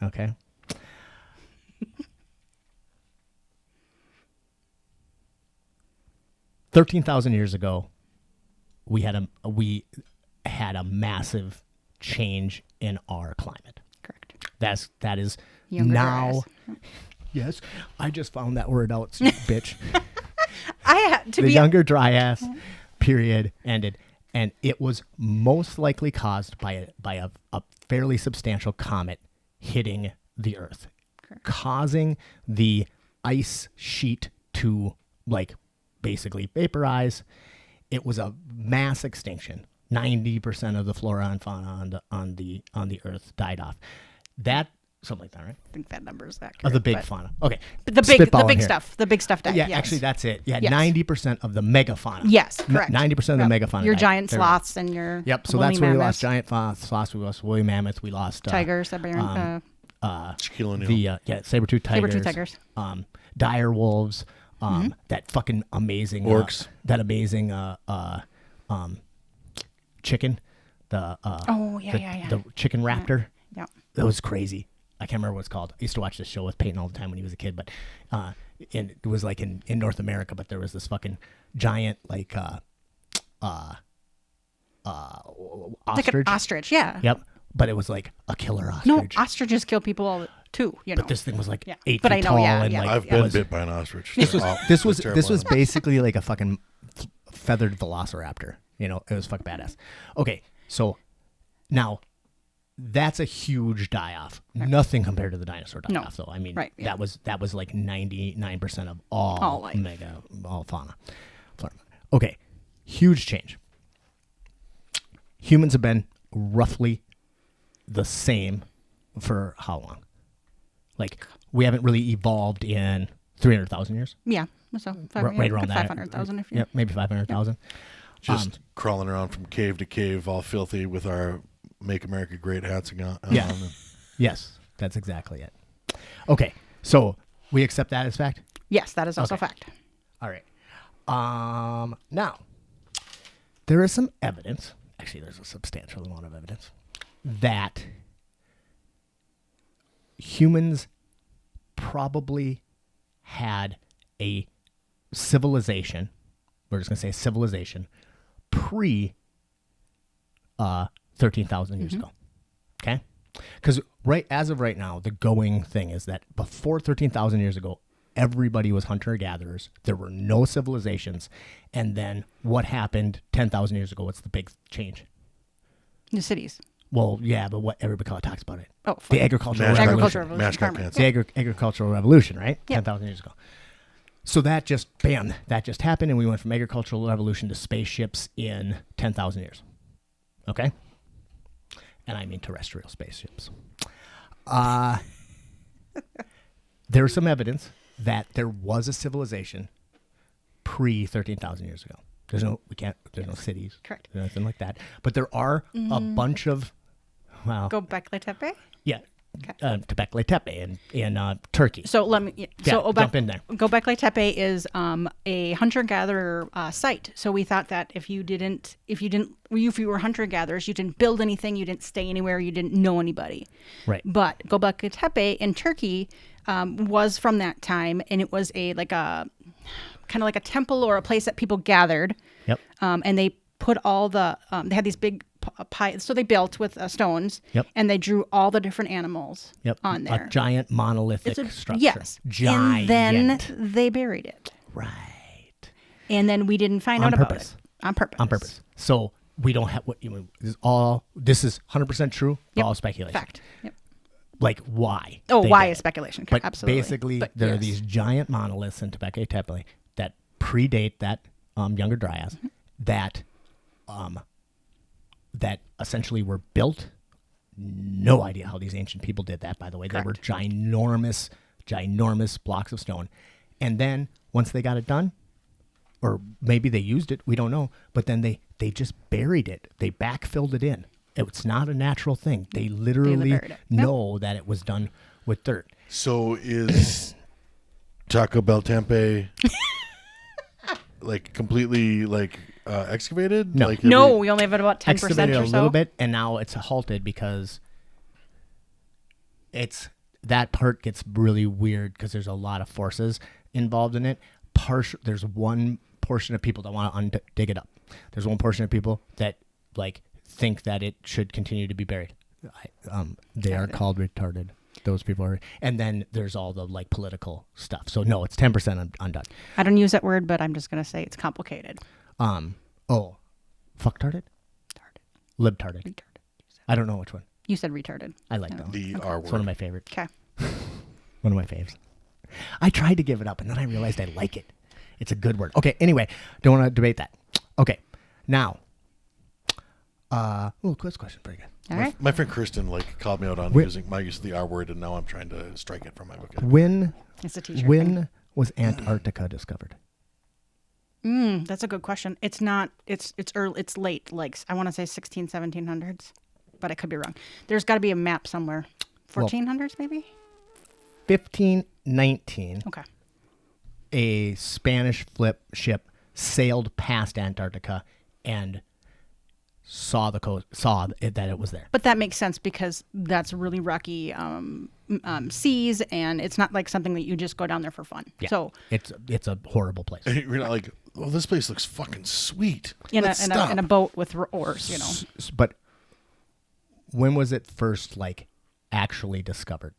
Okay. 13,000 years ago, we had a massive change in our climate. Correct. That is Younger now. dryas. Yes, I just found that word out, bitch. I had to The be younger dryas period ended, and it was most likely caused by a fairly substantial comet hitting the Earth, causing the ice sheet to like basically vaporize. It was a mass extinction. 90% of the flora and fauna on the Earth died off. That something like that, right? I think that number is accurate. Of the big but fauna. Okay. the Spitballing big here. stuff. The big stuff died. Yeah, yes. actually, that's it. Yeah, Yes. 90% of the megafauna. Yes, correct. 90% of the megafauna. Your died. giant There- sloths and your Yep. So woolly that's where we mammoths, lost giant sloths. We lost woolly mammoths. We lost tigers, Siberian, Shaquille O'Neal. the saber-toothed tigers. saber-tooth tigers. Dire wolves. That fucking amazing Orcs. that amazing chicken. The the chicken raptor. Yeah. That was crazy. I can't remember what it's called. I used to watch this show with Peyton all the time when he was a kid, but and it was like in North America, but there was this fucking giant like Like an ostrich. ostrich, yeah. Yep. But it was like a killer No, ostrich. ostriches kill people all too, you know. But this thing was like Yeah. 8 But I feet know, tall yeah, and yeah. like I've it been was- bit by an ostrich. This was They're this awful. was They're this was terrible. basically like a fucking feathered velociraptor. You know, it was fucking badass. Okay, so now that's a huge die-off. Nothing compared to the dinosaur die-off, though. I mean, Right, yeah. that was like 99% of all life. all fauna. Okay, huge change. Humans have been roughly the same for how long? Like, we haven't really evolved in 300,000 years. Yeah. So Right around that. 500,000 if you Yep, maybe 500,000. Just crawling around from cave to cave, all filthy with our "Make America Great" hats on. Yeah. Yes, that's exactly it. Okay, so we accept that as fact? Yes, that is also Okay. fact. All right. Now, there is some evidence, actually there's a substantial amount of evidence, that humans probably had a civilization, we're just going to say civilization, pre 13,000 years ago. Okay? Because as of right now, the going thing is that before 13,000 years ago, everybody was hunter-gatherers. There were no civilizations. And then what happened 10,000 years ago? What's the big change? The cities. Well, yeah, but what everybody talks about it. Oh, The agricultural revolution. Agricultural revolution. Mascot Carmen. pants. The agricultural revolution, right? Yep. 10,000 years ago. So that just happened, and we went from agricultural revolution to spaceships in 10,000 years. Okay? And I mean terrestrial spaceships. There's some evidence that there was a civilization pre 13,000 years ago. There's no cities. Correct. There's nothing like that. But there are a bunch of, well, Göbekli Tepe. yeah, Okay. Göbekli Tepe in Turkey. So let me. jump in there. Göbekli Tepe is a hunter-gatherer site. So we thought that if you were hunter-gatherers, you didn't build anything, you didn't stay anywhere, you didn't know anybody. Right. But Göbekli Tepe in Turkey was from that time, and it was kind of like a temple or a place that people gathered. Yep. And they put all the they had these big pies, so they built with stones. Yep. And they drew all the different animals. Yep. On there. A giant monolithic structure. Yes. Giant. And then they buried it. Right. And then we didn't find On out about purpose. it. On purpose. On purpose. So we don't have what you mean. This is 100% true. Yep. All speculation. Fact. Yep. Like why? Oh, they why did is it. speculation? But Absolutely. basically, But there are yes. these giant monoliths in Göbekli Tepe that predate that Younger Dryas that essentially were built. No idea how these ancient people did that, by the way. Correct. They were ginormous blocks of stone. And then once they got it done, or maybe they used it, we don't know, but then they just buried it. They backfilled it in. It's not a natural thing. They literally buried it. know that it was done with dirt. So is Taco Bell Tempe like completely like excavated? No. Like No, we only have about 10% Excavated or a so. little bit, and now it's halted because that part gets really weird because there's a lot of forces involved in it. There's one portion of people that want to dig it up. There's one portion of people that think that it should continue to be buried. They are called retarded. Those people are, and then there's all the political stuff. So no, it's 10% undone. I don't use that word, but I'm just going to say it's complicated. Fucktarded, libtarded. Retarded. I don't know which one. You said retarded. I like that one. the R It's one of word. my favorites. Okay. One of my faves. I tried to give it up, and then I realized I like it. It's a good word. Okay, anyway, don't want to debate that. Okay, now, quiz question, pretty good. All right. My friend Kristen called me out on using my use of the R word, and now I'm trying to strike it from my vocabulary. When It's a t-shirt. when was Antarctica discovered? That's a good question. It's not. It's early. It's late. I want to say 1700s, but I could be wrong. There's got to be a map somewhere. 1400s maybe. 1519. Okay. A Spanish ship sailed past Antarctica and saw the coast, that it was there. But that makes sense because that's really rocky seas, and it's not like something that you just go down there for fun. Yeah. So it's a horrible place. You're not like, oh, this place looks fucking sweet. in Let's in stop. a boat with oars, But when was it first actually discovered?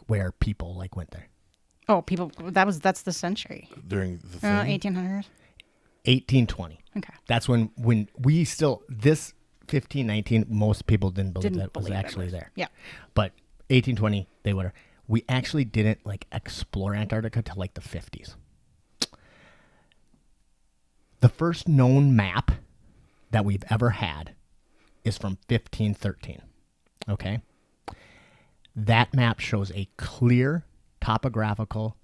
Where people went there? Oh, people. That's the century. During the thing. 1800s. 1820. Okay. That's when we still, this 1519, most people didn't believe that it was believe it actually was. there. Yeah. But 1820, they were. We actually didn't explore Antarctica till the 50s. The first known map that we've ever had is from 1513. Okay? That map shows a clear topographical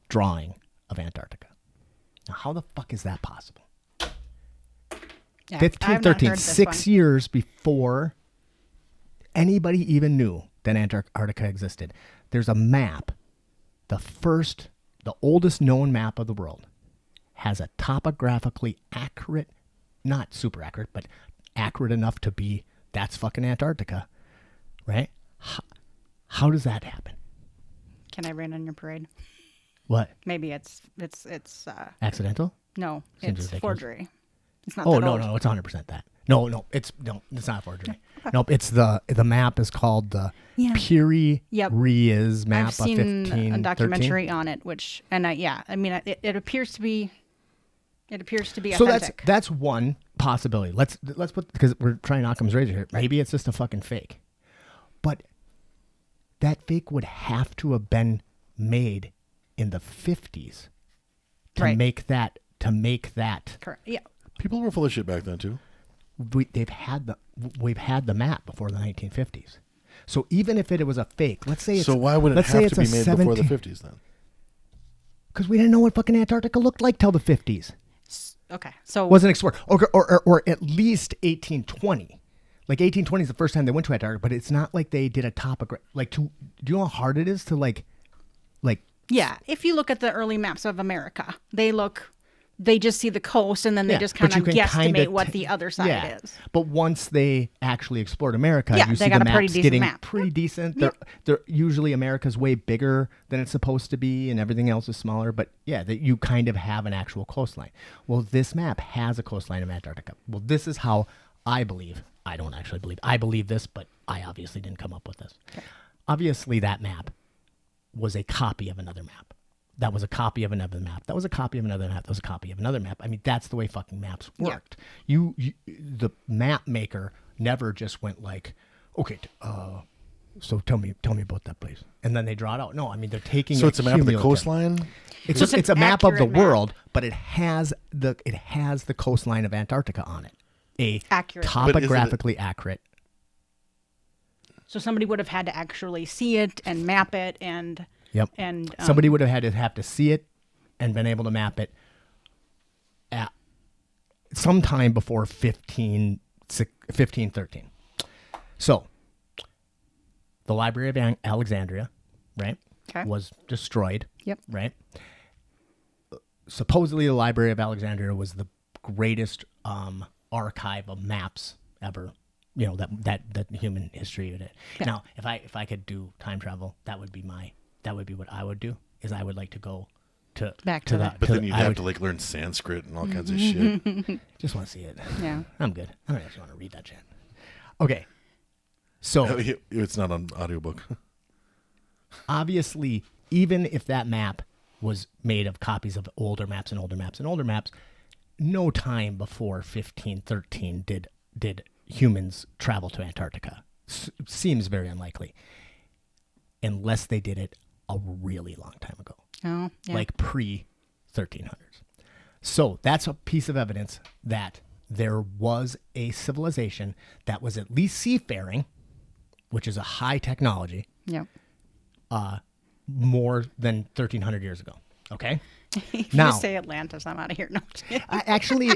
drawing of Antarctica. Now, how the fuck is that possible? Yeah, I 15, have not 13, heard this 6 one. years before anybody even knew that Antarctica existed. There's a map, the oldest known map of the world, has a topographically accurate, not super accurate, but accurate enough to be, that's fucking Antarctica, right? How does that happen? Can I rain on your parade? What? Maybe it's Accidental? no, Seems it's ridiculous. forgery. It's not Oh, that no, old. no, it's 100% that. No, it's not forgery. Nope, it's the map is called the Yeah. Piri Yep. Rias map I've seen of 1513. a documentary on it, which it appears to be. It appears to be So authentic. that's one possibility. Let's put, because we're trying Occam's razor here. Maybe it's just a fucking fake, but that fake would have to have been made in the 50s to Right. make that Correct. Yeah. People were full of shit back then too. we've had the map before the 1950s. So even if it was a fake, let's say it's, So why would it let's say have to be it's made a before the 17 50s then? Because we didn't know what fucking Antarctica looked like till the 50s. Okay. So Wasn't explored, or at least 1820. Like 1820 is the first time they went to Antarctica, but it's not like they did a do you know how hard it is to like yeah, if you look at the early maps of America, they just see the coast and then they just kind but of you can guesstimate kinda what the other side is. But once they actually explored America, Yeah, you they see got the a pretty maps decent getting map. pretty decent. They're usually America's way bigger than it's supposed to be, and everything else is smaller. But yeah, that you kind of have an actual coastline. Well, this map has a coastline of Antarctica. Well, this is how I believe. I don't actually believe. I believe this, but I obviously didn't come up with this. Okay. Obviously, that map was a copy of another map. That was a copy of another map. That was a copy of another map. That was a copy of another map. I mean, that's the way fucking maps Yeah. worked. You the map maker never just went like, okay, so tell me about that place, and then they draw it out. No, I mean they're taking. So it it's a map of the cumulative. coastline. It's So it's it's an a map of the accurate map. world, but it has the coastline of Antarctica on it. A Accurate. But isn't it- topographically accurate. So somebody would have had to actually see it and map it and Yep. and Somebody would have had to see it and been able to map it at sometime before 1513. So, the Library of Alexandria, right, Okay. was destroyed. Yep. Right. Supposedly, the Library of Alexandria was the greatest archive of maps ever. You know that human history of it. Yeah. Now, if I could do time travel, that would be what I would do. Is I would like to go to Back to the- But then you'd have to like learn Sanskrit and all kinds of shit. just want to see it. yeah. I'm good. I don't actually want to read that shit. Okay. So It's not on audiobook. obviously, even if that map was made of copies of older maps and older maps and older maps, no time before 1513 did humans travel to Antarctica. Seems very unlikely, unless they did it a really long time ago, Oh, yeah. like pre-1300s. So that's a piece of evidence that there was a civilization that was at least seafaring, which is a high technology, yeah. more than 1,300 years ago. Okay. If Now- you say Atlantis, I'm out of here. No. Actually,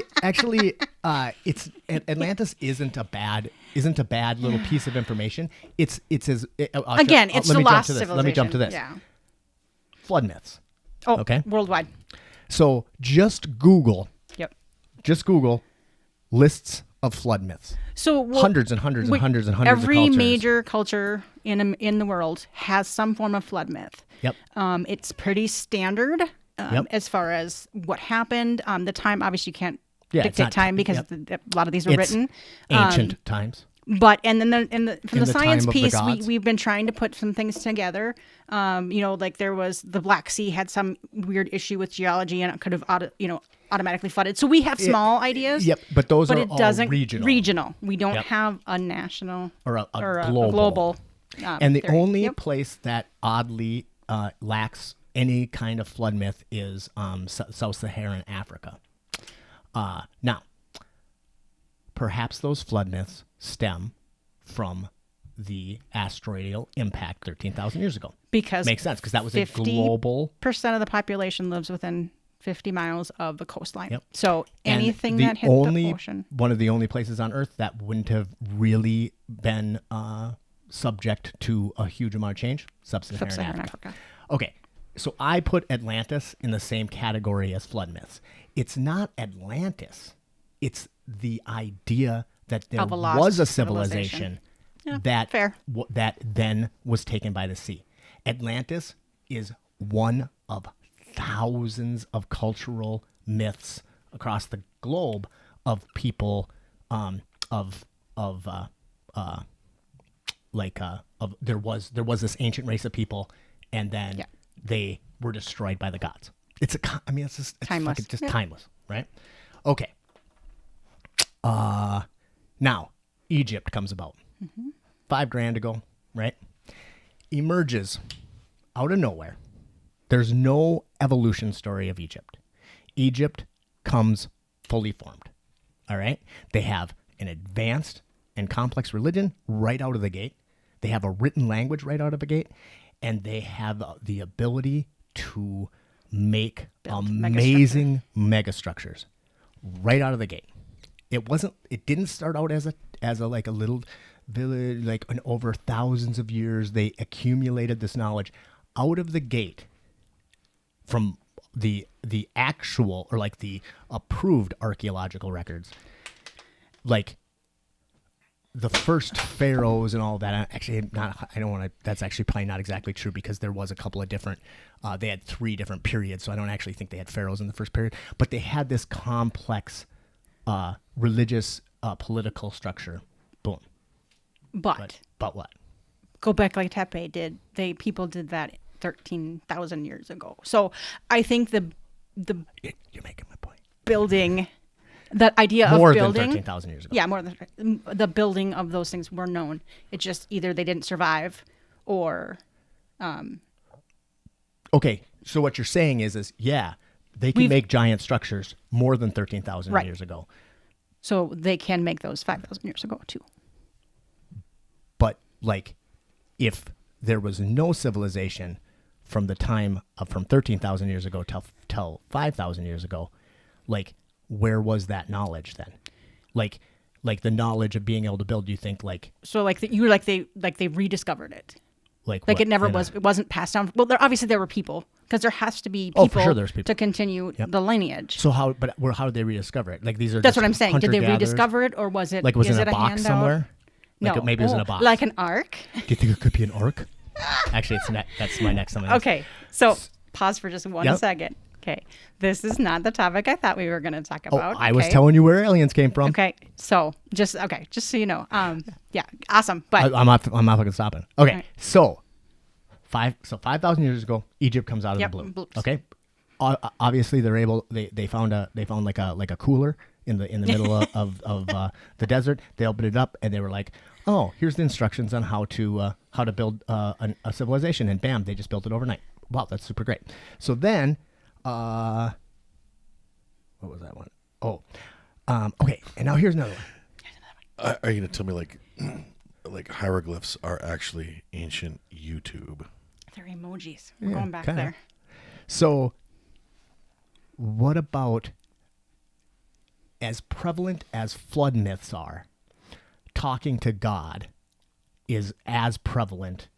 it's Atlantis isn't a bad little piece of information. It's as Again, it's the lost civilization. Let me jump to this. Yeah. Flood myths. Oh, Okay. worldwide. So just Google Yep. lists of flood myths. So Hundreds and hundreds and hundreds and hundreds of every cultures. major culture in the world has some form of flood myth. Yep. It's pretty standard Yep. as far as what happened. The time, obviously, you can't Yeah, it's dictate not- time because yep. a lot of these were It's written. Ancient times. But and then from In the the science time of the piece, gods. we've been trying to put some things together. Like there was the Black Sea had some weird issue with geology and it could have automatically flooded. So we have small ideas. Yep, but those But are it all doesn't regional. We don't Yep. have a national Or a global. global. And the theory. only Yep. place that oddly lacks any kind of flood myth is Sub-Saharan Africa. Now, perhaps those flood myths stem from the asteroidal impact 13,000 years ago. because Makes sense because that was a 50% global. of the population lives within 50 miles of the coastline. Yep. So And anything the that hit only, the ocean. one of the only places on Earth that wouldn't have really been subject to a huge amount of change, Sub-Saharan Sub-Saharan Africa. Africa. Okay, so I put Atlantis in the same category as flood myths. It's not Atlantis. It's the idea that there Of a lost was a civilization. civilization Yeah, that fair. that then was taken by the sea. Atlantis is one of thousands of cultural myths across the globe of people there was this ancient race of people, and then Yeah. they were destroyed by the gods. It's it's Timeless. fucking just Yeah. timeless, right? Okay. Now Egypt comes about. $5,000 ago, right? Emerges out of nowhere. There's no evolution story of Egypt. Egypt comes fully formed. All right? They have an advanced and complex religion right out of the gate. They have a written language right out of the gate. And they have the ability to make Build amazing megastructures right out of the gate. It didn't start out as a like a little village, like over thousands of years. They accumulated this knowledge out of the gate from the actual, or like the approved archaeological records. Like the first pharaohs and all that. Actually, not. I don't want to. That's actually probably not exactly true, because there was a couple of different. They had 3 different periods, so I don't actually think they had pharaohs in the first period. But they had this complex religious political structure. Boom. But But what? Göbekli Tepe did. People did that 13,000 years ago. So I think the You're making my point. building, that idea More of than building, 13,000 years ago. yeah, more than the building of those things were known. It just either they didn't survive, or Okay, so what you're saying is yeah, they can make giant structures more than 13,000 Right. years ago. so they can make those 5,000 years ago too. But like, if there was no civilization from the time of from 13,000 years ago till 5,000 years ago, like, where was that knowledge then? Like the knowledge of being able to build. Do you think like So they rediscovered it. like Like what, it never in a- was. It wasn't passed down. Well, there were people, because there has to be Oh, people, for sure there's people. to continue the lineage. So how did they rediscover it? Like these are That's just what I'm saying. Did they hunter-gatherers? rediscover it, or was it Like was is it it in a box handout? somewhere? Like No, maybe it was in a box. like an ark. Do you think it could be an ark? Actually, that's my next one. Okay, so pause for just 1 Yep. second. Okay, this is not the topic I thought we were going to talk Oh, about. I was okay? telling you where aliens came from. Okay, so just so you know, yeah, awesome. But I'm not fucking stopping. Okay, Right. so 5,000 years ago, Egypt comes out of Yep, the blue. bloops. Okay, obviously they found like a cooler in the middle of the desert. They opened it up and they were like, oh, here's the instructions on how to build a civilization, and bam, they just built it overnight. Wow, that's super great. So then, what was that one? Oh, okay, and now here's another one. Are you gonna tell me like hieroglyphs are actually ancient YouTube? they're emojis. We're Yeah, going back kinda. there. So, what about, as prevalent as flood myths are, talking to God is as prevalent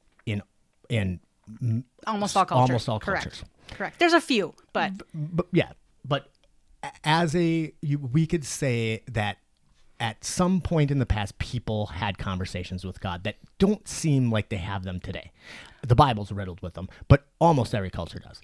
in Almost all cultures. almost all Correct. cultures. Correct. There's a few, but But yeah, but we could say that at some point in the past, people had conversations with God that don't seem like they have them today. The Bible's riddled with them, but almost every culture does.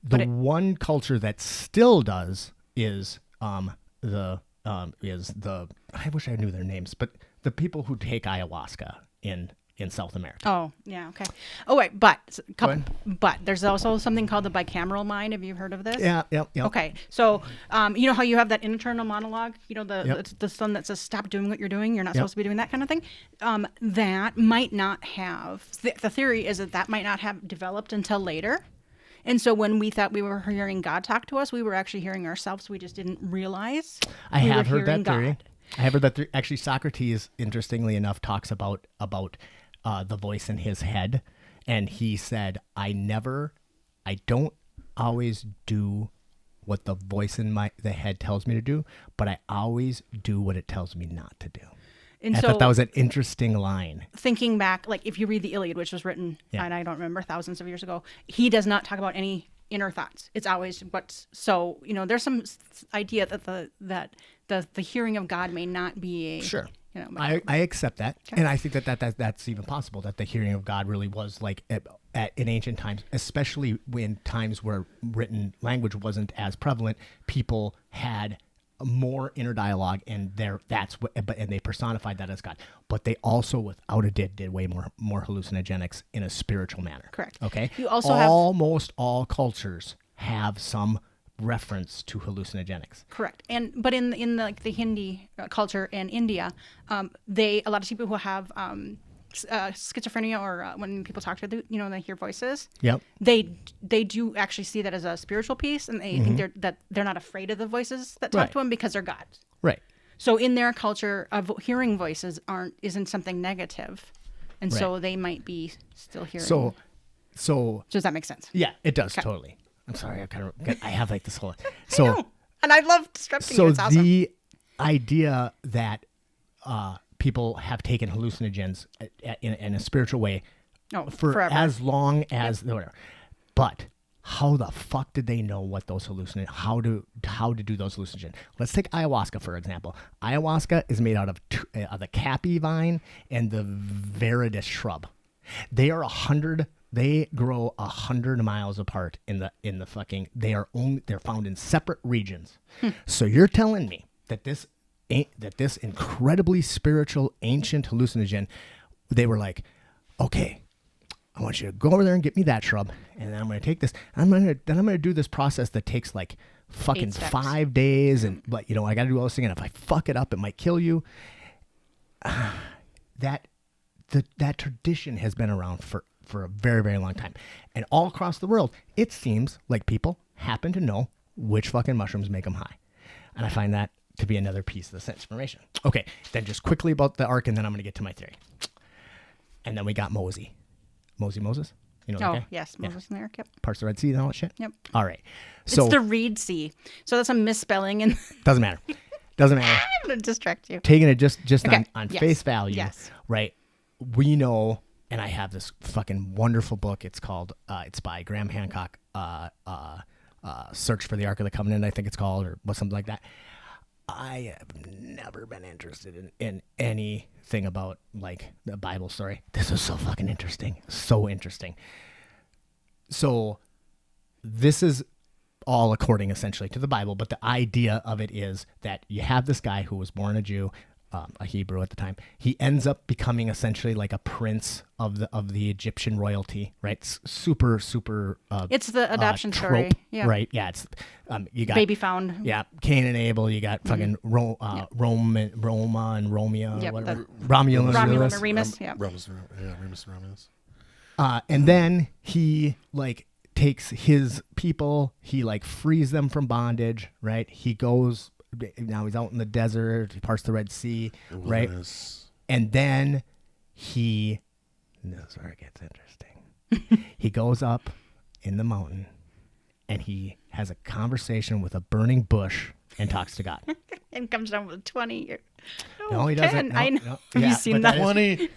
The one culture that still does is the I wish I knew their names, but the people who take ayahuasca in South America. oh yeah, okay. Oh wait, but ahead. but there's also something called the bicameral mind. Have you heard of this? Yeah. Okay, so you know how you have that internal monologue, Yep. the son that says stop doing what you're doing, you're not Yep. supposed to be doing that kind of thing. That might not have. The theory is that might not have developed until later, and so when we thought we were hearing God talk to us, we were actually hearing ourselves. We just didn't realize. I we were have heard hearing that theory. God. I have heard that theory. Actually, Socrates, interestingly enough, talks about the voice in his head, and he said, "I don't always do what the voice in the head tells me to do, but I always do what it tells me not to do. And I so thought that was an interesting line. thinking back, like if you read the Iliad, which was written, and I don't remember, thousands of years ago, he does not talk about any inner thoughts. It's always what's so, there's some idea that the hearing of God may not be a Sure. But, I accept that, and I think that's even possible, that the hearing of God really was like in ancient times, especially when times where written language wasn't as prevalent. People had more inner dialogue, and and they personified that as God. But they also, without a did way more hallucinogenics in a spiritual manner. Correct. Okay. You also almost all cultures have some reference to hallucinogenics. Correct. But in like the Hindi culture in India, a lot of people who have schizophrenia, or when people talk to they hear voices. Yep. They do actually see that as a spiritual piece, and they think they're not afraid of the voices that talk to them because they're gods. Right. So in their culture, hearing voices isn't something negative, and so they might be still hearing. So does that make sense? Yeah, it does totally. I'm sorry, I have like this whole. I know. And I love disrupting you. It's awesome. The idea that people have taken hallucinogens in a spiritual way for forever. as long as whatever, but how the fuck did they know what those how to do those hallucinogens? Let's take ayahuasca for example. Ayahuasca is made out of the capi vine and the viridis shrub. They grow 100 miles apart in the fucking. They're found in separate regions. So you're telling me that this incredibly spiritual ancient hallucinogen, they were like, okay, I want you to go over there and get me that shrub, and then I'm going to take this. I'm going to do this process that takes like fucking 5 days, but I got to do all this thing, and if I fuck it up, it might kill you. That tradition has been around for a very, very long time. And all across the world, it seems like people happen to know which fucking mushrooms make them high. And I find that to be another piece of this information. Okay, then just quickly about the ark, and then I'm going to get to my theory. And then we got Moses. You know that guy? Yes, Moses and the Ark, yep. Parts of the Red Sea and all that shit? Yep. All right. So it's the Reed Sea. So that's a misspelling. And doesn't matter. Doesn't matter. I'm going to distract you. Taking it just Okay. on Yes. face value, Yes. right? We know, and I have this fucking wonderful book. It's called, it's by Graham Hancock, Search for the Ark of the Covenant, I think it's called, or something like that. I have never been interested in anything about like the Bible story. This is so fucking interesting. So interesting. So this is all according essentially to the Bible, but the idea of it is that you have this guy who was born a Jew, a Hebrew at the time. He ends up becoming essentially like a prince of the Egyptian royalty, right? Super. It's the adoption trope, story. Yeah. Right. Yeah. It's you got baby found. Yeah, Cain and Abel. You got fucking Roma and Romeo. Yep, whatever. Romulus. Romulus and Remus. Yeah. Remus and Romulus. And then he like takes his people. He like frees them from bondage. Right. He goes. Now he's out in the desert. He parts the Red Sea. Right. And then that's where it gets interesting. He goes up in the mountain and he has a conversation with a burning bush and talks to God. And comes down with 20. No, he doesn't. No, I know. no. Have Yeah, you seen but that? 20,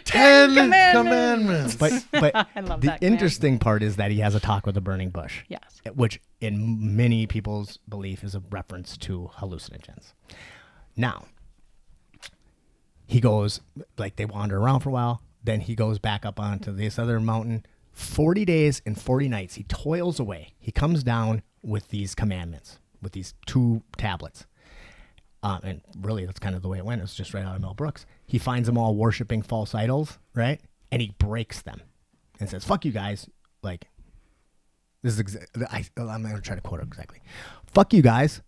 10 commandments. But I love the that command. interesting part is that he has a talk with a burning bush. Yes. Which in many people's belief is a reference to hallucinogens. Now, he goes, like they wander around for a while. Then he goes back up onto this other mountain. 40 days and 40 nights. He toils away. He comes down with these commandments, with these 2 tablets. And really, that's kind of the way it went. It was just right out of Mel Brooks. He finds them all worshiping false idols, right? And he breaks them and says, fuck you guys. Like, this is I'm going to try to quote it exactly. Fuck you guys.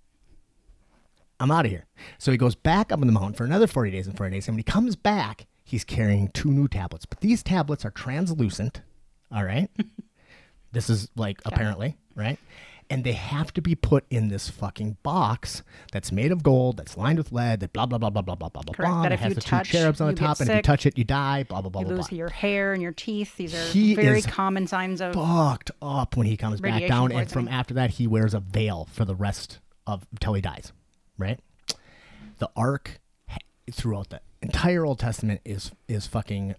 I'm out of here. So he goes back up in the mountain for another 40 days and 40 days. And when he comes back, he's carrying 2 new tablets. But these tablets are translucent. All right. This is like, apparently, right? And they have to be put in this fucking box that's made of gold, that's lined with lead, that blah, blah, blah, blah, blah, blah, blah, blah, Correct. blah. That It if has you the touch, two cherubs on the you get top, and if you sick. touch it, you die, blah, blah, blah, You blah, lose blah. your hair and your teeth. These are He very is common signs of Fucked up when he comes back radiation down, and from poisoning. after that, he wears a veil for the rest of till he dies, right? The Ark, throughout the entire Old Testament, is fucking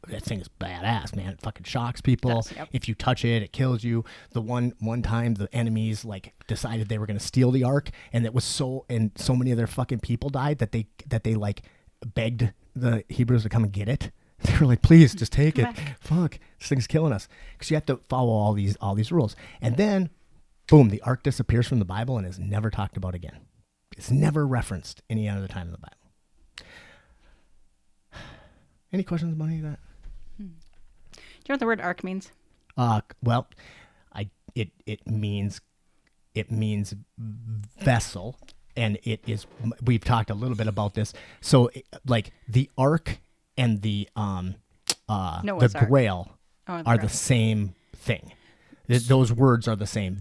that thing is badass, man. It fucking shocks people. Does, yep. If you touch it, it kills you. The one time the enemies like decided they were going to steal the Ark, and it was so many of their fucking people died that they like begged the Hebrews to come and get it. They were like, please just take it. Fuck, this thing's killing us. Because you have to follow all these rules. And then, boom, the Ark disappears from the Bible and is never talked about again. It's never referenced any other time in the Bible. Any questions about any of that? Do you know what the word ark means? Well, it means vessel, and it is. We've talked a little bit about this. So, like the Ark and the Noah's Ark. Grail Oh, are the same thing. Those words are the same.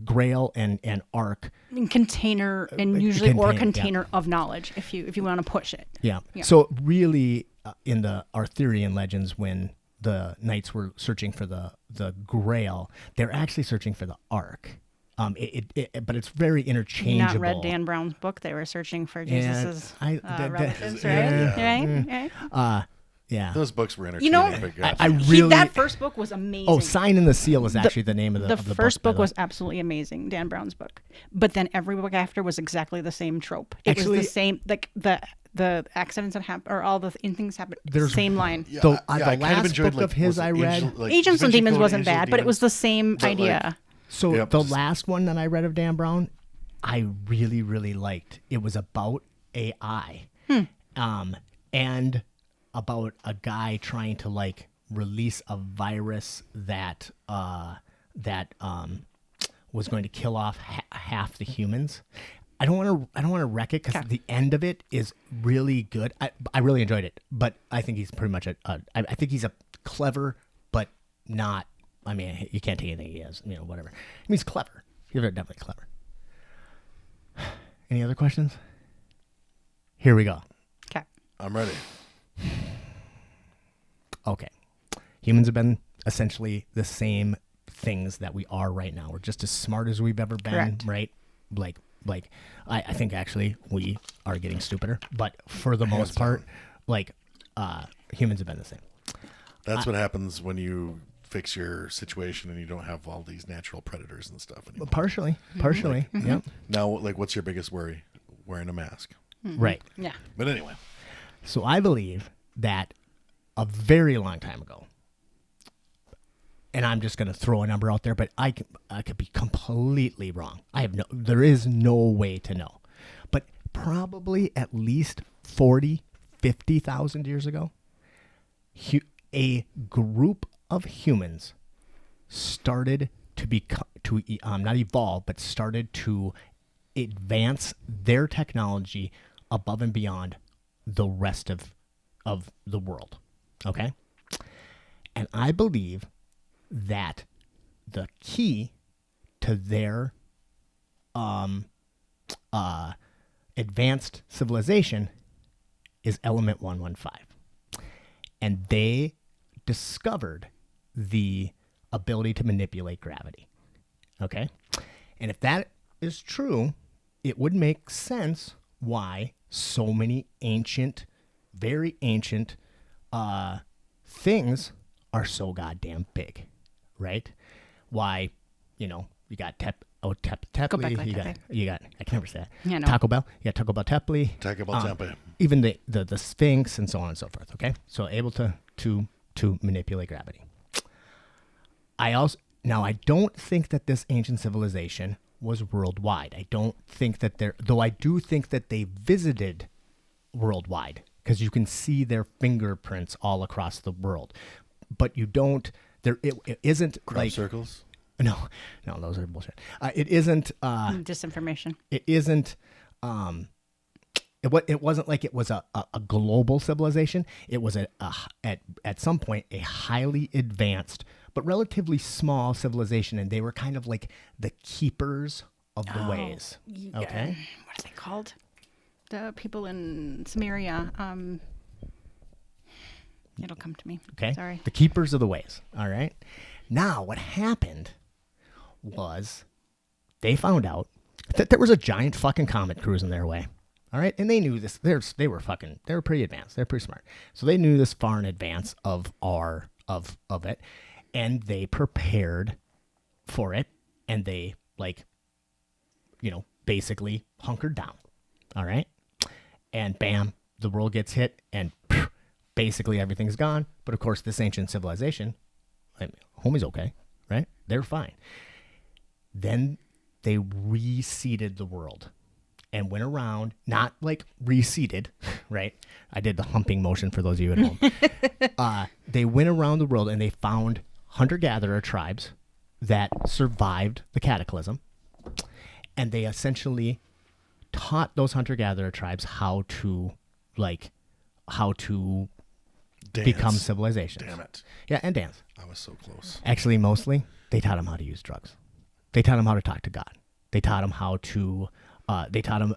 Grail and Ark. And container, and usually or Container, container of knowledge, if you want to push it. Yeah. Yeah. So really, in the Arthurian legends, when the knights were searching for the Grail, they're actually searching for the Ark. But it's very interchangeable. Not read Dan Brown's book. They were searching for Jesus's relatives, yeah. right? Yeah. Those books were You know, entertaining. but I gotcha. really. that first book was amazing. Oh, Sign and the Seal is actually the name of the first book. book was absolutely amazing, Dan Brown's book. But then every book after was exactly the same trope. It Actually- was the same, like the accidents that happen, or all the things happen. There's- Same line. Yeah, The I kind of last enjoyed, book of his was it I read- Agents and Da Vinci Demons Code, wasn't Angels bad, and but it was Demons? the same But, like, idea. So Yep. the last one that I read of Dan Brown, I really, really liked. It was about AI, and about a guy trying to like release a virus that was going to kill off half the humans. I don't want to wreck it because the end of it is really good. I really enjoyed it, but I think he's pretty much I think he's a clever, but not. I mean, you can't take anything he has. Whatever. I mean, he's clever. He's definitely clever. Any other questions? Here we go. Okay. I'm ready. Okay. Humans have been essentially the same things that we are right now. We're just as smart as we've ever been, Correct. right? Like I think actually we are getting stupider, but for the most part, humans have been the same. That's what happens when you fix your situation and you don't have all these natural predators and stuff anymore. Partially. Yep. Now, what's your biggest worry? Wearing a mask. Right. Yeah. But anyway, So I believe that a very long time ago, and I'm just going to throw a number out there, but I could be completely wrong. There is no way to know, but probably at least 50,000 years ago, a group of humans started to not evolve, but started to advance their technology above and beyond the rest of the world. Okay? And I believe that the key to their advanced civilization is element 115. And they discovered the ability to manipulate gravity. Okay? And if that is true, it would make sense why so many very ancient things are so goddamn big, right? Why, you got Tepley, you got I can never say that. Yeah, no. Taco Bell, you got Taco Bell Tepley, Taco Bell Tempe. even the Sphinx and so on and so forth. Okay, so able to manipulate gravity. I don't think that this ancient civilization was worldwide. I don't think that though I do think that they visited worldwide because you can see their fingerprints all across the world, but you don't. It isn't Crop like circles. no, those are bullshit. It isn't. Disinformation. It isn't. It wasn't like it was a global civilization. It was at some point a highly advanced but relatively small civilization, and they were kind of like the keepers of the ways. Okay, what are they called? The people in Samaria. It'll come to me. Okay, Sorry. the keepers of the ways. All right. Now, what happened was they found out that there was a giant fucking comet cruising their way. All right, and they knew this. They were pretty advanced. They're pretty smart. So they knew this far in advance of it, and they prepared for it, and they basically hunkered down. All right, and bam, the world gets hit, and basically everything's gone. But of course, this ancient civilization, homie's okay, right? They're fine. Then they reseeded the world. And went around, not like reseated, right? I did the humping motion for those of you at home. They went around the world and they found hunter-gatherer tribes that survived the cataclysm. And they essentially taught those hunter-gatherer tribes how to become civilizations. Damn it. Yeah, and dance. I was so close. Actually, mostly, they taught them how to use drugs. They taught them how to talk to God. They taught them how to... they taught them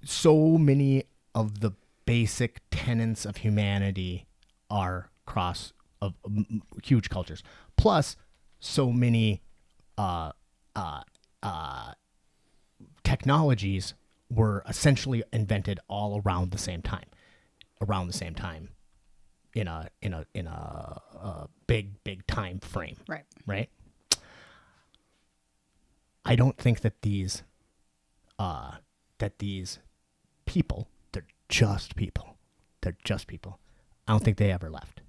so many of the basic tenets of humanity are cross of huge cultures. Plus, so many technologies were essentially invented all around the same time. In a big time frame. Right. I don't think that these people, they're just people. I don't think they ever left.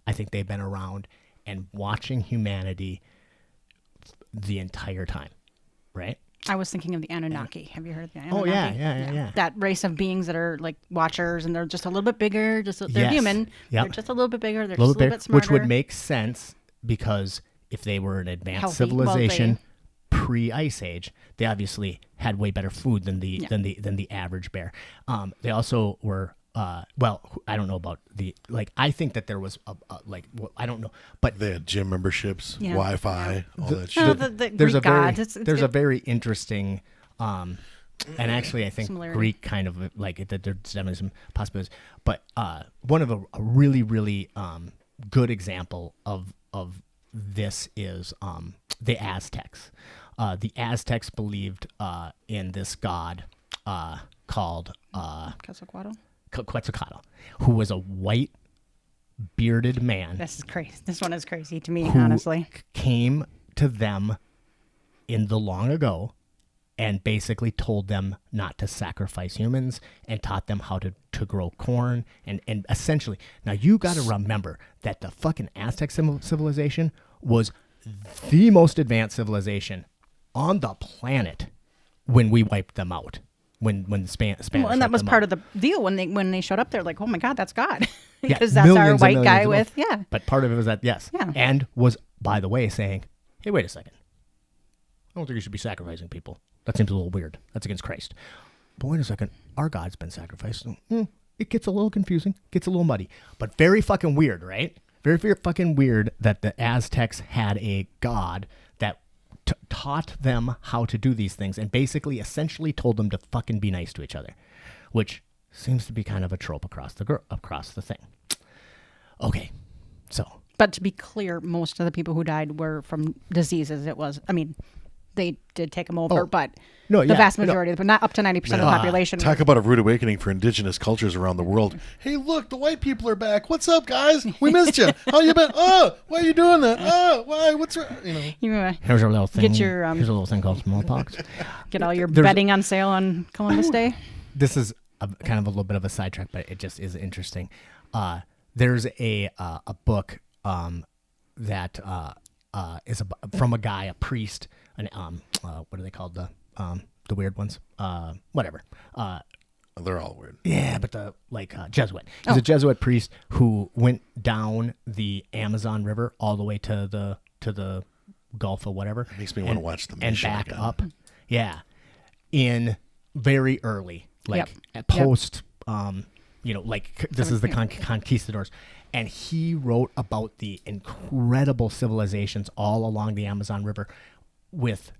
I think they've been around and watching humanity the entire time, right? I was thinking of the Anunnaki. Have you heard of the Anunnaki? Oh, yeah. That race of beings that are like watchers, and they're just a little bit bigger. They're human. Yep. They're just a little bit bigger. They're just a little bit smarter. Which would make sense because if they were an advanced civilization pre-Ice Age, they obviously had way better food than the average bear. They also were I don't know about I think that there was I don't know, but they had gym memberships, Wi-Fi, all that shit. No, the Greek gods. There's a very interesting and actually I think similarity. Greek kind of there's definitely some possibilities, but one of a really really good example of this is the Aztecs. The Aztecs believed in this god called Quetzalcoatl, who was a white bearded man. This is crazy. This one is crazy to me, honestly. Came to them in the long ago and basically told them not to sacrifice humans and taught them how to grow corn and essentially. Now you got to remember that the fucking Aztec civilization was the most advanced civilization on the planet when we wiped them out. When the Spanish and that was part of the deal when they showed up. They're like, oh my God, that's God, Yeah, because that's our white guy with But part of it was that and was, by the way, saying, hey, wait a second, I don't think you should be sacrificing people. That seems a little weird. That's against Christ. But wait a second, our God's been sacrificed. So, it gets a little confusing, gets a little muddy, but very fucking weird, right? Very, very fucking weird that the Aztecs had a god that taught them how to do these things and basically essentially told them to fucking be nice to each other, which seems to be kind of a trope across the thing. Okay, so. But to be clear, most of the people who died were from diseases. They did take them over, but the vast majority, but not up to 90% of the population. Talk about a rude awakening for indigenous cultures around the world. Hey, look, the white people are back. What's up, guys? We missed you. How you been? Oh, why are you doing that? Oh, why? What's wrong? Here's a little thing. Here's a little thing called smallpox. Get all your bedding on sale on Columbus Day. This is kind of a little bit of a sidetrack, but it just is interesting. There's a book that is from a guy, a priest. And what are they called? The weird ones? Whatever. They're all weird. Yeah, but Jesuit. He's a Jesuit priest who went down the Amazon River all the way to the Gulf or whatever. It makes me want to watch the and back again. Up. Yeah, in very early, post this is the conquistadors. And he wrote about the incredible civilizations all along the Amazon River with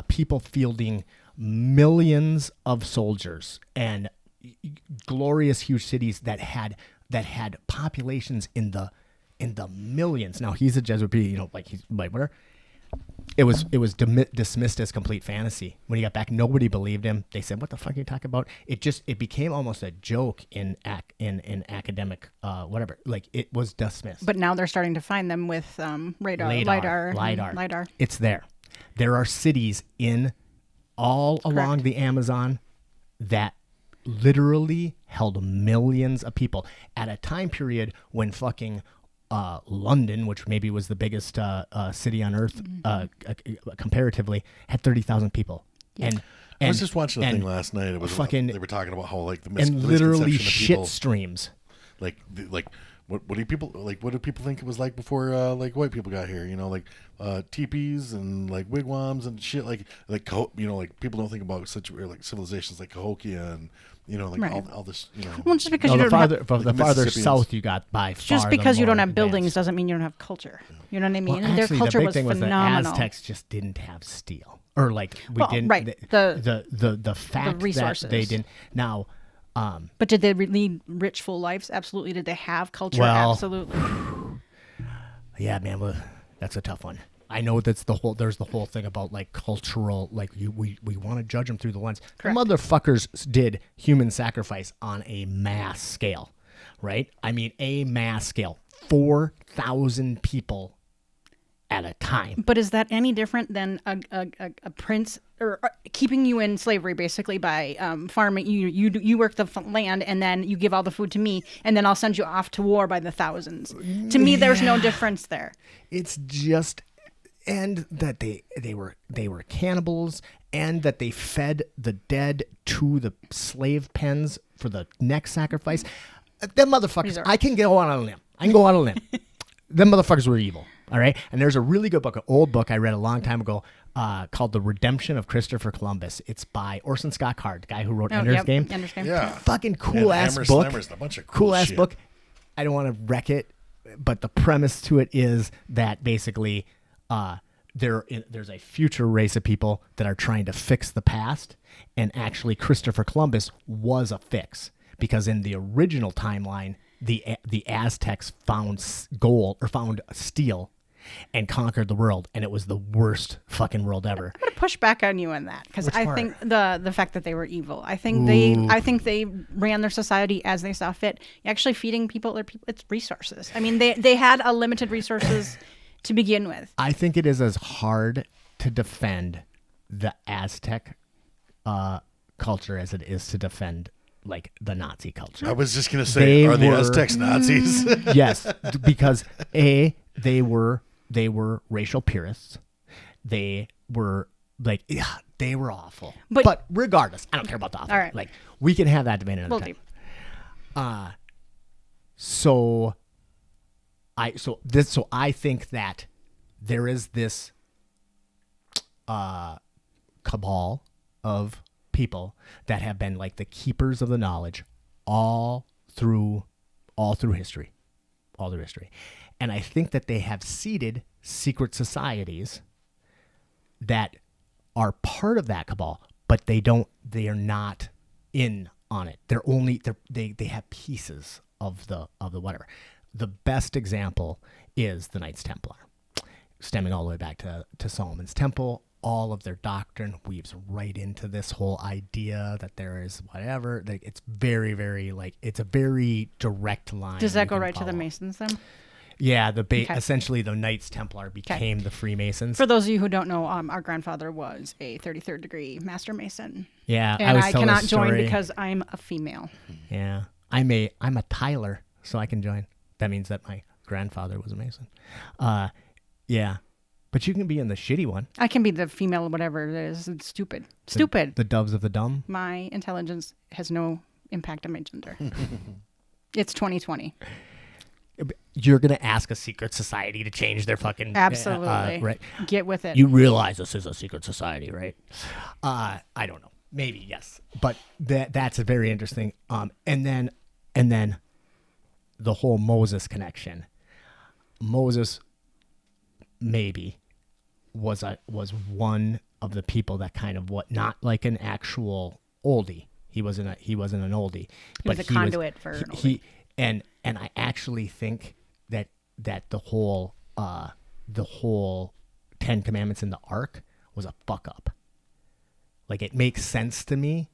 people fielding millions of soldiers and glorious huge cities that had populations in the millions. Now he's a Jesuit, he's like whatever. It was dismissed as complete fantasy. When he got back, nobody believed him. They said, "What the fuck are you talking about?" It became almost a joke in academic whatever. Like, it was dismissed. But now they're starting to find them with lidar. It's there. There are cities all along the Amazon that literally held millions of people at a time period when fucking London, which maybe was the biggest city on earth comparatively, had 30,000 people. Yeah. And I was just watching a thing last night. It was fucking, they were talking about how like the and literally misconception of people, shit streams. What do people what do people think it was like before like white people got here? Teepees and like wigwams and shit like people don't think about such like civilizations like Cahokia and all this Well, just because the farther Mississippians. south you got by far. just because you don't have advanced. buildings doesn't mean you don't have culture. You know what I mean? Well, Their actually, culture the big was thing phenomenal. was the Aztecs just didn't have steel, or like we didn't. Right. The fact the resources. that they didn't now. But did they lead rich, full lives? Absolutely. Did they have culture? Well, Absolutely. Yeah, man, well, that's a tough one. I know there's the whole thing about like cultural, like we want to judge them through the lens. Correct. The motherfuckers did human sacrifice on a mass scale, right? I mean, a mass scale, 4,000 people at a time. But is that any different than a prince or keeping you in slavery basically by farming? You work the land and then you give all the food to me and then I'll send you off to war by the thousands. To me, there's no difference there. It's just, and that they were cannibals, and that they fed the dead to the slave pens for the next sacrifice. Them motherfuckers, I can go on a limb. Them motherfuckers were evil. All right. And there's a really good book, an old book I read a long time ago called The Redemption of Christopher Columbus. It's by Orson Scott Card, the guy who wrote Ender's Game. Ender's Game. Yeah. Fucking cool ass Hammer book. Slammers, a bunch of Cool ass shit. book. I don't want to wreck it, but the premise to it is that basically there's a future race of people that are trying to fix the past, and actually Christopher Columbus was a fix, because in the original timeline, the Aztecs found gold or found steel and conquered the world, and it was the worst fucking world ever. I'm gonna push back on you on that because Which I part? think the fact that they were evil. I think they ran their society as they saw fit. Actually, feeding people it's resources. I mean, they had a limited resources to begin with. I think it is as hard to defend the Aztec culture as it is to defend like the Nazi culture. I was just gonna say, are the were- Aztecs Nazis? Yes, because they were racial purists. They were like, they were awful. But regardless, I don't care about the awful. All right. Like, we can have that debate another time. So I think that there is this cabal of people that have been like the keepers of the knowledge all through history. And I think that they have seeded secret societies that are part of that cabal, but they are not in on it. They have pieces of the whatever. The best example is the Knights Templar, stemming all the way back to Solomon's Temple. All of their doctrine weaves right into this whole idea that there is whatever. It's very, very it's a very direct line. Does that you go can right to the follow. Masons then? Yeah, Okay. essentially the Knights Templar became the Freemasons. For those of you who don't know, our grandfather was a 33rd degree Master Mason. Yeah, And was I telling cannot a join story. because I'm a female. Yeah, I'm a Tyler, so I can join. That means that my grandfather was a Mason. Yeah, but you can be in the shitty one. I can be the female, whatever it is. It's stupid. Stupid. The doves of the dumb. My intelligence has no impact on my gender. It's 2020. You're gonna ask a secret society to change their fucking Absolutely. right? Get with it. You realize this is a secret society, right? I don't know. Maybe yes, but that's a very interesting. And then And then the whole Moses connection. Moses maybe was one of the people that kind of not like an actual oldie. He wasn't an oldie. He was a conduit for an oldie. And I actually think that the whole Ten Commandments in the Ark was a fuck up. Like, it makes sense to me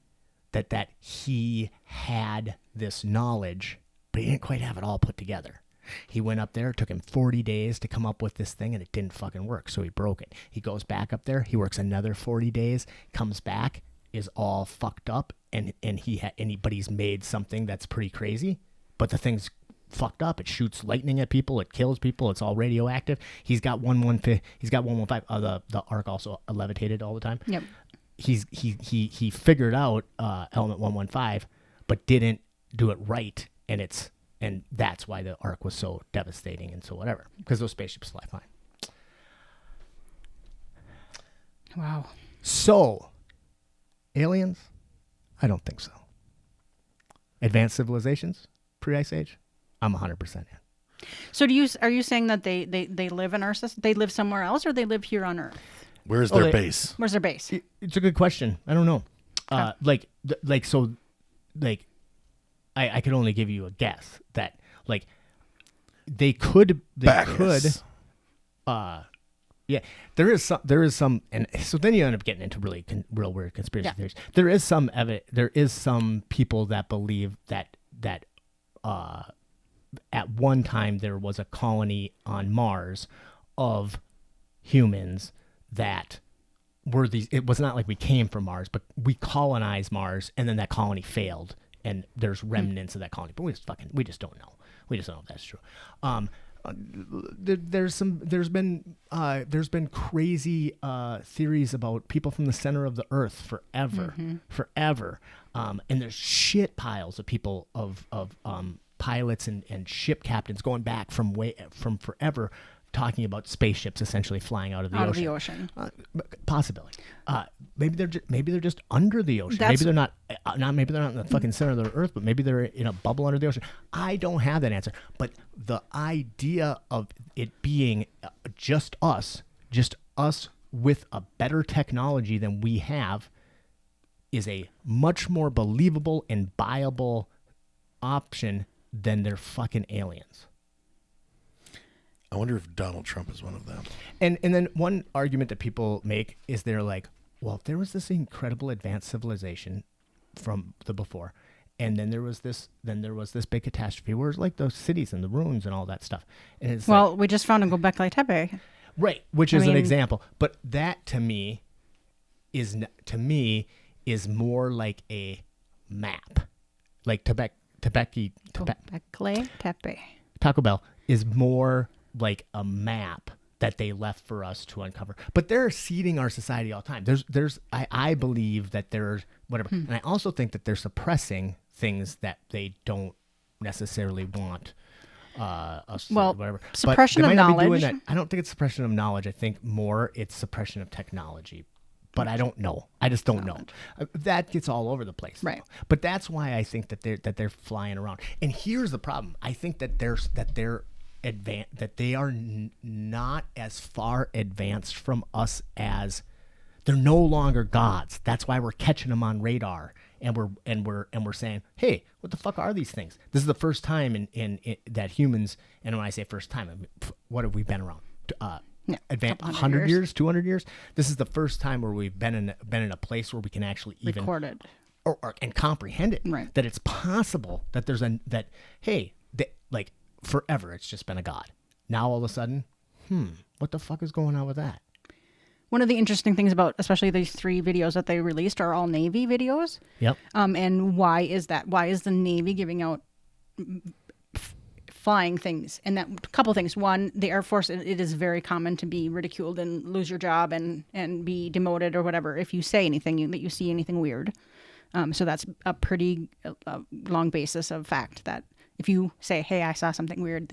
that he had this knowledge, but he didn't quite have it all put together. He went up there, it took him 40 days to come up with this thing, and it didn't fucking work, so he broke it. He goes back up there, he works another 40 days, comes back, is all fucked up, but he's made something that's pretty crazy, but the thing's fucked up. It shoots lightning at people, it kills people, it's all radioactive. He's got 115. The Ark also levitated all the time. Yep. He figured out element 115, but didn't do it right, and that's why the Ark was so devastating and so whatever, because those spaceships fly fine. Wow. So, aliens? I don't think so. Advanced civilizations? Pre-Ice Age? I'm 100% in. So are you saying that they live in our system? They live somewhere else, or they live here on Earth? Where's their base? Where's their base? It's a good question. I don't know. I could only give you a guess that there is some, and so then you end up getting into really real weird conspiracy theories. There is some people that believe that at one time there was a colony on Mars of humans that were these. It was not like we came from Mars, but we colonized Mars, and then that colony failed, and there's remnants of that colony. But we just don't know. We just don't know if that's true. There's been crazy theories about people from the center of the Earth forever, and there's shit piles of people of pilots and ship captains going back from forever, talking about spaceships essentially flying out of the ocean. Possibility. Maybe they're just under the ocean. Maybe they're not maybe they're not in the fucking center of the Earth, but maybe they're in a bubble under the ocean. I don't have that answer. But the idea of it being just us with a better technology than we have is a much more believable and viable option than they're fucking aliens. I wonder if Donald Trump is one of them. And then one argument that people make is they're like, well, if there was this incredible advanced civilization from the before, and then there was this big catastrophe where it's like those cities and the ruins and all that stuff. And it's we just found in Göbekli Tepe. Right, which is an example. But that to me is more like a map. Like Göbekli Tepe. Taco Bell is more like a map that they left for us to uncover. But they're seeding our society all the time. I believe that there's whatever. And I also think that they're suppressing things that they don't necessarily want us to whatever. Suppression of knowledge. I don't think it's suppression of knowledge. I think more it's suppression of technology. But I don't know. I just don't know. That gets all over the place. Right. Though. But that's why I think that they're flying around. And here's the problem. I think that they are not as far advanced from us as they're no longer gods. That's why we're catching them on radar, and we're saying, hey, what the fuck are these things? This is the first time in that humans, and when I say first time, I mean, what have we been around? Advanced 100 years, 200 years. This is the first time where we've been in a place where we can actually even record it and comprehend it. Right. That it's possible that there's like forever it's just been a god. Now all of a sudden, what the fuck is going on with that? One of the interesting things about especially these 3 videos that they released are all Navy videos. Yep. And why is that? Why is the Navy giving out flying things? And that couple things. One, the Air Force, it is very common to be ridiculed and lose your job and be demoted or whatever if you say anything, that you see anything weird. So that's a pretty long basis of fact that if you say, hey, I saw something weird,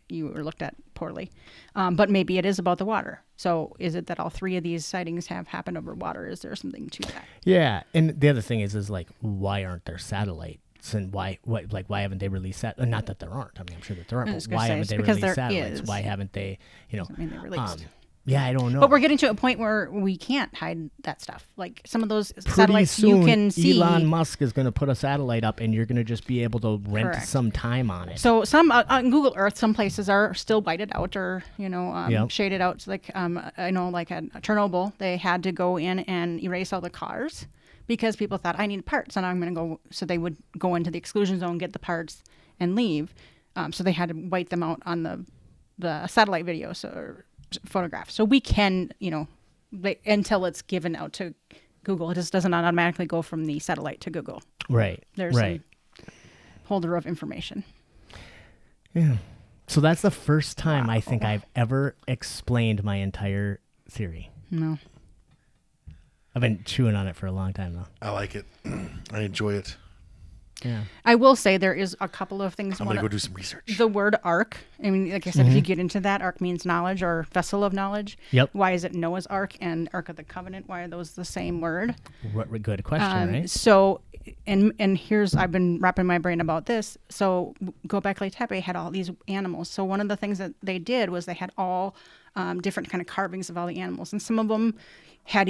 you were looked at poorly. But maybe it is about the water. So is it that all 3 of these sightings have happened over water? Is there something to that? Yeah. And the other thing is like, why aren't there satellites and why haven't they released that? Not that there aren't. I mean, I'm sure that there aren't. I was But gonna why say, haven't it's they because released there satellites? is. Why haven't they? Doesn't mean they're released. Yeah, I don't know. But we're getting to a point where we can't hide that stuff. Like some of those Pretty satellites soon, you can see. Elon Musk is going to put a satellite up, and you're going to just be able to rent Correct. some time on it. So some on Google Earth, some places are still whited out or Yep. shaded out. So like I know, like at Chernobyl, they had to go in and erase all the cars because people thought I need parts, and I'm going to go. So they would go into the exclusion zone, get the parts, and leave. So they had to white them out on the satellite videos or photographs. So we can, until it's given out to Google, it just doesn't automatically go from the satellite to Google. Right. There's right. a holder of information. Yeah. So that's the first time I think I've ever explained my entire theory. No. I've been chewing on it for a long time now. I like it. I enjoy it. Yeah. I will say there is a couple of things. I'm going to go do some research. The word ark. I mean, like I said, if you get into that, ark means knowledge or vessel of knowledge. Yep. Why is it Noah's Ark and Ark of the Covenant? Why are those the same word? Good question, right? So, and here's, I've been wrapping my brain about this. So Göbekli Tepe had all these animals. So one of the things that they did was they had all different kind of carvings of all the animals. And some of them had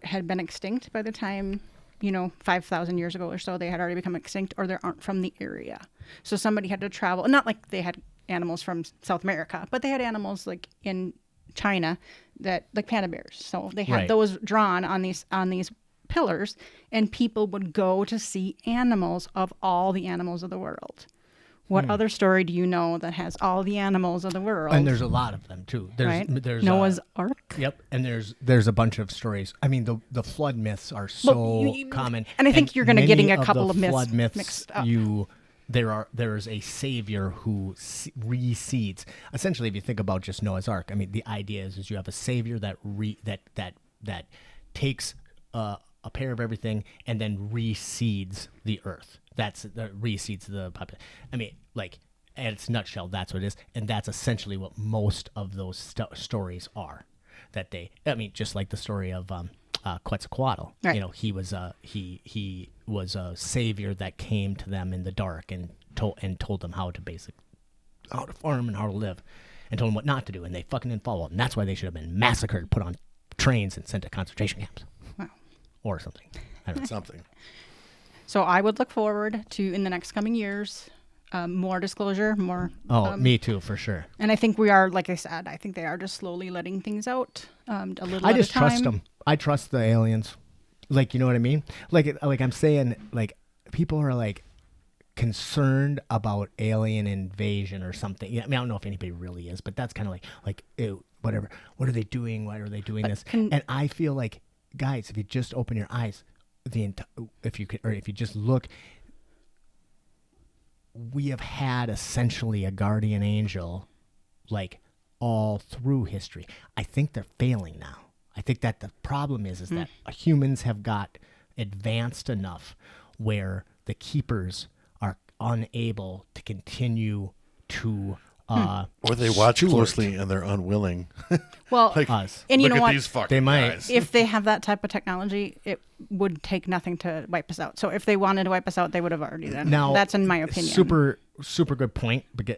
had been extinct by the time 5,000 years ago or so, they had already become extinct, or they aren't from the area. So somebody had to travel. Not like they had animals from South America, but they had animals like in China that like panda bears. So they had those drawn on these pillars, and people would go to see animals of all the animals of the world. What other story do you know that has all the animals of the world? And there's a lot of them too. There's Noah's Ark. Yep, and there's a bunch of stories. I mean, the flood myths are so common, and I think you're going to getting a couple of myths flood myths mixed up. There is a savior who reseeds. Essentially, if you think about just Noah's Ark, I mean, the idea is you have a savior that takes a pair of everything and then reseeds the earth. That's reseeds the population. I mean, like, at its nutshell, that's what it is, and that's essentially what most of those stories are. Just like the story of Quetzalcoatl. Right. He was a savior that came to them in the dark and told them how to farm and how to live, and told them what not to do, and they fucking didn't follow it, and that's why they should have been massacred, put on trains, and sent to concentration camps. Wow. Or something. I don't know. Something. So I would look forward to, in the next coming years, more disclosure, more. Me too, for sure. And I think we are, like I said, I think they are just slowly letting things out a little I at just a time. trust them. I trust the aliens. Like, you know what I mean? Like I'm saying, like, people are like concerned about alien invasion or something. I mean, I don't know if anybody really is, but that's kind of like, ew, whatever. What are they doing? Why are they doing this? And I feel like, guys, if you just open your eyes, if you just look, we have had essentially a guardian angel like all through history. I think they're failing now. I think that the problem is that humans have got advanced enough where the keepers are unable to continue to or they watch closely and they're unwilling. Well, like, us. and you look know at what? these fucking They might. guys. If they have that type of technology, it would take nothing to wipe us out. So if they wanted to wipe us out, they would have already done. Now, that's in my opinion. Super good point. Because,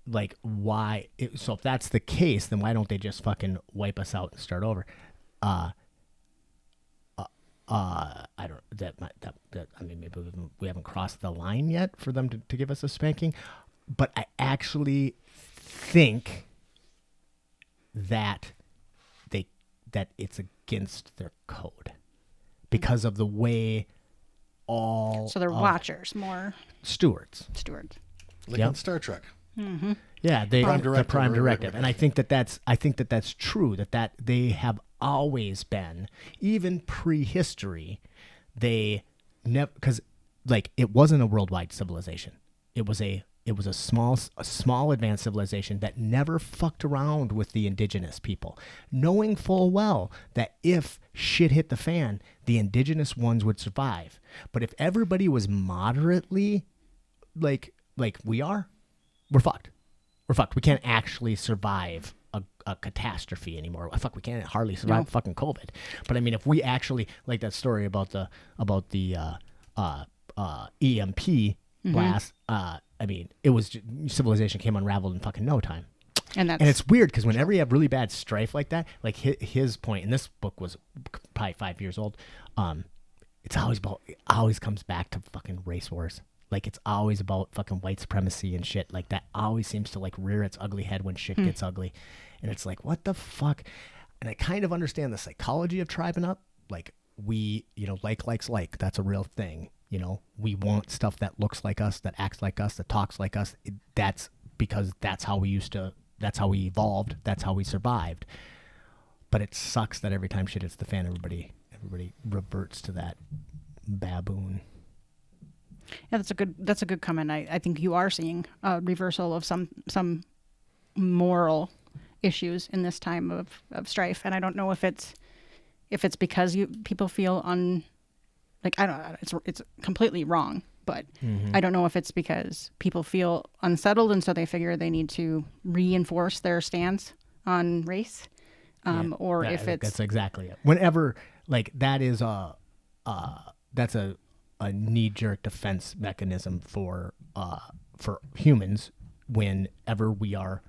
like, why? So if that's the case, then why don't they just fucking wipe us out and start over? I don't. That I mean, maybe we haven't crossed the line yet for them to give us a spanking, but I actually think that it's against their code because of the way so they're watchers, more stewards. Like in Star Trek. Yeah, the prime directive, right. and I think that's true. That they have always been, even prehistory, they never, because like it wasn't a worldwide civilization. It was a small advanced civilization that never fucked around with the indigenous people, knowing full well that if shit hit the fan, the indigenous ones would survive. But if everybody was moderately like we are, we're fucked. We're fucked. We can't actually survive a catastrophe anymore. Fuck, we can't hardly survive fucking COVID. But I mean, if we actually, like that story about the EMP blast, I mean, it was civilization came unraveled in fucking no time. And it's weird because whenever you have really bad strife like that, like his point, and this book was probably 5 years old, it always comes back to fucking race wars. Like it's always about fucking white supremacy and shit. Like that always seems to like rear its ugly head when shit gets ugly. And it's like, what the fuck? And I kind of understand the psychology of tribing up. Like we, likes like, that's a real thing. We want stuff that looks like us, that acts like us, that talks like us. That's because that's how we evolved. That's how we survived. But it sucks that every time shit hits the fan, everybody reverts to that baboon. Yeah, that's a good comment. I think you are seeing a reversal of some moral issues in this time of strife, and I don't know if it's because people feel I don't know, it's completely wrong, but I don't know if it's because people feel unsettled and so they figure they need to reinforce their stance on race, or if it's that's exactly it. Whenever like that is that's a knee-jerk defense mechanism for humans whenever we're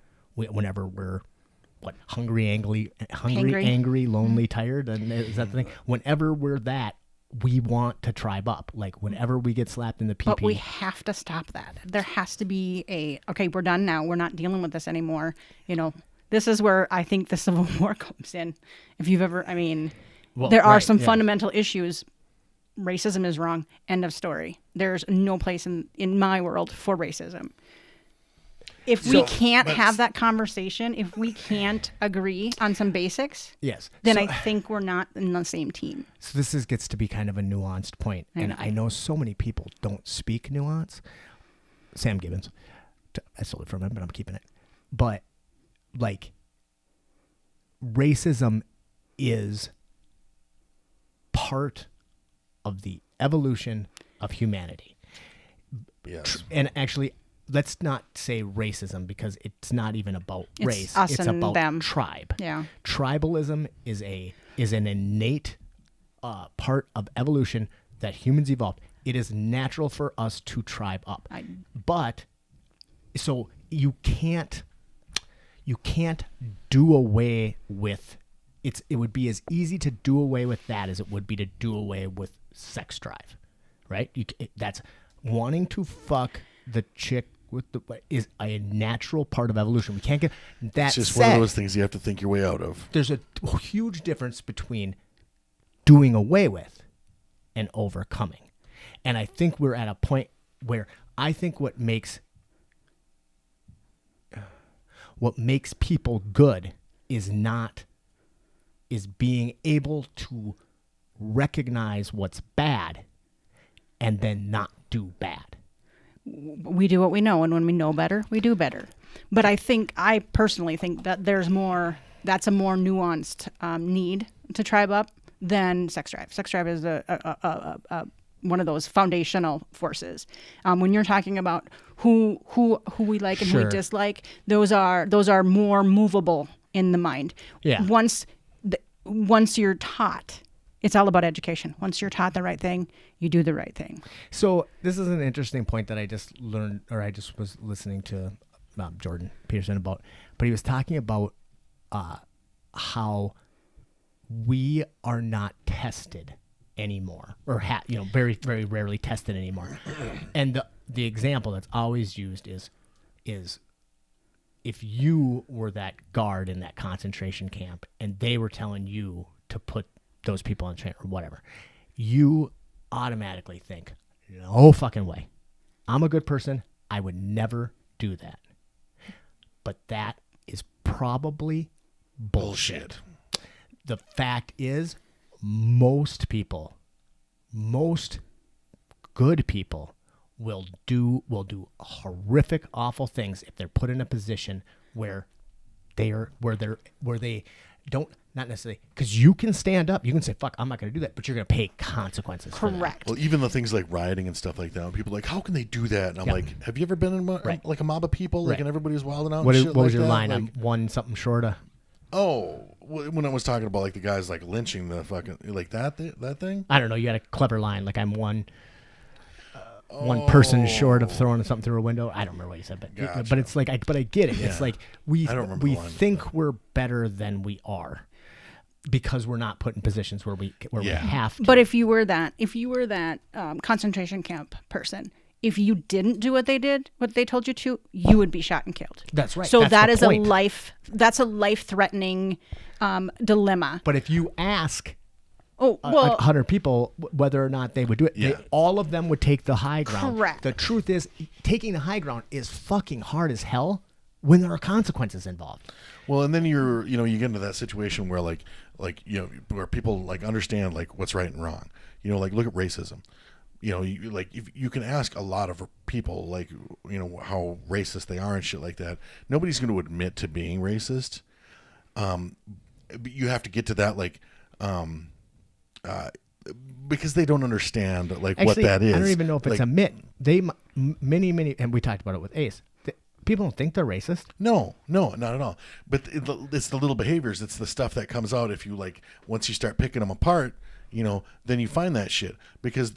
hungry, angry, lonely, tired, and is that the thing? Whenever we're that, we want to tribe up. Like whenever we get slapped in the pee-pee. But we have to stop that. There has to be okay, we're done now. We're not dealing with this anymore. This is where I think the Civil War comes in. If you've ever, there are some fundamental issues. Racism is wrong. End of story. There's no place in my world for racism. If we can't have that conversation, if we can't agree on some basics, then I think we're not in the same team. So this gets to be kind of a nuanced point, and I know so many people don't speak nuance. Sam Gibbons, I stole it from him, but I'm keeping it. But like, racism is part of the evolution of humanity. Yes. And actually, let's not say racism because it's not even about race. Us it's and about them. tribe. Yeah. Tribalism is an innate part of evolution that humans evolved. It is natural for us to tribe up. But so you can't do away with it would be as easy to do away with that as it would be to do away with sex drive, right? That's wanting to fuck the chick with is a natural part of evolution. We can't get that. It's just one of those things you have to think your way out of. There's a huge difference between doing away with and overcoming, and I think we're at a point where I think what makes people good is being able to recognize what's bad and then not do bad. We do what we know, and when we know better, we do better. But I personally think that that's a more nuanced need to tribe up than sex drive. Sex drive is one of those foundational forces. When you're talking about who we like and who we dislike, those are more movable in the mind. Yeah. Once you're taught, it's all about education. Once you're taught the right thing, you do the right thing. So this is an interesting point that I just learned, or I just was listening to Jordan Peterson about, but he was talking about how we are not tested anymore, or very, very rarely tested anymore. And the example that's always used is if you were that guard in that concentration camp and they were telling you to put those people on train or whatever, you automatically think, no fucking way. I'm a good person. I would never do that. But that is probably bullshit. The fact is, most good people will do horrific, awful things if they're put in a position where they don't, not necessarily, because you can stand up, you can say, fuck, I'm not going to do that, but you're going to pay consequences. Correct. Well, even the things like rioting and stuff like that, people are like, how can they do that? And I'm like, have you ever been in like a mob of people, like, and everybody's wilding out? What was your line? Like, I'm one something short of. Oh, when I was talking about like the guys like lynching the fucking like that thing. I don't know. You had a clever line, like I'm one. one person short of throwing something through a window. I don't remember what you said, but Gotcha. it's like, but I get it. Yeah. It's like we I don't remember the line. think we're better than we are because we're not put in positions where we have to. But if you were that concentration camp person, if you didn't do what they told you to, you would be shot and killed. That's right. So That's the point. that's a life-threatening dilemma. But if you ask 100 people whether or not they would do it, all of them would take the high ground. Correct. The truth is, taking the high ground is fucking hard as hell when there are consequences involved. Well, and then you get into that situation where where people like understand like what's right and wrong. Like look at racism. If you can ask a lot of people like how racist they are and shit like that. Nobody's going to admit to being racist. But you have to get to that because they don't understand what that is. I don't even know if it's admit. They many, and we talked about it with Ace. People don't think they're racist. No, not at all. But it's the little behaviors. It's the stuff that comes out if you once you start picking them apart, then you find that shit because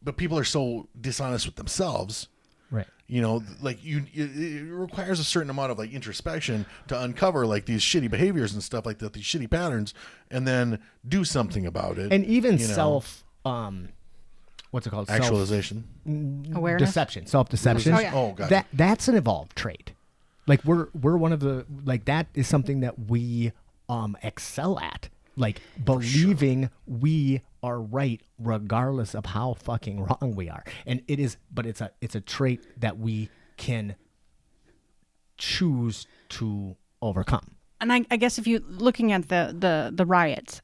but people are so dishonest with themselves. Right. It requires a certain amount of introspection to uncover these shitty behaviors and stuff like that, these shitty patterns, and then do something about it. And even what's it called? Actualization. Awareness? Deception. Self-deception. Oh, yeah. Oh, gotcha. That's an evolved trait. We're one of the that is something that we excel at. Believing we are right regardless of how fucking wrong we are. And it's a trait that we can choose to overcome. And I guess if you looking at the riots,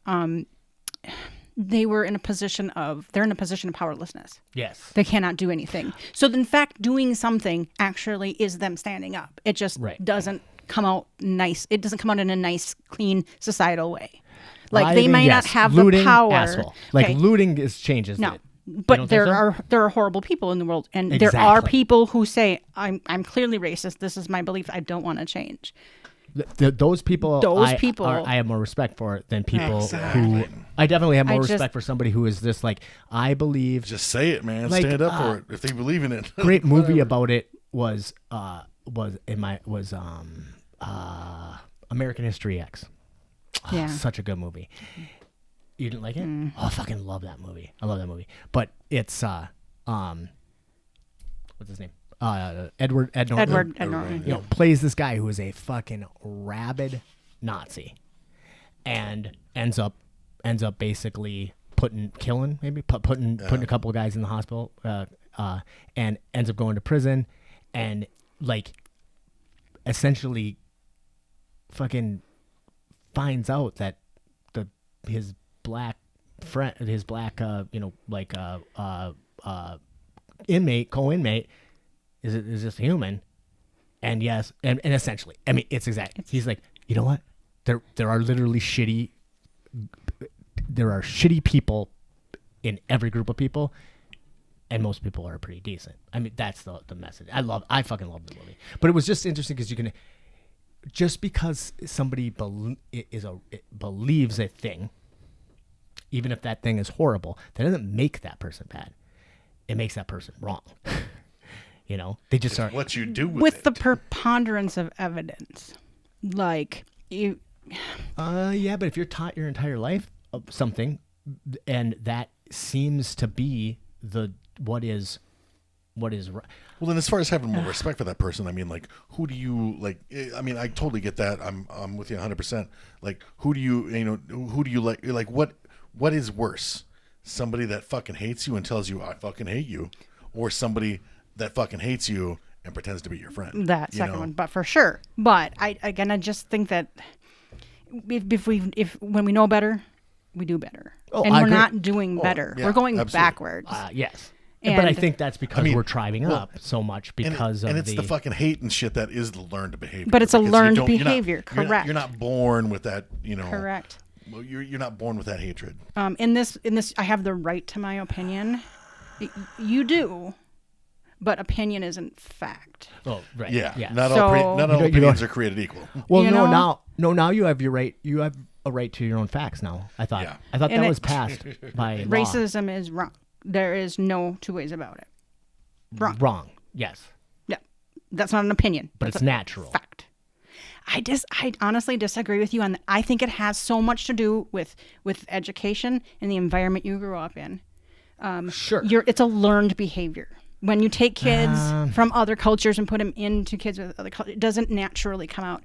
they're in a position of powerlessness. Yes. They cannot do anything. So in fact, doing something actually is them standing up. It just doesn't come out nice. It doesn't come out in a nice, clean, societal way. They might not have looting, the power. Asshole. Looting changes No. it. But there are horrible people in the world, and there are people who say, I'm clearly racist. This is my belief. I don't want to change. Those people I have more respect for than people who I definitely have more respect for somebody who is this I believe. Just say it, man. Stand up for it if they believe in it. Great movie about it was American History X. Yeah. Such a good movie. You didn't like it? Oh, I fucking love that movie. I love that movie. But it's what's his name? Edward Norton. Plays this guy who is a fucking rabid Nazi, and ends up basically putting a couple of guys in the hospital, and ends up going to prison, and essentially fucking finds out that his black friend, co-inmate is just human, and essentially, I mean, he's like, you know what? There are literally shitty people in every group of people, and most people are pretty decent. I mean, that's the message. I fucking love the movie, but it was just interesting because you can. Just because somebody believes a thing, even if that thing is horrible, that doesn't make that person bad. It makes that person wrong. They just are. What you do with the preponderance of evidence, you. Yeah, but if you're taught your entire life of something, and that seems to be what is right. Well, then as far as having more respect for that person, I mean, who do you I mean, I totally get that. I'm with you 100%. Who do you like? What is worse? Somebody that fucking hates you and tells you I fucking hate you, or somebody that fucking hates you and pretends to be your friend? That second one, but for sure. But I just think that if when we know better, we do better, and we're not doing better. Yeah, we're going absolutely. backwards. Yes. But I think that's because we're tribing up so much because and it's the fucking hate and shit that is the learned behavior. But it's a learned behavior, you're not, correct? You're not born with that, Correct. Well, you're not born with that hatred. In this, I have the right to my opinion. You do, but opinion isn't fact. Oh, right. Yeah. Not all opinions are created equal. Well, now you have your right. You have a right to your own facts now. I thought that was passed by law. Racism is wrong. There is no two ways about it. Wrong. Wrong. Yes. Yeah. That's not an opinion. But That's it's a natural. fact. I honestly disagree with you on that. I think it has so much to do with education and the environment you grew up in. Sure. It's a learned behavior. When you take kids from other cultures and put them into kids with other cultures, it doesn't naturally come out.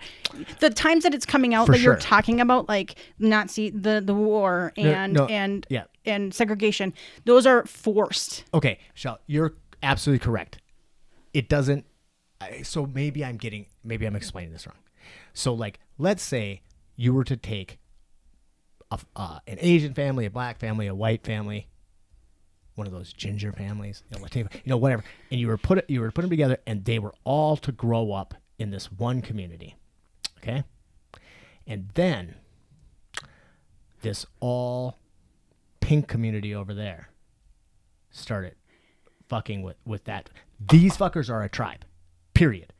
The times that it's coming out that you're talking about, like Nazi, the war and segregation, those are forced. Okay, Shell, you're absolutely correct. It doesn't. So maybe I'm explaining this wrong. So like, let's say you were to take an Asian family, a black family, a white family, one of those ginger families, whatever, and you were to put them together, and they were all to grow up in this one community, okay? And then this all pink community over there started fucking with that. These fuckers are a tribe, period.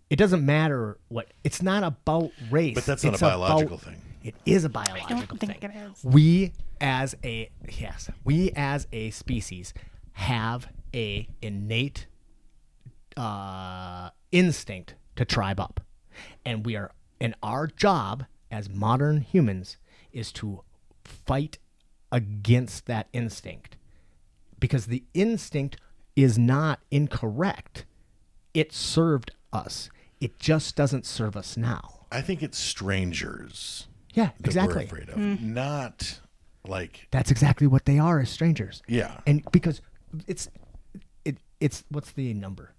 It doesn't matter what. It's not about race. But that's not a biological thing. It is a biological thing. I don't think it is. We as a species have a innate instinct to tribe up, and our job as modern humans is to fight against that instinct, because the instinct is not incorrect. It served us. It just doesn't serve us now. I think it's strangers. Yeah, that exactly. we're afraid of, not like. That's exactly what they are, as strangers. Yeah. And because it's what's the number?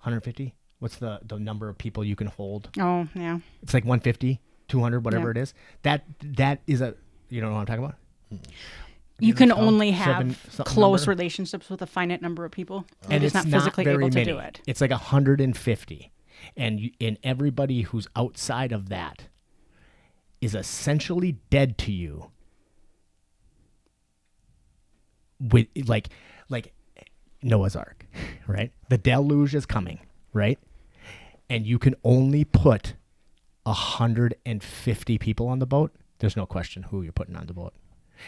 150? What's the number of people you can hold? Oh, yeah. It's like 150, 200, whatever it is. That is a, you don't know what I'm talking about? You can only have close number? relationships with a finite number of people. And You're just it's not physically very able to many. do it. It's like 150. And everybody who's outside of that is essentially dead to you. With like Noah's Ark, right? The deluge is coming, right? And you can only put 150 people on the boat. There's no question who you're putting on the boat.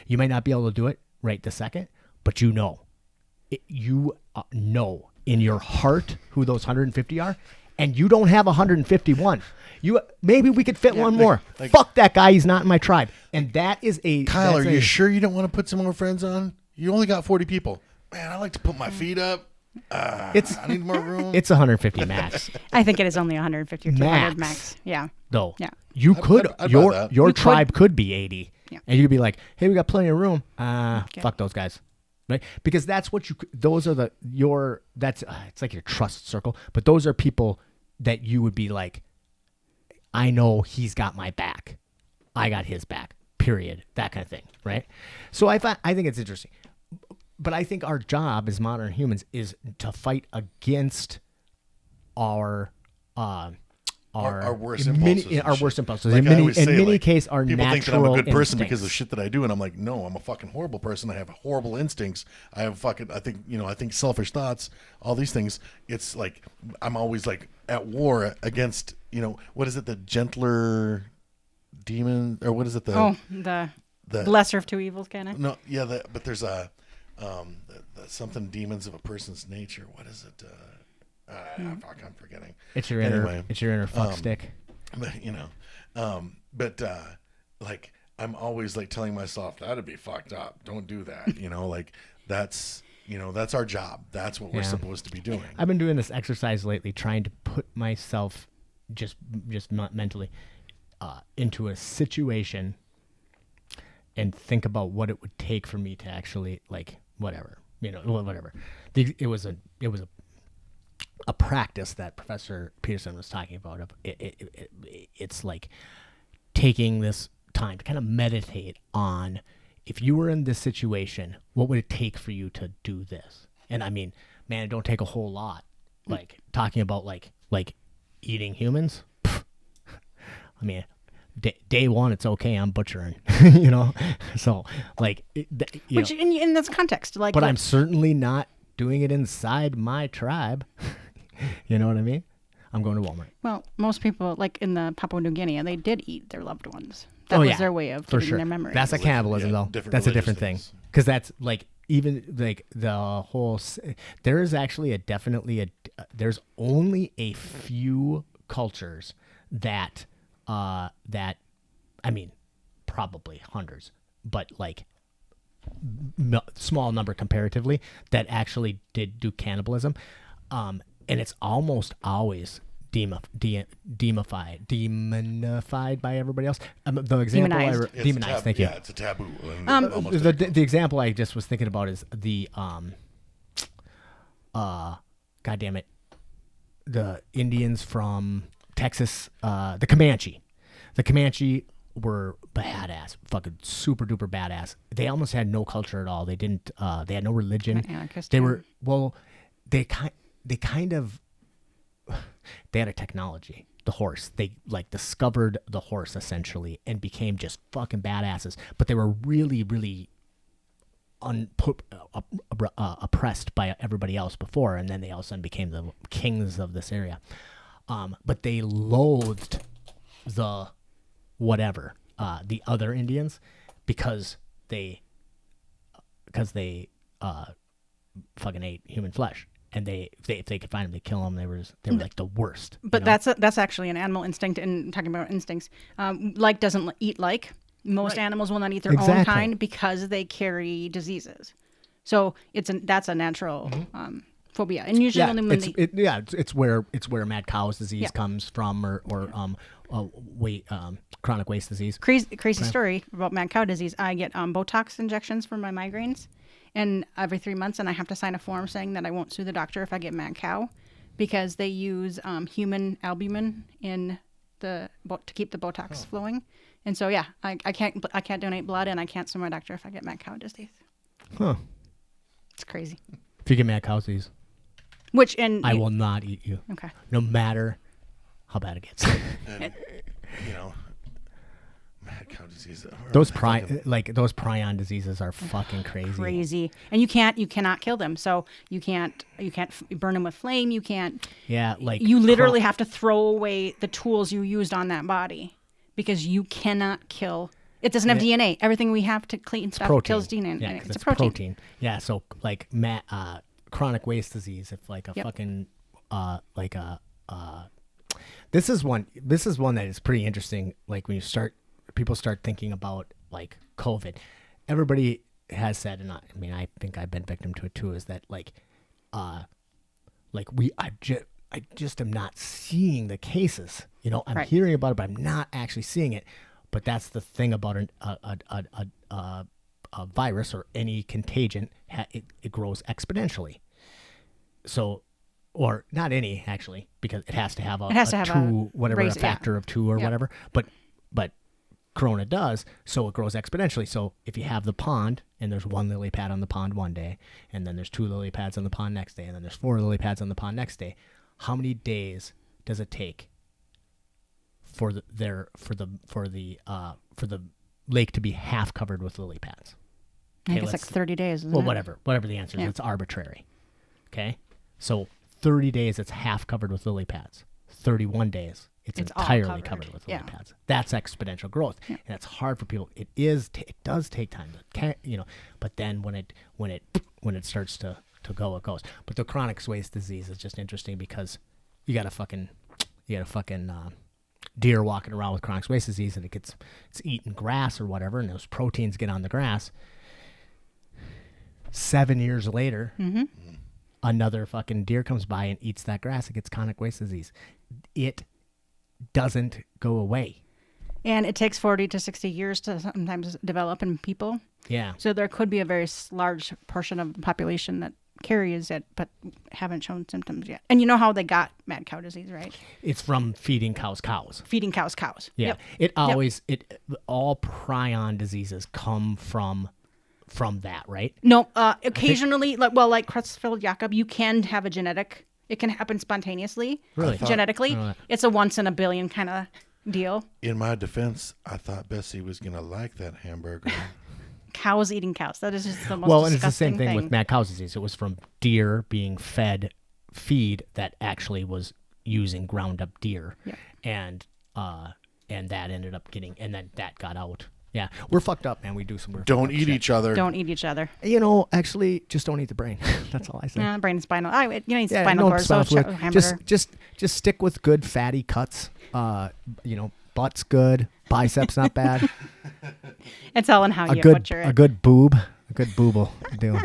You might not be able to do it right this second, but you know in your heart who those 150 are, and you don't have 151. Maybe we could fit one more. Fuck that guy. He's not in my tribe. And that is Kyle, are you sure you don't want to put some more friends on? You only got 40 people. Man, I like to put my feet up. I need more room. It's 150 max. I think it is only 150 or 200 max. Yeah. Though. Yeah. You could, I'd buy that. your tribe could be 80. Yeah. And you could be like, hey, we got plenty of room. Fuck those guys. Right? Because that's what those are it's like your trust circle. But those are people that you would be like, I know he's got my back. I got his back. Period. That kind of thing. Right? So I think it's interesting. But I think our job as modern humans is to fight against our worst impulses. Our worst impulses. Like in many cases, our people natural think that I'm a good person instincts. because of shit that I do, and I'm like, no, I'm a fucking horrible person. I have horrible instincts. I think selfish thoughts. All these things. It's like I'm always like at war against. What is it? The gentler demon, or what is it? The lesser of two evils, kind of. No, yeah, but there's a something demons of a person's nature. What is it? I'm forgetting. It's your inner fuck stick. But like I'm always like telling myself that'd be fucked up. Don't do that. Like that's our job. That's what we're supposed to be doing. I've been doing this exercise lately, trying to put myself just mentally into a situation and think about what it would take for me to actually like whatever. It was a practice that Professor Peterson was talking about. It's like taking this time to kind of meditate on, if you were in this situation, what would it take for you to do this? And I mean, man, it don't take a whole lot. Like talking about like eating humans. Pff, I mean, day one, it's okay. I'm butchering, So like, which in this context, like, but I'm certainly not doing it inside my tribe. You know what I mean? I'm going to Walmart. Well, most people, like in the Papua New Guinea, they did eat their loved ones. That was their way of keeping their memories. That's a cannibalism, though. That's a different thing. Because that's like even like the whole, there is actually there's only a few cultures that, I mean, probably hundreds, but like small number comparatively that actually did do cannibalism. And it's almost always demonified by everybody else. The example Demonized. demonized. Thank you. Yeah, it's a taboo. The example I just was thinking about is the God damn it, the Indians from Texas, the Comanche. The Comanche were badass, fucking super duper badass. They almost had no culture at all. They didn't. They had no religion. They were They kind of. They had a technology, the horse. They like discovered the horse essentially and became just fucking badasses. But they were really, really oppressed by everybody else before, and then they all of a sudden became the kings of this area. But they loathed the other Indians because they fucking ate human flesh. And if they could find them, they kill them. They were like the worst. But that's actually an animal instinct. And talking about instincts, like doesn't eat like. Most animals will not eat their own kind because they carry diseases. So that's a natural phobia. And usually only when it's where mad cow's disease comes from, or chronic waste disease. Crazy story about mad cow disease. I get Botox injections for my migraines. And every 3 months, and I have to sign a form saying that I won't sue the doctor if I get mad cow, because they use human albumin to keep the Botox flowing. And so I can't donate blood, and I can't sue my doctor if I get mad cow disease. Huh? It's crazy. If you get mad cow disease, I will not eat you. Okay. No matter how bad it gets. And, mad cow disease. Those prion diseases are fucking crazy. Crazy, and you cannot kill them. So you can't burn them with flame. You can't. Yeah, like you literally have to throw away the tools you used on that body because you cannot kill. It doesn't have DNA. Everything we have to clean stuff kills DNA. Yeah, it's a protein. Yeah, so like chronic waste disease. If like a fucking this is one that is pretty interesting. Like when people start thinking about like COVID, everybody has said, and I think I've been victim to it too, is that I just am not seeing the cases. I'm hearing about it, but I'm not actually seeing it. But that's the thing about a virus or any contagion, it grows exponentially. So, or not any actually, because it has to have a factor of 2 or whatever. But Corona does, so it grows exponentially. So if you have the pond and there's 1 lily pad on the pond one day, and then there's 2 lily pads on the pond next day, and then there's 4 lily pads on the pond next day, how many days does it take for the lake to be half covered with lily pads? I think it's like 30 days. Isn't it? Whatever the answer is, it's arbitrary. Okay, so 30 days it's half covered with lily pads. 31 days it's entirely covered with lily pads. That's exponential growth, and that's hard for people. It does take time but then when it starts to go, it goes. But the chronic waste disease is just interesting because you got a fucking deer walking around with chronic waste disease, and it's eating grass or whatever, and those proteins get on the grass. 7 years later, another fucking deer comes by and eats that grass. It gets chronic waste disease. It doesn't go away. And it takes 40 to 60 years to sometimes develop in people. Yeah. So there could be a very large portion of the population that carries it but haven't shown symptoms yet. And you know how they got mad cow disease, right? It's from feeding cows. Feeding cows. Yeah. Yep. All prion diseases come from that, right? No, occasionally, like Creutzfeldt Jakob, you can have a genetic. It can happen spontaneously. Really? Genetically. It's a once in a billion kind of deal. In my defense, I thought Bessie was going to like that hamburger. Cows eating cows. That is just the most disgusting and it's the same thing thing with mad cow disease. It was from deer being fed feed that actually was using ground up deer. Yeah. And that ended up and then that got out Yeah, we're fucked up, man. We do some. Don't eat each other. Don't eat each other. Actually, just don't eat the brain. That's all I say. Yeah, brain and spinal. Eat Yeah, spinal cord. spinal fluid. Hamburger. Just stick with good fatty cuts. Butt's good. Biceps not bad. It's all in how you butcher it. A good boob will do.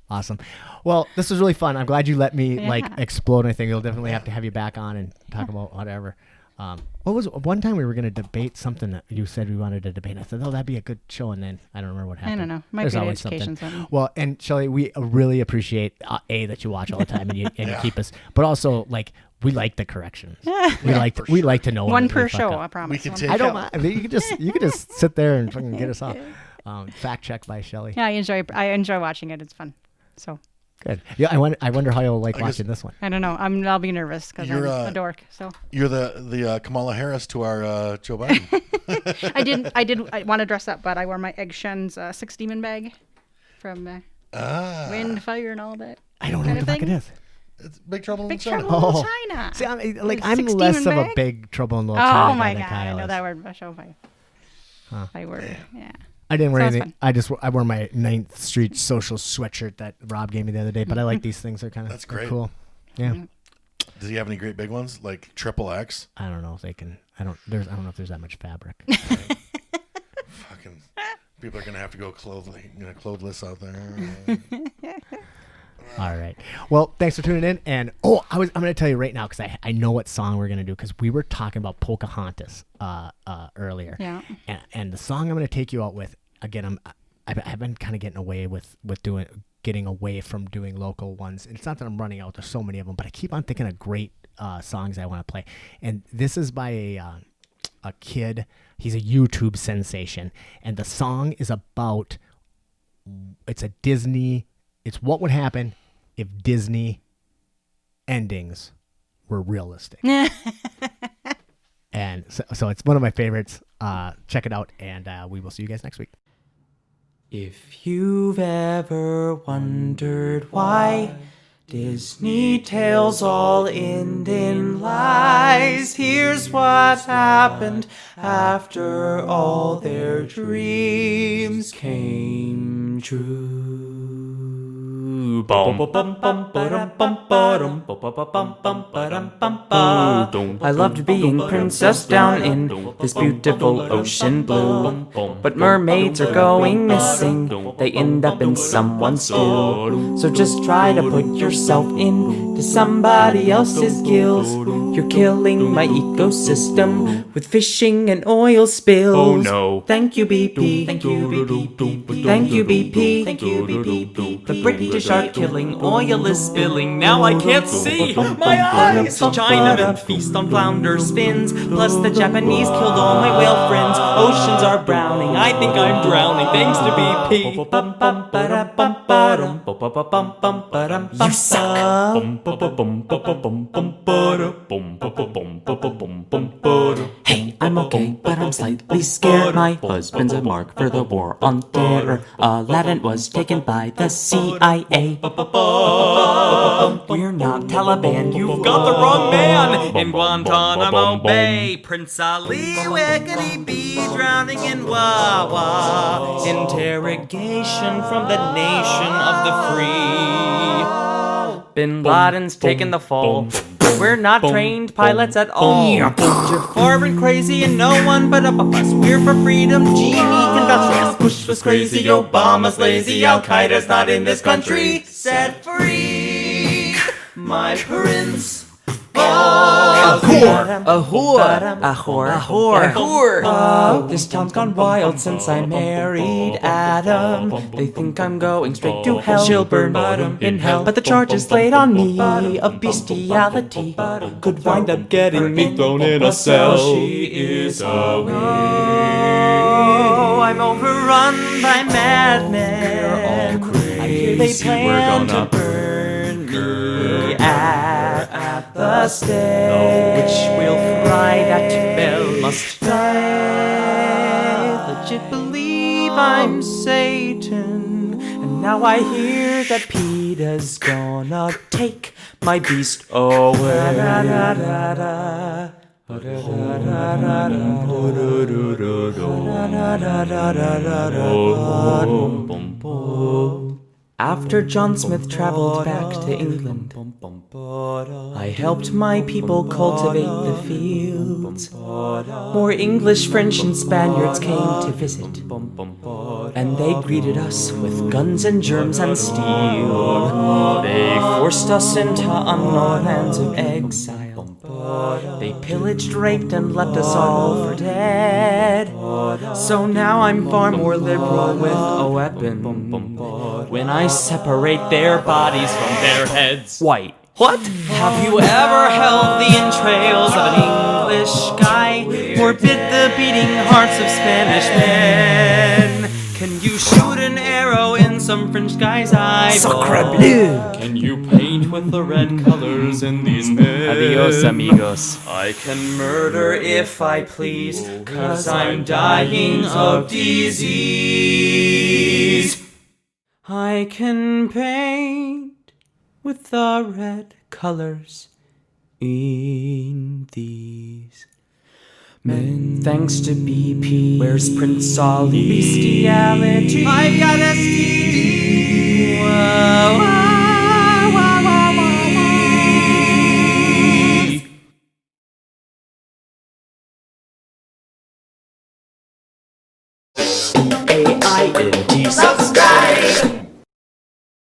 Awesome. Well, this was really fun. I'm glad you let me explode anything. We'll definitely have to have you back on and talk about whatever. What was one time we were going to debate something that you said we wanted to debate? I said, that'd be a good show, and then I don't remember what happened. I don't know. Might be education something. Well, and Shelly, we really appreciate that you watch all the time and you keep us, but also we like the corrections. We like to know one per show. I promise. We can take. I don't mind. You can just sit there and fucking get us off. Fact check by Shelly. Yeah, I enjoy watching it. It's fun. So. Good. Yeah, I wonder how you'll watching this one. I don't know. I'll be nervous because I'm a dork. So you're the Kamala Harris to our Joe Biden. I want to dress up, but I wore my Egg Shen's 6 Demon bag from Wind, Fire, and all that. I don't know what the fuck it is. It's Big Trouble in China. China. Trouble in China. See, I'm less of a Big Trouble in Little China. Oh my than god, Kyle I know is. that word. I word. Yeah. I didn't wear Sounds anything. I wore my 9th Street social sweatshirt that Rob gave me the other day. But I like these things. They're kind of That's great. Cool. Yeah. Does he have any great big ones like XXX? I don't know if they can. I don't know if there's that much fabric. Fucking people are gonna have to go clothless out there. All right. Well, thanks for tuning in. And I'm going to tell you right now because I know what song we're going to do because we were talking about Pocahontas earlier. Yeah. And the song I'm going to take you out with, again, I've been kind of getting away getting away from doing local ones. It's not that I'm running out. There's so many of them, but I keep on thinking of great songs I want to play. And this is by a kid. He's a YouTube sensation. And the song is about, it's a Disney. It's what would happen if Disney endings were realistic. And so it's one of my favorites. Check it out, and we will see you guys next week. If you've ever wondered why Disney tales all end in lies, here's what happened after all their dreams came true. I loved being princess down in this beautiful ocean blue, but mermaids are going missing. They end up in someone's stew. So just try to put yourself into somebody else's gills. You're killing my ecosystem with fishing and oil spills. Oh no. Thank you, BP. Thank you, BP. Thank you, BP. Thank you, BP. The British are killing, oil is spilling. Now I can't see my eyes. Chinamen feast on flounder spins. Plus the Japanese killed all my whale friends. Oceans are browning. I think I'm drowning thanks to BP. You suck. Hey, I'm okay, but I'm slightly scared. My husband's a mark for the war on terror. Aladdin was taken by the CIA. We're not Taliban, you've got the wrong man. In Guantanamo Bay, Prince Ali Wickety be drowning in Wawa. Interrogation from the nation of the free. Bin Laden's taken the fall. We're not trained pilots at all. You're foreign crazy and no one but up us. We're for freedom, Genie can vouch for us. Bush was crazy, Obama's lazy, Al-Qaeda's not in this country. Set free, my prince. A whore. This town's gone wild since I married Adam. They think I'm going straight to hell. She'll burn bottom in hell. But the charges laid on me of bestiality could wind up getting me thrown in a cell. She is a witch. Oh, I'm overrun by madmen. I hear they plan to burn me at the stake, which will fry that bell must die. Legit believe I'm Satan, and now I hear that PETA's gonna take my beast away. After John Smith traveled back to England, I helped my people cultivate the fields. More English, French, and Spaniards came to visit, and they greeted us with guns and germs and steel. They forced us into unknown lands of exile. They pillaged, raped, and left us all for dead. So now I'm far more liberal with a weapon when I separate their bodies from their heads. White. What? Have you ever held the entrails of an English guy, or bit the beating hearts of Spanish men? Can you shoot an arrow in some French guy's eyeball? Sacre bleu! Can you paint with the red colors in these men? Adios, amigos. I can murder if I please, 'cause I'm dying of disease. I can paint with the red colors in these men. Thanks to BP, where's Prince Ali? Bestiality. I've got STD. Whoa, whoa, whoa, whoa, whoa. AIND. Subscribe.